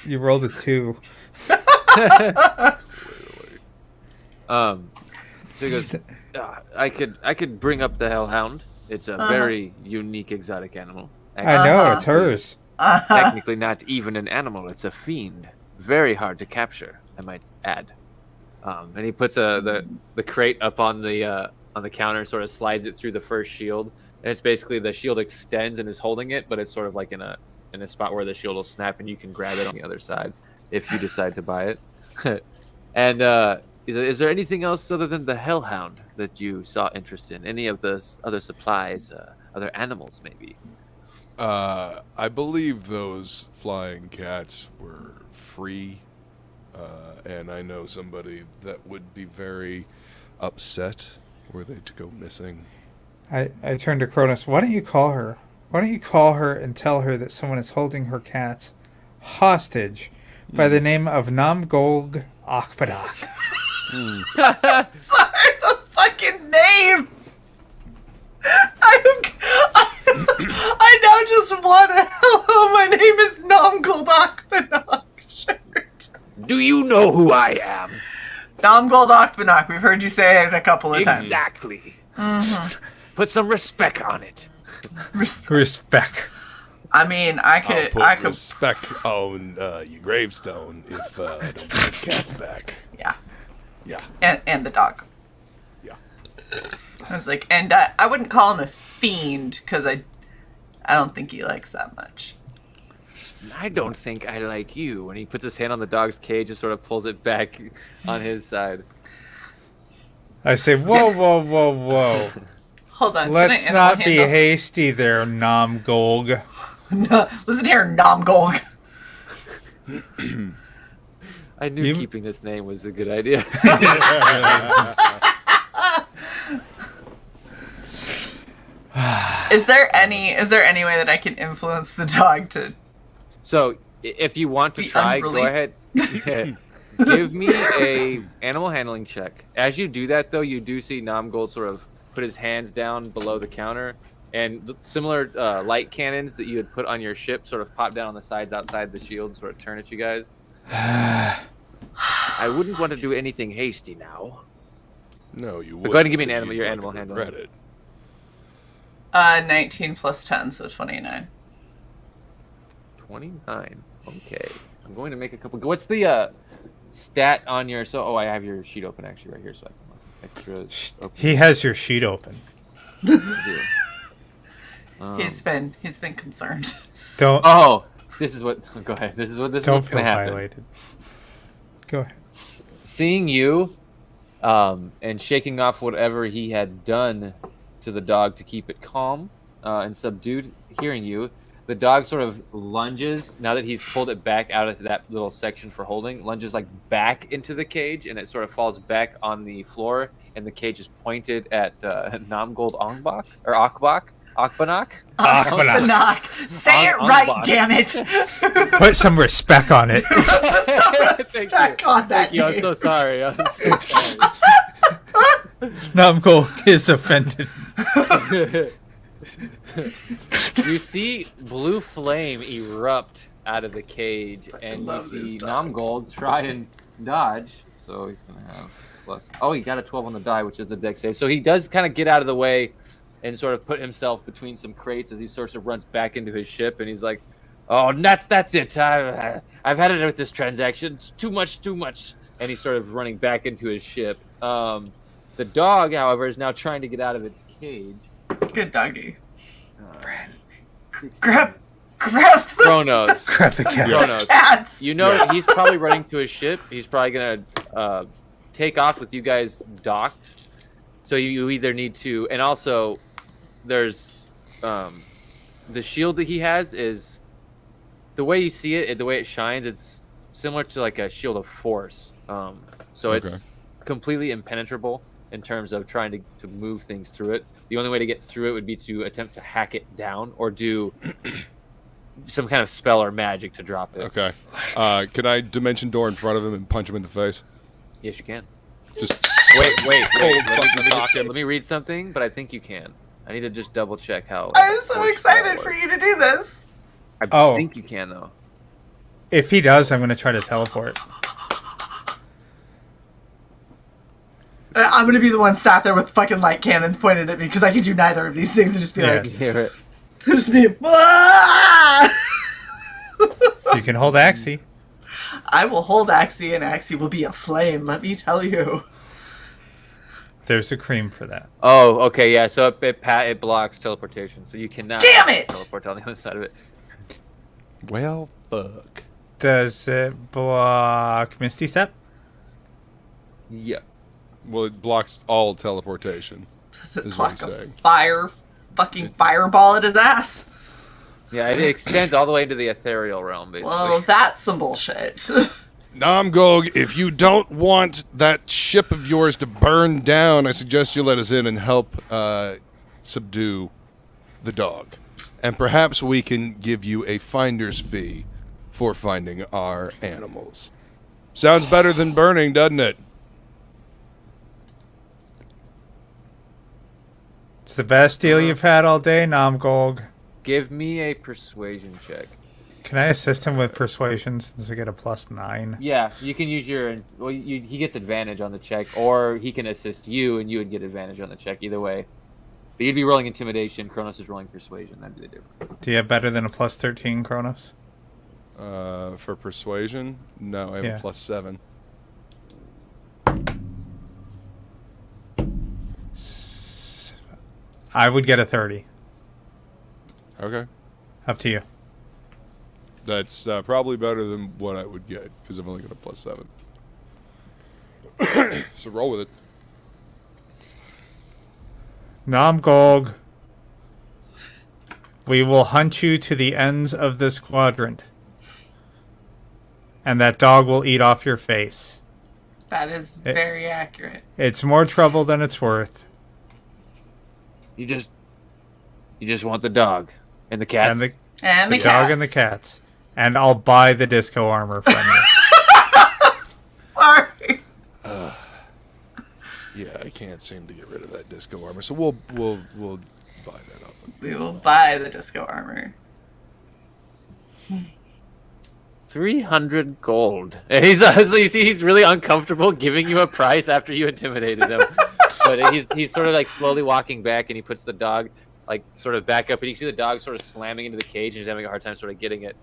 You rolled a 2. So he goes, I could bring up the hellhound. It's a very unique exotic animal. I know, it's hers. Technically not even an animal, it's a fiend. Very hard to capture, I might add. And he puts the crate up on the counter and sort of slides it through the first shield. And it's basically the shield extends and is holding it, but it's sort of like in a spot where the shield will snap and you can grab it on the other side if you decide to buy it. And is there anything else other than the hellhound that you saw interest in? Any of the other supplies, other animals maybe? I believe those flying cats were free, and I know somebody that would be very upset were they to go missing. I turned to Kronos. Why don't you call her? Why don't you call her and tell her that someone is holding her cats hostage by the name of Namgolg Akbadak? Sorry, the fucking name. I now just want a hello. My name is Namgold Akbanak shirt. Do you know who I am? Namgold Akbanak. We've heard you say it a couple of times. Exactly. Put some respect on it. Respect. I mean, I could. Respect on your gravestone if I don't get the cats back. Yeah. Yeah. And the dog. Yeah. I was like, and I wouldn't call him a fiend because I don't think he likes that much. I don't think I like you. And he puts his hand on the dog's cage and sort of pulls it back on his side. I say, whoa. Hold on. Let's can I not be animal handle? hasty there, Namgolg. No, listen here, Namgolg. I knew keeping this name was a good idea. Is there any way that I can influence the dog to? So, if you want to Be try, unruly? go ahead. Give me a animal handling check. As you do that, though, you do see Namgold sort of put his hands down below the counter, and the similar light cannons that you had put on your ship sort of pop down on the sides outside the shield, sort of turn at you guys. I wouldn't want to do anything hasty now. No, you would. But go ahead and give me your animal handling. Regret it. 19 plus 10, so 29. 29. Okay. I'm going to make a couple. What's the stat on your? I have your sheet open actually right here, so I can look extra. Open. He has your sheet open. He's been concerned. Don't This is what. Go ahead. This is don't what's feel going to happen. violated. Go ahead. Seeing you, and shaking off whatever he had done to the dog to keep it calm and subdued. Hearing you, the dog sort of lunges, now that he's pulled it back out of that little section for holding, lunges like back into the cage, and it sort of falls back on the floor, and the cage is pointed at Namgold Ongbak, or Akbanak. Akbanak. Say it right, damn it. Put some respect on it. Respect on that Thank you, I'm name. so sorry. Namgolg is offended. You see blue flame erupt out of the cage, and you love see this dog. Namgold try and dodge. So he's gonna have plus. Oh, he got a 12 on the die, which is a dex save. So he does kind of get out of the way and sort of put himself between some crates as he sort of runs back into his ship, and he's like, "Oh, that's it. I've had it with this transaction. It's too much." And he's sort of running back into his ship. The dog, however, is now trying to get out of its cage. Good doggy. Brynn. Grab Grab the Kronos. Grab the cat. Kronos. cats. You know he's probably running to his ship. He's probably gonna take off with you guys docked. So you either need to, and also there's the shield that he has is the way you see it, the way it shines. It's similar to like a shield of force. So it's completely impenetrable in terms of trying to move things through it. The only way to get through it would be to attempt to hack it down or do some kind of spell or magic to drop it. Okay. Can I dimension door in front of him and punch him in the face? Yes, you can. Just Wait. fucking Let me read something, but I think you can. I need to just double check how. I'm so excited for you to do this. I think you can though. If he does, I'm going to try to teleport. I'm gonna be the one sat there with fucking light cannons pointed at me because I can do neither of these things and just be like, Hear it. just be. "Ah!" You can hold Axie. I will hold Axie, and Axie will be a flame. Let me tell you. There's a cream for that. Oh, okay, yeah. So it blocks teleportation, so you cannot. Damn it! Teleport on the other side of it. well, fuck. Does it block Misty Step? Yeah. Well, it blocks all teleportation. Does it Is what block he's a saying. fucking fireball at his ass? Yeah, it extends all the way into the ethereal realm, basically. Well, that's some bullshit. Namgog, if you don't want that ship of yours to burn down, I suggest you let us in and help subdue the dog. And perhaps we can give you a finder's fee for finding our animals. Sounds better than burning, doesn't it? It's the best deal you've had all day, Namgolg. Give me a persuasion check. Can I assist him with persuasion since we get a +9? Yeah, you can use your. Well, he gets advantage on the check, or he can assist you, and you would get advantage on the check. Either way, but you'd be rolling intimidation. Kronos is rolling persuasion. That'd be the difference. Do you have better than a +13, Kronos? For persuasion? No, I have Yeah. a +7. I would get a 30. Okay. Up to you. That's probably better than what I would get, because I've only got a +7. So roll with it. Namgolg, we will hunt you to the ends of this quadrant. And that dog will eat off your face. That is very accurate. It's more trouble than it's worth. You just want the dog and the cat. And the And the, dog cats. and the cats. And I'll buy the disco armor from you. Sorry. Yeah, I can't seem to get rid of that disco armor, so we'll buy that up. We will buy the disco armor. 300 gold. And he's so you see he's really uncomfortable giving you a price after you intimidated him. But he's sort of like slowly walking back, and he puts the dog like sort of back up, and you see the dog sort of slamming into the cage, and he's having a hard time sort of getting it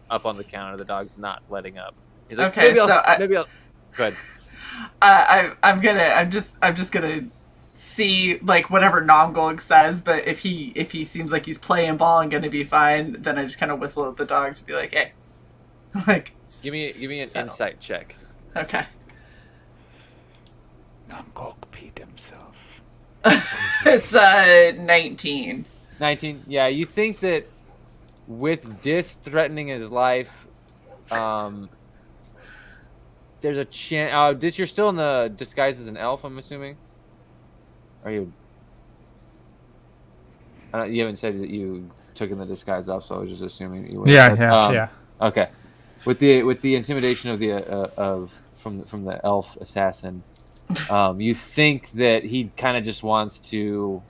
up on the counter. The dog's not letting up. He's like, Okay, maybe so I'll. Go ahead. I'm just gonna see like whatever Namgolg says, but if he seems like he's playing ball and gonna be fine, then I just kind of whistle at the dog to be like, hey, like Give me an settle. insight check. Okay. Namgolg peed himself. It's 19. 19. Yeah, you think that with Dis threatening his life, there's a chance. Dis, you're still in the disguise as an elf, I'm assuming. Are you? You haven't said that you took in the disguise off, so I was just assuming that you were. Yeah. Okay. With the intimidation of the from the elf assassin, you think that he kind of just wants to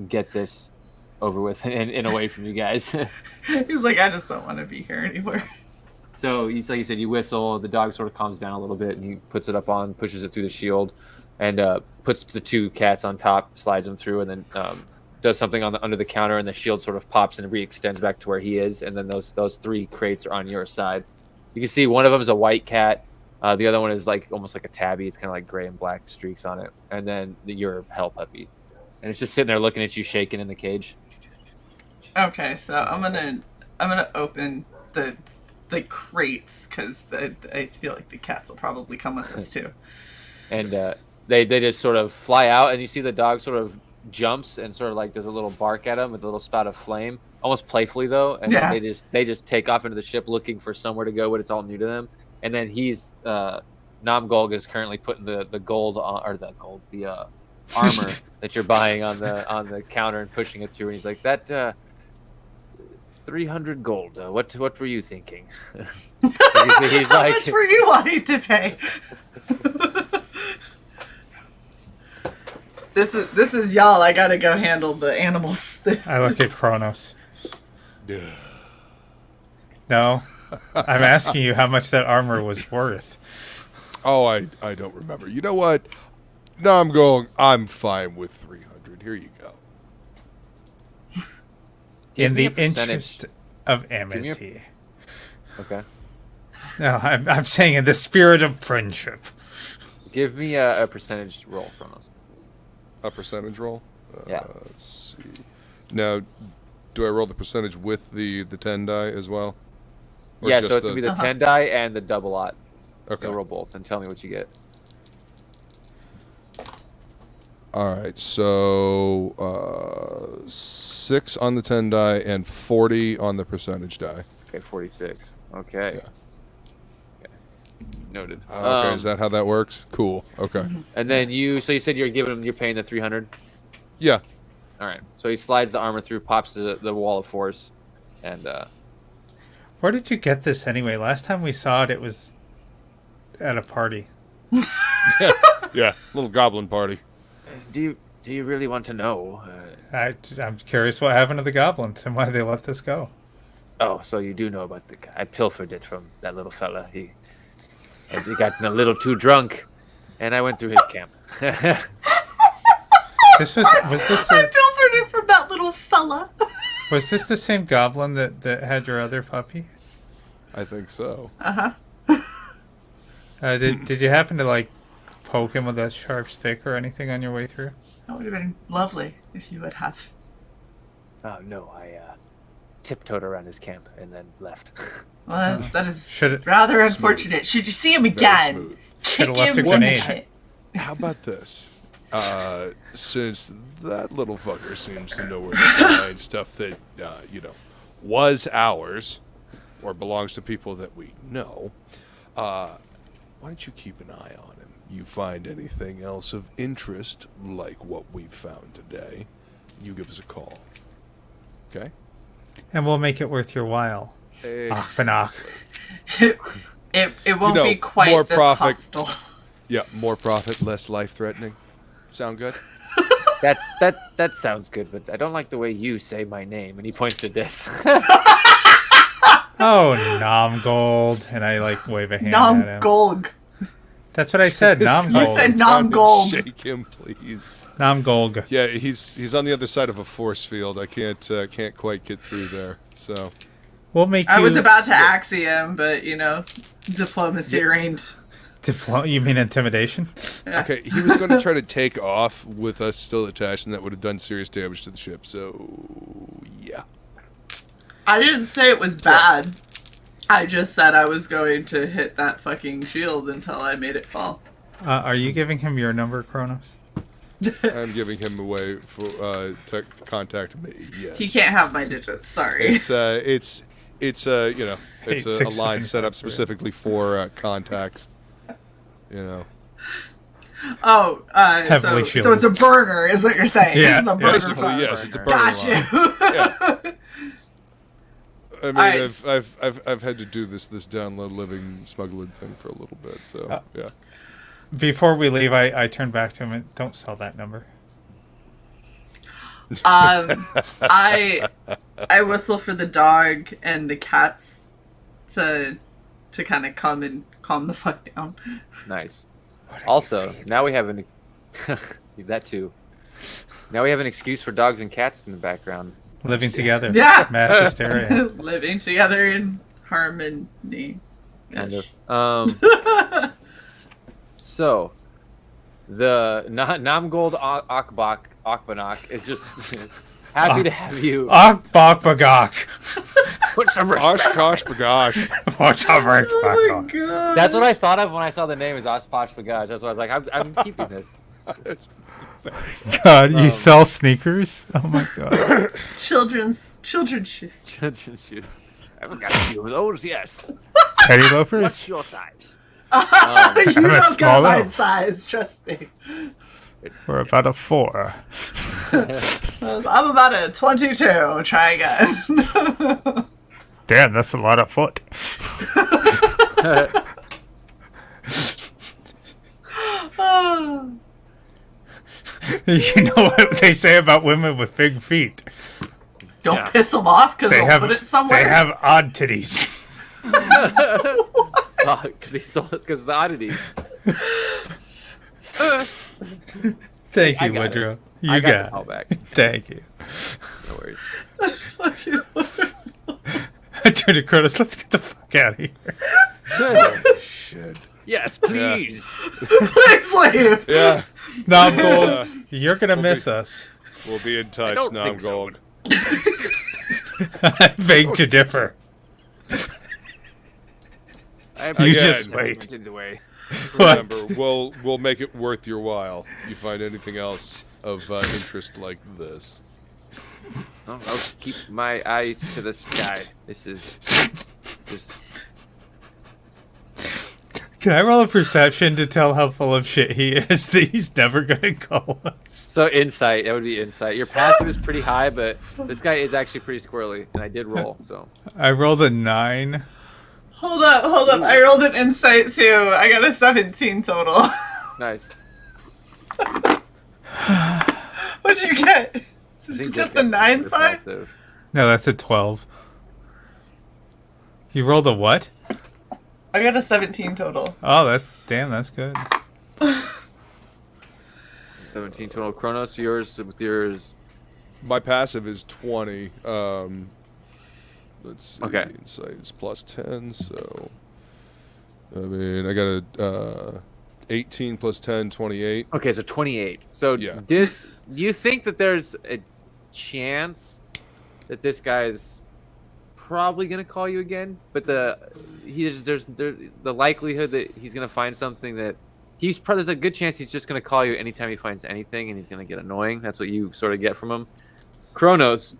get this over with and away from you guys. He's like, I just don't want to be here anymore. So, like you said, you whistle. The dog sort of calms down a little bit, and he puts it up on, pushes it through the shield, and puts the two cats on top, slides them through, and then does something under the counter, and the shield sort of pops and re-extends back to where he is, and then those three crates are on your side. You can see one of them is a white cat. The other one is like almost like a tabby. It's kind of like gray and black streaks on it, and then your hell puppy, and it's just sitting there looking at you, shaking in the cage. Okay, so I'm gonna gonna open the crates because I feel like the cats will probably come with us too. And they just sort of fly out, and you see the dog sort of jumps and sort of like does a little bark at him with a little spout of flame, almost playfully though. And Yeah. then they just take off into the ship looking for somewhere to go, but it's all new to them. And then he's Namgolg is currently putting the gold on, or the armor that you're buying on the counter and pushing it through. And he's like, that 300 gold. What were you thinking? He's How like, much were you wanting to pay? This is y'all. I gotta go handle the animals. I look at Kronos. No, I'm asking you how much that armor was worth. Oh, I don't remember. You know what? No, I'm fine with 300. Here you go. Give In me the a percentage. interest of me a- amity. Okay. No, I'm saying in the spirit of friendship. Give me a percentage roll, Kronos. A percentage roll? Yeah. Let's see. Now, do I roll the percentage with the 10 die as well? Or Yeah, just so it's going to be the 10 die and the double lot. Okay. You'll roll both and tell me what you get. All right, so 6 on the 10 die and 40 on the percentage die. Okay, 46. Okay. Yeah. Okay. Noted. Okay, is that how that works? Cool. Okay. And then you said you're paying the 300? Yeah. All right. So he slides the armor through, pops the wall of force, and Where did you get this anyway? Last time we saw it, it was at a party. Yeah. Little goblin party. do you really want to know? I'm curious what happened to the goblins and why they let this go. Oh, so you do know about the guy. I pilfered it from that little fella. He got a little too drunk, and I went through his camp. Was this I pilfered it from that little fella. was this the same goblin that had your other puppy? I think so. Did you happen to like poke him with a sharp stick or anything on your way through? That would have been lovely if you would have. Oh no, I tiptoed around his camp and then left. Well, that is Should've- rather unfortunate. Should you see him Very again? smooth. Kick Should've left him a in the grenade. head. How about this? Since that little fucker seems to know where to find stuff that, was ours or belongs to people that we know, why don't you keep an eye on him? You find anything else of interest, like what we've found today, you give us a call. Okay? And we'll make it worth your while. Achvanach. It won't know, be quite more this profit. hostile. Yeah, more profit, less life-threatening. Sound good? That sounds good, but I don't like the way you say my name. And he points to this. Oh, Namgold. And I like wave a hand at him. Namgolg. That's what I said, You said Namgold. Namgold. Shake him, please. Namgolg. Yeah, he's on the other side of a force field. I can't quite get through there. So We'll make you... I was about to axiom, but diplomacy reigned. You mean intimidation? okay, he was going to try to take off with us still attached, and that would have done serious damage to the ship. So yeah. I didn't say it was bad. I just said I was going to hit that fucking shield until I made it fall. Are you giving him your number, Kronos? I'm giving him away for to contact me. Yes. He can't have my digits. Sorry. It's a line set up 86753. specifically for contacts. Oh, Heavily so shielded. it's a burner, is what you're saying? Yeah, It's a burner Basically, phone. yes, it's a burner Got line. you. Yeah. I mean, Alright. I've had to do this download living smuggling thing for a little bit, so yeah. Before we leave, I turn back to him and don't sell that number. I whistle for the dog and the cats to kind of come and calm the fuck down. Nice. Also, now we have an that too. Now we have an excuse for dogs and cats in the background. Living together. Yeah. Mass hysteria. Living together in harmony. Kind of. So, the Namgold Akbanach is just happy to have you. Akbakbagak. Put some respect. Oshkosh bagosh. Watch out, Rick. Oh my god. That's what I thought of when I saw the name is Oshkosh Bagage. That's why I was like, I'm keeping this. That's God, you sell sneakers? Oh my god. Children's shoes. Children's shoes. I haven't got a few of those, yes. Petty loafers? What's your size? You a don't got my small size, trust me. We're about a 4. I'm about a 22. Try again. Damn, that's a lot of foot. You know what they say about women with big feet? Don't Yeah. piss them off because they'll put it somewhere. They have odd titties. Oh, because they sold it because of the oddities. Thank I you, got Woodrow. it. You I got the it. call back. Thank you. No worries. I turned to Kronos. Let's get the fuck out of here. shit. Yes, please. Please leave. Yeah. Nom Gold, you're gonna miss us. We'll be in touch, don't Nom think so. Gold. I beg to differ. I You Again. just wait. In the way. Remember, What? we'll make it worth your while. You find anything else of interest like this. I'll keep my eyes to the sky. This is just. Can I roll a perception to tell how full of shit he is that he's never gonna call us? So insight, that would be insight. Your passive is pretty high, but this guy is actually pretty squirrely, and I did roll, so. I rolled a 9. Hold up. I rolled an insight too. I got a 17 total. Nice. What'd you get? I think Just this a guy's 9 side? passive. No, that's a 12. You rolled a what? I got a 17 total. Oh, that's good. 17 total. Kronos, yours with yours. My passive is 20. Let's see. Okay. Insight is plus 10, so. I mean, I got a 18 plus 10, 28. Okay, so 28. So Yeah. do you think that there's a chance that this guy's probably gonna call you again? But there's the likelihood that he's gonna find something that there's a good chance he's just gonna call you anytime he finds anything, and he's gonna get annoying. That's what you sort of get from him. Kronos,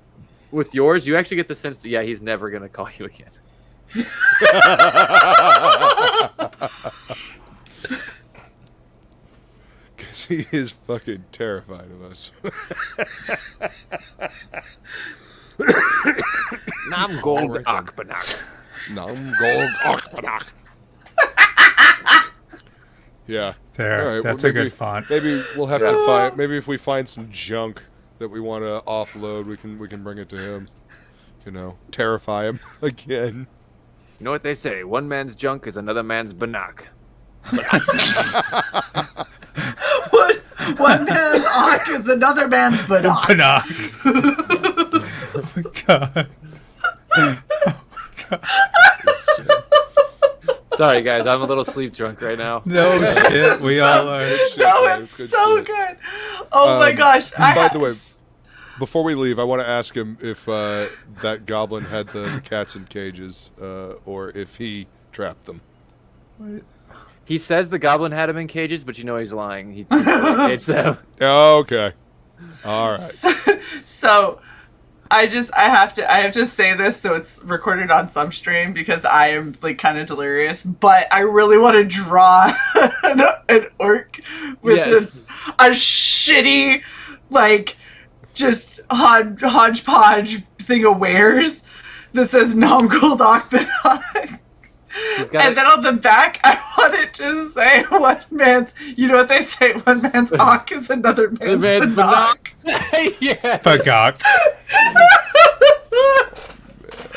with yours, you actually get the sense that he's never gonna call you again. Because he is fucking terrified of us. Nam gold Right then. akbanak. Nom Gold Akbanak. Yeah. There, All right, that's well, a good font. Maybe we'll have to find. Maybe if we find some junk that we want to offload, we can bring it to him. You know, terrify him again. You know what they say? One man's junk is another man's banak. One man's auk is another man's banak. Panak. Oh my god. Sorry, guys, I'm a little sleep drunk right now. No shit, we all are. Shit, No, man, it's good so shit. good. Oh my gosh. By the way, before we leave, I want to ask him if that goblin had the cats in cages, or if he trapped them. He says the goblin had him in cages, but you know he's lying. He caged them. Okay. All right. So I have to say this so it's recorded on some stream because I am like kind of delirious, but I really want to draw an orc with Yes. a shitty like just hodgepodge thing of wares that says Nom Gold Akbanak. He's got And then on the back, I want it to say one man's. You know what they say? One man's auk is another man's man's banak. yeah. Pagok.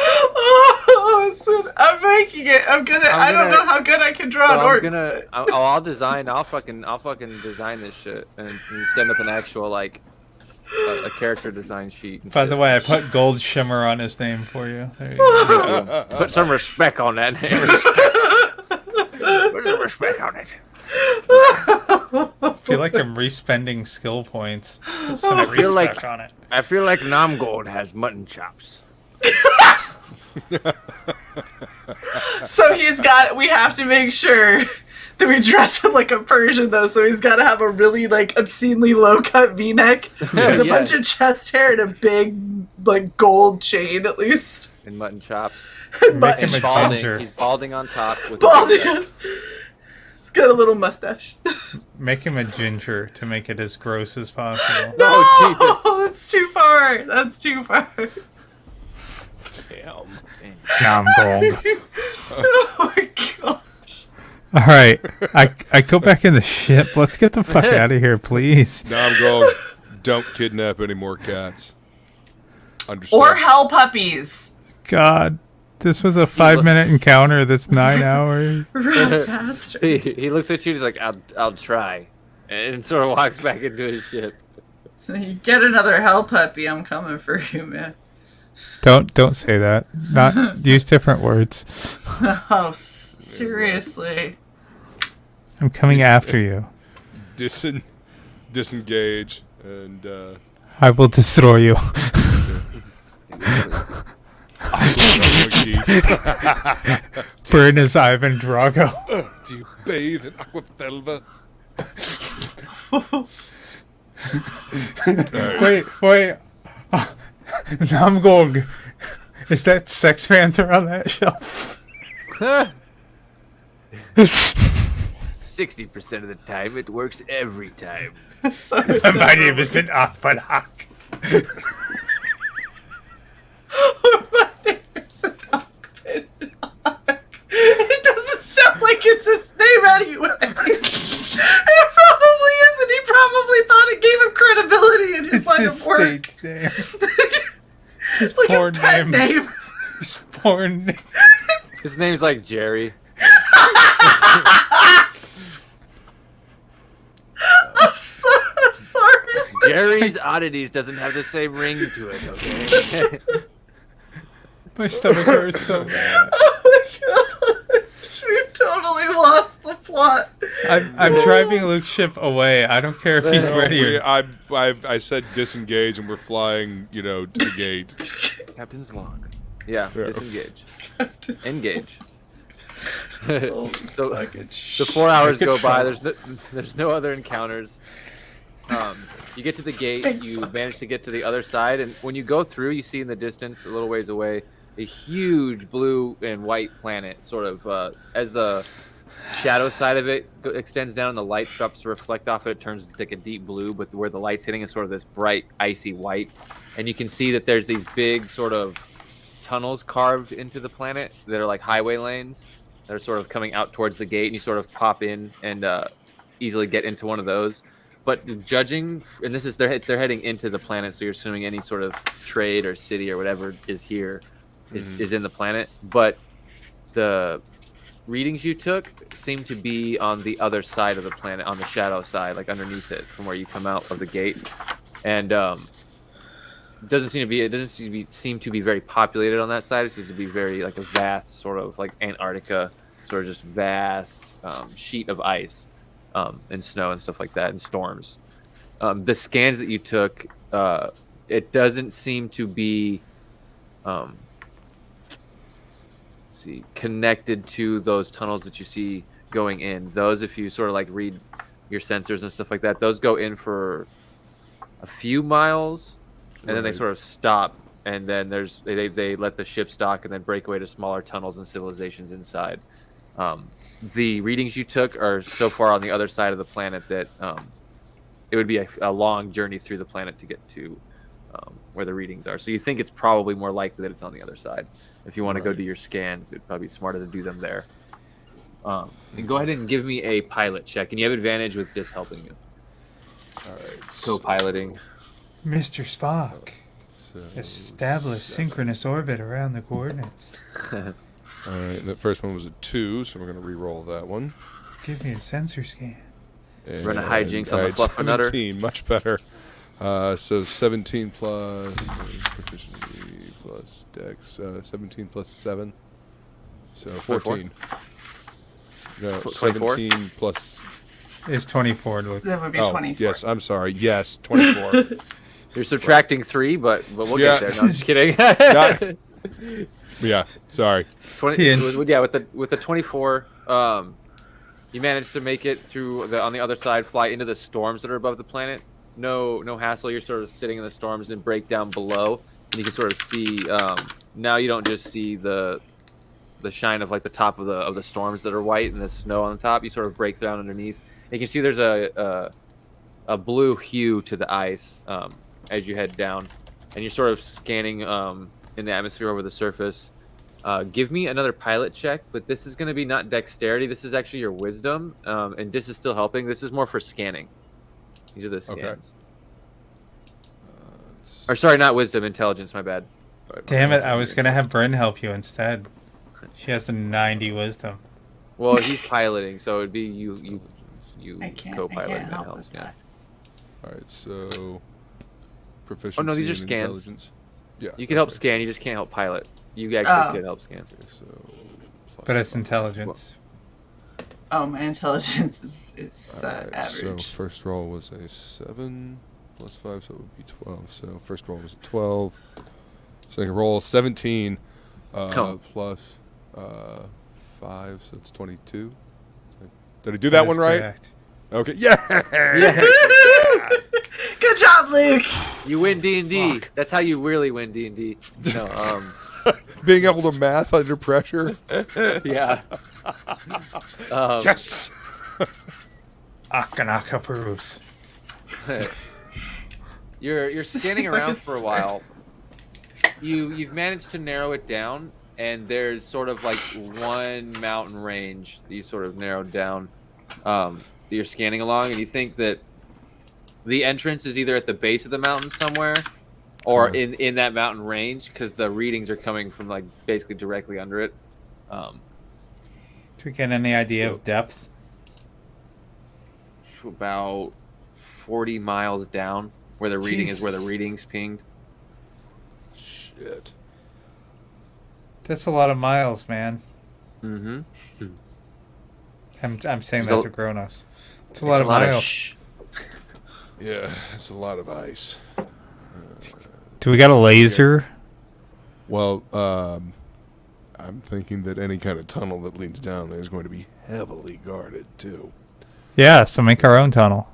Oh, so I'm making it. I don't know how good I can draw So an orc. I'll fucking design this shit and send up an actual like a character design sheet. and By shit. the way, I put gold shimmer on his name for you. There you go. Put some respect on that name. Put some respect on it. I feel like I'm respending skill points. Put some feel respect like- on it. I feel like Namgold has mutton chops. So we have to make sure that we dress him like a Persian, though. So he's got to have a really, like, obscenely low-cut V-neck with a bunch of chest hair and a big, like, gold chain, at least. And mutton chops. Make him He's a balding. ginger. He's balding on top. With Balding. He's got a little mustache. Make him a ginger to make it as gross as possible. No, that's too far. That's too far. Damn. Namgong. Oh my gosh. All right, I go back in the ship. Let's get the fuck out of here, please. Now I'm going. Don't kidnap any more cats. Understand? Or hell puppies. God, this was a 5-minute encounter. That's 9 hours. Run faster. He looks at you. He's like, "I'll try," and sort of walks back into his ship. You get another hell puppy. I'm coming for you, man. Don't say that. Not use different words. Oh, seriously. I'm coming after you. Disengage and I will destroy you. Burn as Ivan Drago. Do you bathe in aquavelva? Wait. Namgong. Is that Sex Panther on that shelf? 60% of the time, it works every time. My name is an Akbadak. My name is It doesn't sound like it's his name anyway. It probably isn't. He probably thought it gave him credibility in his It's line his of work. stage name. It's his Like porn his pet name. His porn name. His name's like Jerry. I'm sorry. Jerry's Oddities doesn't have the same ring to it, okay? My stomach hurts so bad. Oh my gosh. We've totally lost the plot. I'm driving Luke's ship away. I don't care if he's ready or I said disengage, and we're flying, to the gate. Captain's log. Yeah, Yeah. disengage. Engage. Oh, So the 4 hours go by. There's no other encounters. You get to the gate. You manage to get to the other side, and when you go through, you see in the distance, a little ways away, a huge blue and white planet. Sort of as the shadow side of it extends down, and the light starts to reflect off it. It turns like a deep blue, but where the light's hitting is sort of this bright, icy white. And you can see that there's these big sort of tunnels carved into the planet that are like highway lanes. They're sort of coming out towards the gate, and you sort of pop in and easily get into one of those. But judging, and this is they're heading into the planet, so you're assuming any sort of trade or city or whatever is here is in the planet. But the readings you took seem to be on the other side of the planet, on the shadow side, like underneath it, from where you come out of the gate. And it doesn't seem to be very populated on that side. It seems to be very like a vast sort of like Antarctica, sort of just vast sheet of ice and snow and stuff like that, and storms. The scans that you took, it doesn't seem to be connected to those tunnels that you see going in. Those, if you sort of like read your sensors and stuff like that, those go in for a few miles. And then they sort of stop, and then they let the ship dock and then break away to smaller tunnels and civilizations inside. The readings you took are so far on the other side of the planet that it would be a long journey through the planet to get to where the readings are. So you think it's probably more likely that it's on the other side. If you want to go do your scans, it'd probably be smarter to do them there. And go ahead and give me a pilot check, and you have advantage with this helping you. All right. Co-piloting. Mr. Spock. Establish synchronous orbit around the coordinates. All right. The first one was a 2, so we're going to re-roll that one. Give me a sensor scan. And Run a hijinks on the alright, Fluffernutter. 17, much better. So 17 plus proficiency plus dex. 17 plus 7. So 14. No, 24? 17 plus... It's 24, Luke. That would be Oh, 24. yes, I'm sorry. Yes, 24. You're subtracting 3, but we'll Yeah. get there. No, I'm just kidding. Yeah, sorry. 20. Yeah. With the 24, you managed to make it through on the other side, fly into the storms that are above the planet. No hassle. You're sort of sitting in the storms and break down below, and you can sort of see. Now you don't just see the shine of like the top of the storms that are white and the snow on the top. You sort of break down underneath. And you can see there's a blue hue to the ice as you head down, and you're sort of scanning in the atmosphere over the surface. Give me another pilot check, but this is going to be not dexterity. This is actually your wisdom, and this is still helping. This is more for scanning. These are the scans. Okay. Or sorry, not wisdom, intelligence. My bad. Damn it! I was gonna have Brynn help you instead. She has the 90 wisdom. Well, he's piloting, so it'd be you co-pilot can't that help helps. with Yeah. that. All right, so proficiency. Oh no, these are in scans. intelligence. Yeah. You can help okay. scan. You just can't help pilot. You actually could help scan. Okay, so But it's +5. intelligence. Oh, my intelligence is All right, so average. first roll was a 7 plus 5, so it would be 12. So first roll was a 12. Second roll 17 plus 5, so it's 22. Did I do that one right? Correct. Okay. Yeah. Good job, Luke. You win D&D. That's how you really win D&D. No, Being able to math under pressure. yeah. Yes. Akanaka proves. You're scanning around for a while. You've managed to narrow it down, and there's sort of like one mountain range that you sort of narrowed down. That you're scanning along, and you think that the entrance is either at the base of the mountain somewhere, or in that mountain range, because the readings are coming from like basically directly under it. Do we get any idea of depth? About 40 miles down, where the reading is where the Jesus. reading's pinged. Shit. That's a lot of miles, man. Mm-hmm. I'm saying There's that a- to Kronos. It's a lot of miles. Yeah, it's a lot of ice. Do we got a laser? Well, I'm thinking that any kind of tunnel that leads down there is going to be heavily guarded too, Yeah, so make our own tunnel.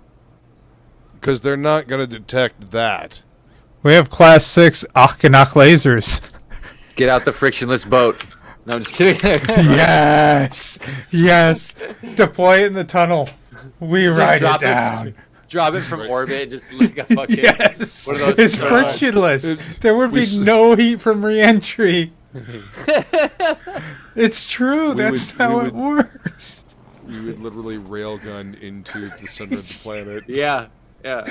because they're not going to detect that. We have class 6 Akanak lasers. Get out the frictionless boat. No, I'm just kidding. Yes! Yes! Deploy it in the tunnel. We ride it down. Drop it from orbit. Just like a fucking. Yes! What are those? It's frictionless. There would we be s- no heat from re-entry. It's true. We That's would- how we it would- works. You would literally railgun into the center of the planet. Yeah. Yeah.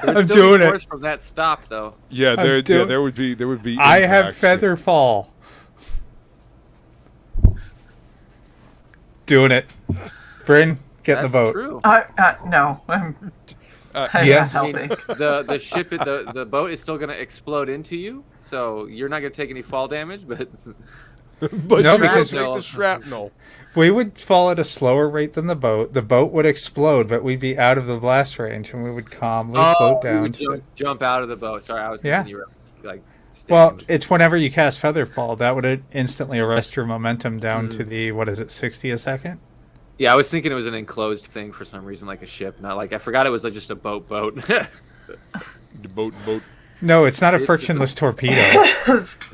I'm doing it. From that stop though. Yeah, I'm doing- there would be. I have impact. feather fall. Doing it. Brynn, get in the That's boat. true. No, I'm Yes. not I mean, helping. the ship, the boat is still gonna explode into you, so you're not gonna take any fall damage. But But No, you because- take the shrapnel. We would fall at a slower rate than the boat. The boat would explode, but we'd be out of the blast range, and we would calmly float you down. would jump out of the boat. Sorry, I was Yeah. thinking you were like. Well, stationed. it's whenever you cast feather fall, that would instantly arrest your momentum down to the, 60 a second? Yeah, I was thinking it was an enclosed thing for some reason, like a ship. Not like I forgot it was like just a boat. The boat. No, it's not a It's- frictionless torpedo.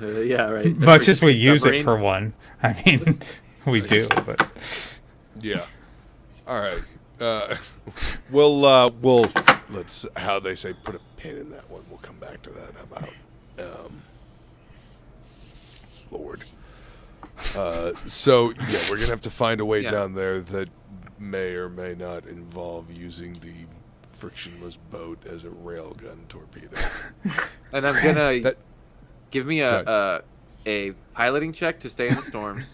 Yeah, right. Much as we use it Submarine. for one. I mean, we do, but Yeah. All right. We'll let's how they say put a pin in that one. We'll come back to that. How about Lord. So yeah, we're gonna have to find a way Yeah. down there that may or may not involve using the frictionless boat as a railgun torpedo. And I'm gonna That- give me Sorry. a piloting check to stay in the storms,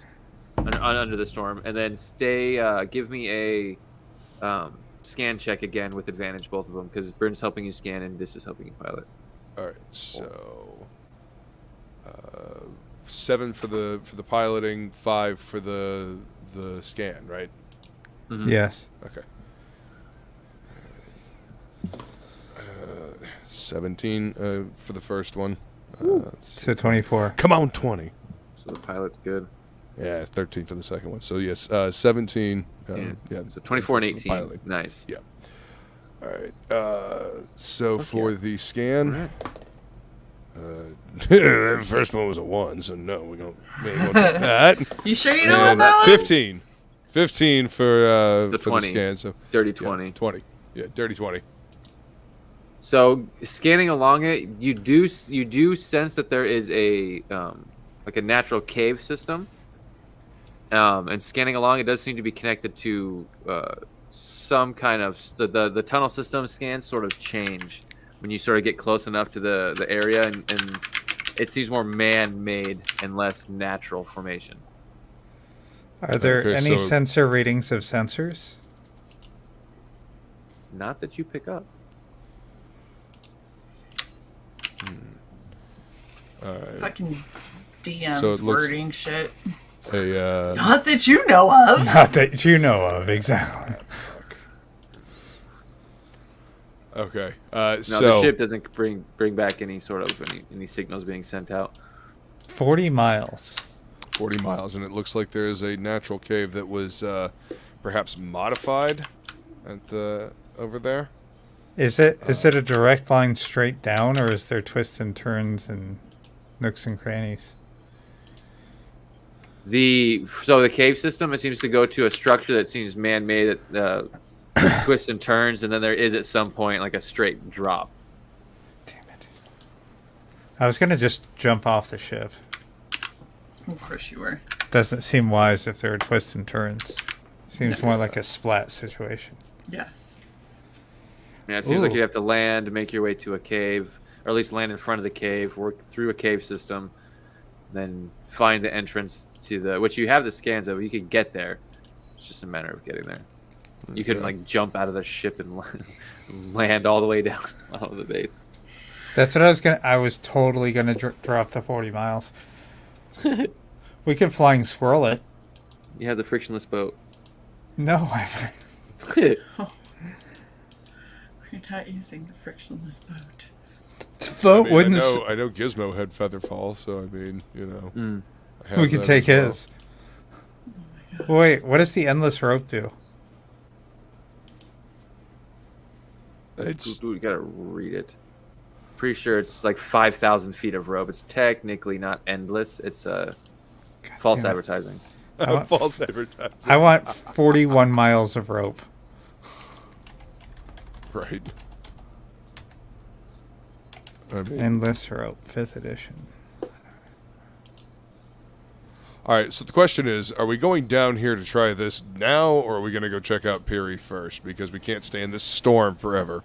under the storm, and then give me a scan check again with advantage, both of them, because Brynn's helping you scan and this is helping you pilot. All right, so 7 for the piloting, 5 for the scan, right? Mhm. yes. Okay. 17 for the first one. So 24. Come on, 20. So the pilot's good. Yeah, 13 for the second one. So yes, 17. Yeah. So 24 and for 18. piloting. Nice. Yeah. All right. So for the scan, the first one was a 1, so no, we ain't gonna do that. You sure you don't want And that one? 15 for the 20. scan. So Dirty yeah, 20. 20. Yeah, dirty 20. So scanning along it, you do sense that there is a like a natural cave system. And scanning along, it does seem to be connected to some kind of the tunnel system scans sort of change when you sort of get close enough to the area, and it seems more man-made and less natural formation. Are there Okay, any so- sensor readings of sensors? Not that you pick up. All right. Fucking DMs So it looks- wording shit. A Not that you know of. Not that you know of, exactly. okay. No, So the ship doesn't bring back any sort of any signals being sent out. 40 miles. 40 miles, and it looks like there is a natural cave that was perhaps modified at the over there. Is it a direct line straight down, or is there twists and turns and nooks and crannies? So the cave system, it seems to go to a structure that seems man-made, that twists and turns, and then there is at some point like a straight drop. Damn it. I was going to just jump off the ship. Of course you were. Doesn't seem wise if there are twists and turns. Seems more like a splat situation. Yes. Yeah, it seems like Ooh. you have to land, make your way to a cave, or at least land in front of the cave, work through a cave system, then find the entrance to which you have the scans of. You could get there. It's just a matter of getting there. You couldn't like jump out of the ship and land all the way down out of the base. That's what I was totally gonna drop the 40 miles. We could flying squirrel it. You have the frictionless boat. No, We're not using the frictionless boat. the boat I mean, wouldn't. I know Gizmo had featherfall, so I mean, I have We could that take as well. his. Wait, what does the endless rope do? It's You gotta read it. Pretty sure it's like 5,000 feet of rope. It's technically not endless. It's false damn it. advertising. want- false advertising. I want 41 miles of rope. Right. I mean, Endless rope, 5th edition. all right. So the question is: are we going down here to try this now, or are we going to go check out Peary first? Because we can't stay in this storm forever.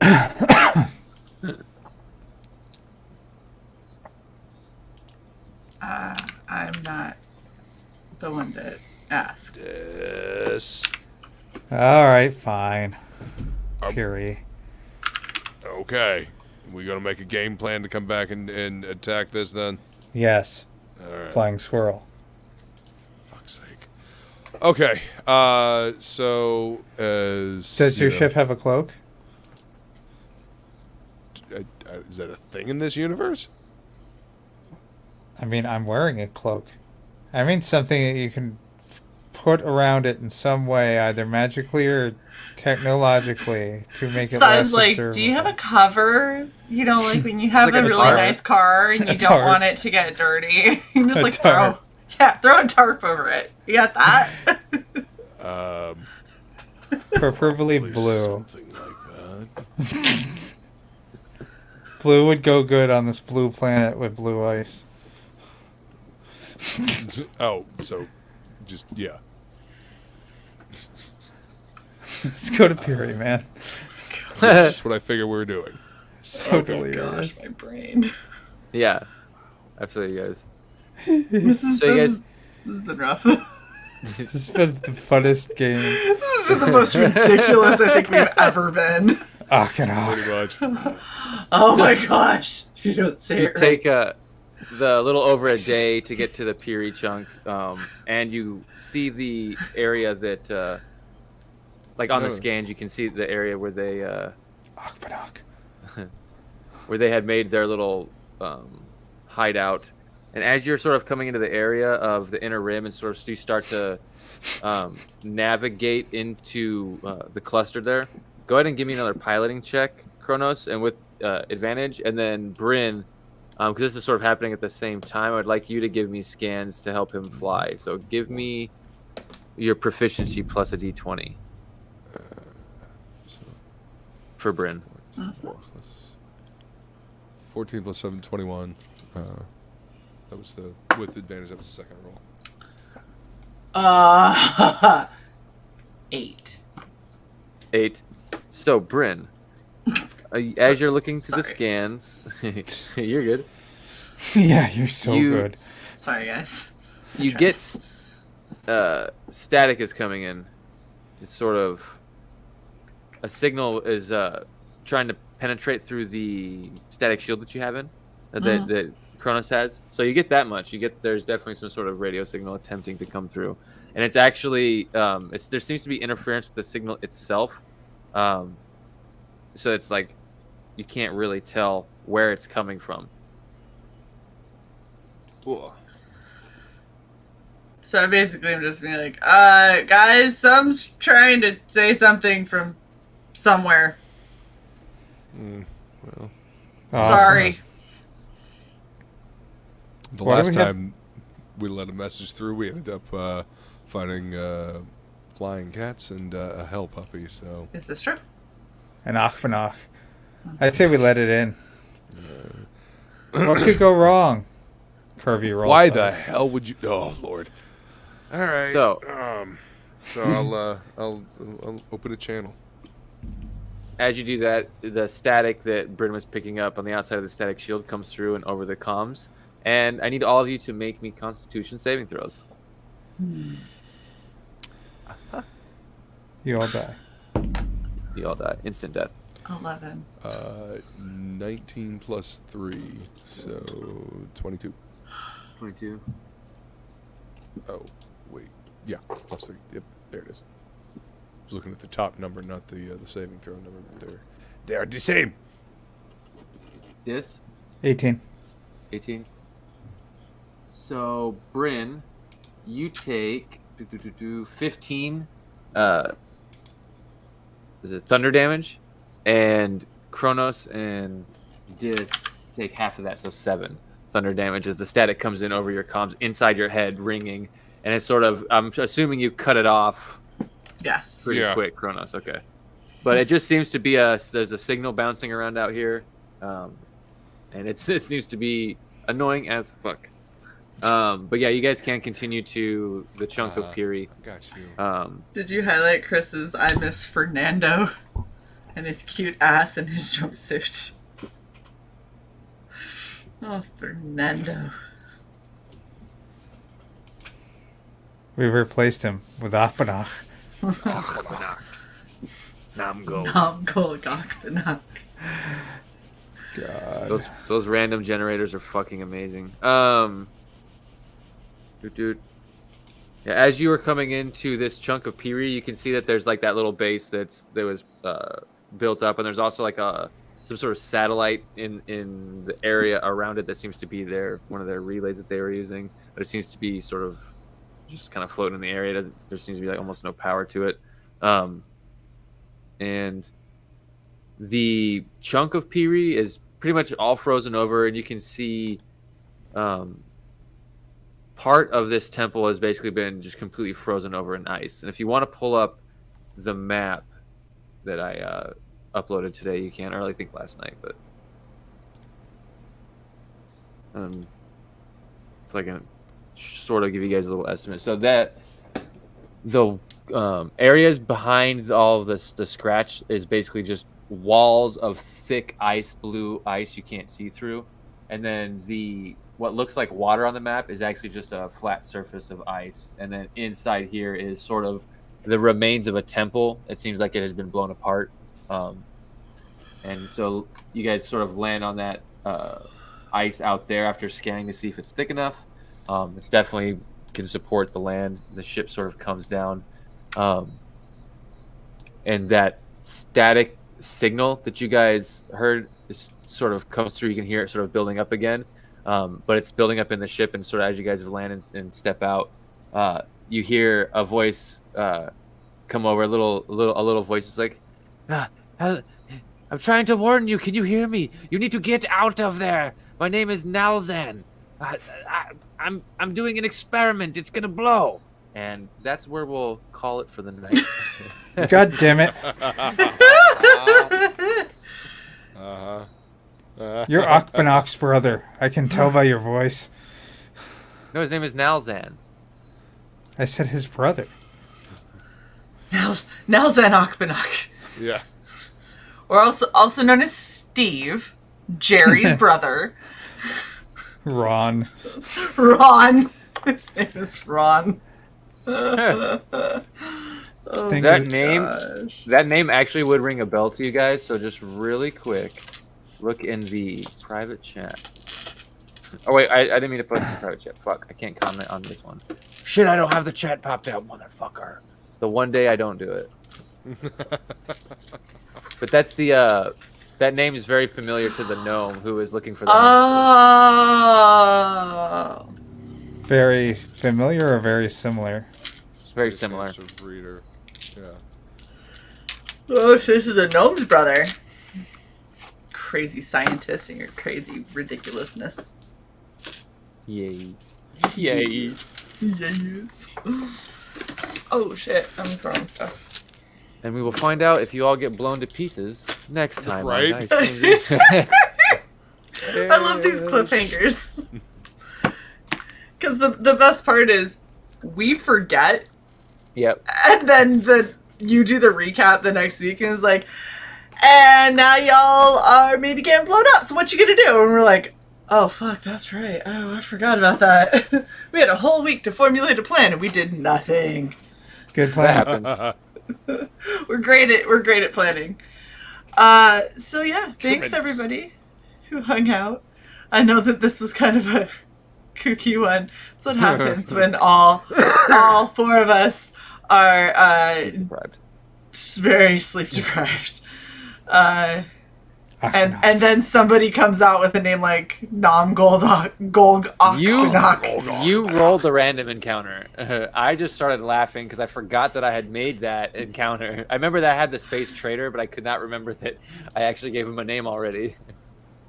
I'm not the one to ask. Yes. All right, fine. Um, Curie. Okay. We going to make a game plan to come back and attack this then? Yes, All right. flying squirrel. Fuck's sake. Okay. So as Does your you know, ship have a cloak? is that a thing in this universe? I mean, I'm wearing a cloak. I mean something that you can put around it in some way, either magically or technologically, to make it less Sounds like, do you have a observable. cover? You know, like when you have Like a a really tarp. nice car and you A don't tarp. want it to get dirty. You just A like tarp. throw a tarp over it. You got that? Preferably Probably blue. Something like that. Blue would go good on this blue planet with blue ice. Oh, so just yeah. Let's go to Peary, man. That's what I figure we're doing. So Oh my delirious. gosh, my brain. Yeah, I feel you guys. This So you guys, has been rough. This has been the funnest game. This has been the most ridiculous I think we've ever been. Pretty much. Oh my gosh. If you don't say you it right. take the little over a day to get to the Peary chunk, and you see the area that, like on the scans, you can see the area where they Akbanak. where they had made their little hideout, And as you're sort of coming into the area of the inner rim and sort of you start to navigate into the cluster there, go ahead and give me another piloting check, Kronos, and with advantage. And then Brynn, because this is sort of happening at the same time, I would like you to give me scans to help him fly. So give me your proficiency plus a d20 for Brynn. 14 plus 7, 21. That was with advantage. That was the second roll. 8. 8. So Brynn, as you're looking through the Sorry. scans, you're good. Yeah, you're so good. Sorry, guys. You get static is coming in. It's sort of a signal is trying to penetrate through the static shield that you have in that Kronos has. So you get that much. There's definitely some sort of radio signal attempting to come through, and it's actually there seems to be interference with the signal itself. So it's like you can't really tell where it's coming from. Ooh. So I basically am just being like, guys, some's trying to say something from somewhere. Well, Awesome. Sorry. the Why do last we have- time we let a message through, we ended up finding flying cats and a hell puppy. So Is this true? An Achvanach. I'd say we let it in. What could go wrong? Curvy roll. why the hell would you? Oh Lord! All right. So- so I'll open a channel. As you do that, the static that Brynn was picking up on the outside of the static shield comes through and over the comms. And I need all of you to make me Constitution saving throws. You all die. You all die. Instant death. 11. 19 plus 3, so 22. 22. Oh, wait. Yeah, plus 3. Yep, there it is. I was looking at the top number, not the saving throw number. But they are the same. This? 18. 18. So, Brynn, you take 15 is it thunder damage? And Kronos and Dis take half of that, so 7 thunder damage as the static comes in over your comms inside your head, ringing. And it's sort of, I'm assuming you cut it off Yes. pretty Yeah. quick, Kronos. Okay. But it just seems to be there's a signal bouncing around out here. And it seems to be annoying as fuck. But yeah, you guys can continue to the chunk of Piri. I got you. Did you highlight Chris's I miss Fernando and his cute ass and his jumpsuit? Oh, Fernando. We've replaced him with Achvanach. Namgo. Namgol Gokbanak. God. Those random generators are fucking amazing. Dude. Yeah, as you were coming into this chunk of Piri, you can see that there's like that little base that was built up, and there's also like some sort of satellite in the area around it that seems to be one of their relays that they were using, but it seems to be sort of just kind of floating in the area. There seems to be like almost no power to it, and the chunk of Piri is pretty much all frozen over, and you can see part of this temple has basically been just completely frozen over in ice. And if you want to pull up the map that I uploaded today, you can. Or I think last night, but so I can sort of give you guys a little estimate. So that the areas behind all of this, the scratch is basically just walls of thick blue ice you can't see through, and then what looks like water on the map is actually just a flat surface of ice, and then inside here is sort of the remains of a temple. It seems like it has been blown apart, and so you guys sort of land on that ice out there after scanning to see if it's thick enough. It's definitely can support the land. The ship sort of comes down, and that static signal that you guys heard is sort of comes through. You can hear it sort of building up again. but it's building up in the ship, and sort of as you guys have landed and step out, you hear a voice come over. A little voice is like, I'm trying to warn you. Can you hear me? You need to get out of there. My name is Nalzan. I'm doing an experiment. It's gonna blow. And that's where we'll call it for the night. God damn it! You're Akbanok's brother. I can tell by your voice. No, his name is Nalzan. I said his brother. Nalzan Akbanok. Yeah. Or also known as Steve, Jerry's brother. Ron. Ron. His name is Ron. That Gosh. name actually would ring a bell to you guys. So just really quick, look in the private chat. Oh wait, I didn't mean to post in the private chat. Fuck, I can't comment on this one. Shit, I don't have the chat popped out, motherfucker. The one day I don't do it. But that's the that name is very familiar to the gnome who is looking for the Oh. Very familiar or very similar? It's very similar. Breeder. Yeah. Oh, so this is the gnome's brother. Crazy scientist and your crazy ridiculousness. Yes. Yes. Yes. Oh shit, I'm throwing stuff. And we will find out if you all get blown to pieces next time. on Right. Dice Games. I love these cliffhangers. Because the best part is we forget, Yep. and then you do the recap the next week, and it's like, and now y'all are maybe getting blown up. So what you gonna do? And we're like, oh fuck, that's right. Oh, I forgot about that. We had a whole week to formulate a plan, and we did nothing. Good That plan. happens. We're great at planning. So yeah, thanks Tremendous. everybody who hung out. I know that this was kind of a kooky one. That's what happens when all four of us are Deprived. very sleep deprived. Akbanok. And then somebody comes out with a name like Nom Golg You rolled a random encounter. I just started laughing because I forgot that I had made that encounter. I remember that I had the space trader, but I could not remember that I actually gave him a name already.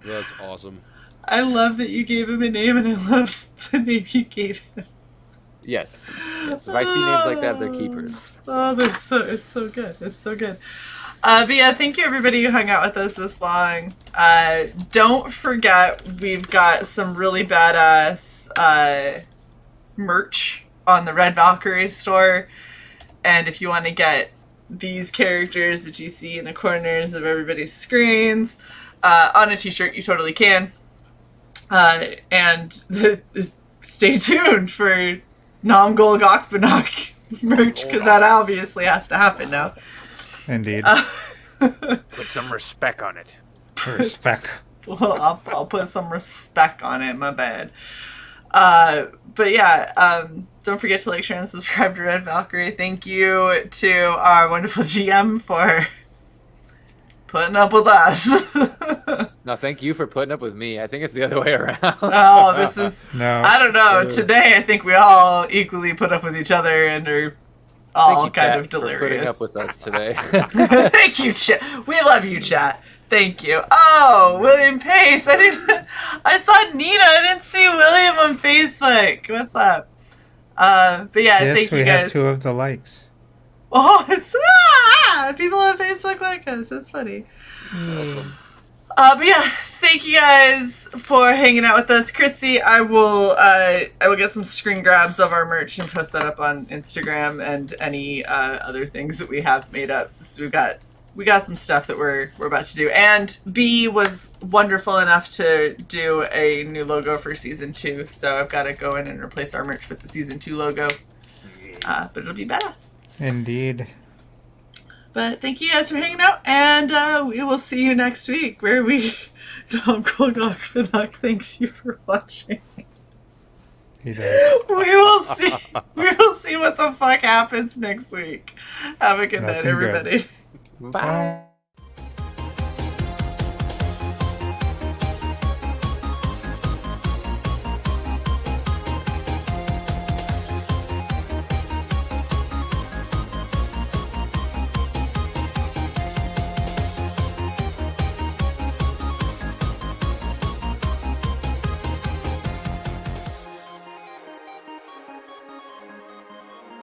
That's awesome. I love that you gave him a name, and I love the name you gave him. Yes. If I see names like that, they're keepers. Oh, it's so good. It's so good. But yeah, thank you everybody who hung out with us this long. Don't forget, we've got some really badass merch on the Red Valkyrie store. And if you want to get these characters that you see in the corners of everybody's screens on a t-shirt, you totally can. And stay tuned for Nom Golg Akbanok merch, because that obviously has to happen now. Indeed. Put some respect on it. Respect. Well, I'll put some respect on it, my bad. But yeah, don't forget to like, share, and subscribe to Red Valkyrie. Thank you to our wonderful GM for putting up with us. No, thank you for putting up with me. I think it's the other way around. Oh, this is... No. I don't know. Today, I think we all equally put up with each other and are all Thank you, kind Chat, of for putting delirious. up with us today. Thank you, chat. We love you, chat. Thank you. Oh, William Pace. I saw Nina. I didn't see William on Facebook. What's up? But yeah, Yes, thank we you have guys. 2 of the likes. Oh, it's people on Facebook like us. That's funny. But yeah, thank you guys for hanging out with us. Christy, I will get some screen grabs of our merch and post that up on Instagram and any other things that we have made up. So we got some stuff that we're about to do. And B was wonderful enough to do a new logo for season 2. So I've got to go in and replace our merch with the season 2 logo. But it'll be badass. Indeed. But thank you guys for hanging out, and we will see you next week, where we... Nom Golg Akbanok, thanks you for watching. He does. We will see what the fuck happens next week. Have a good night, Nothing good. everybody. Bye.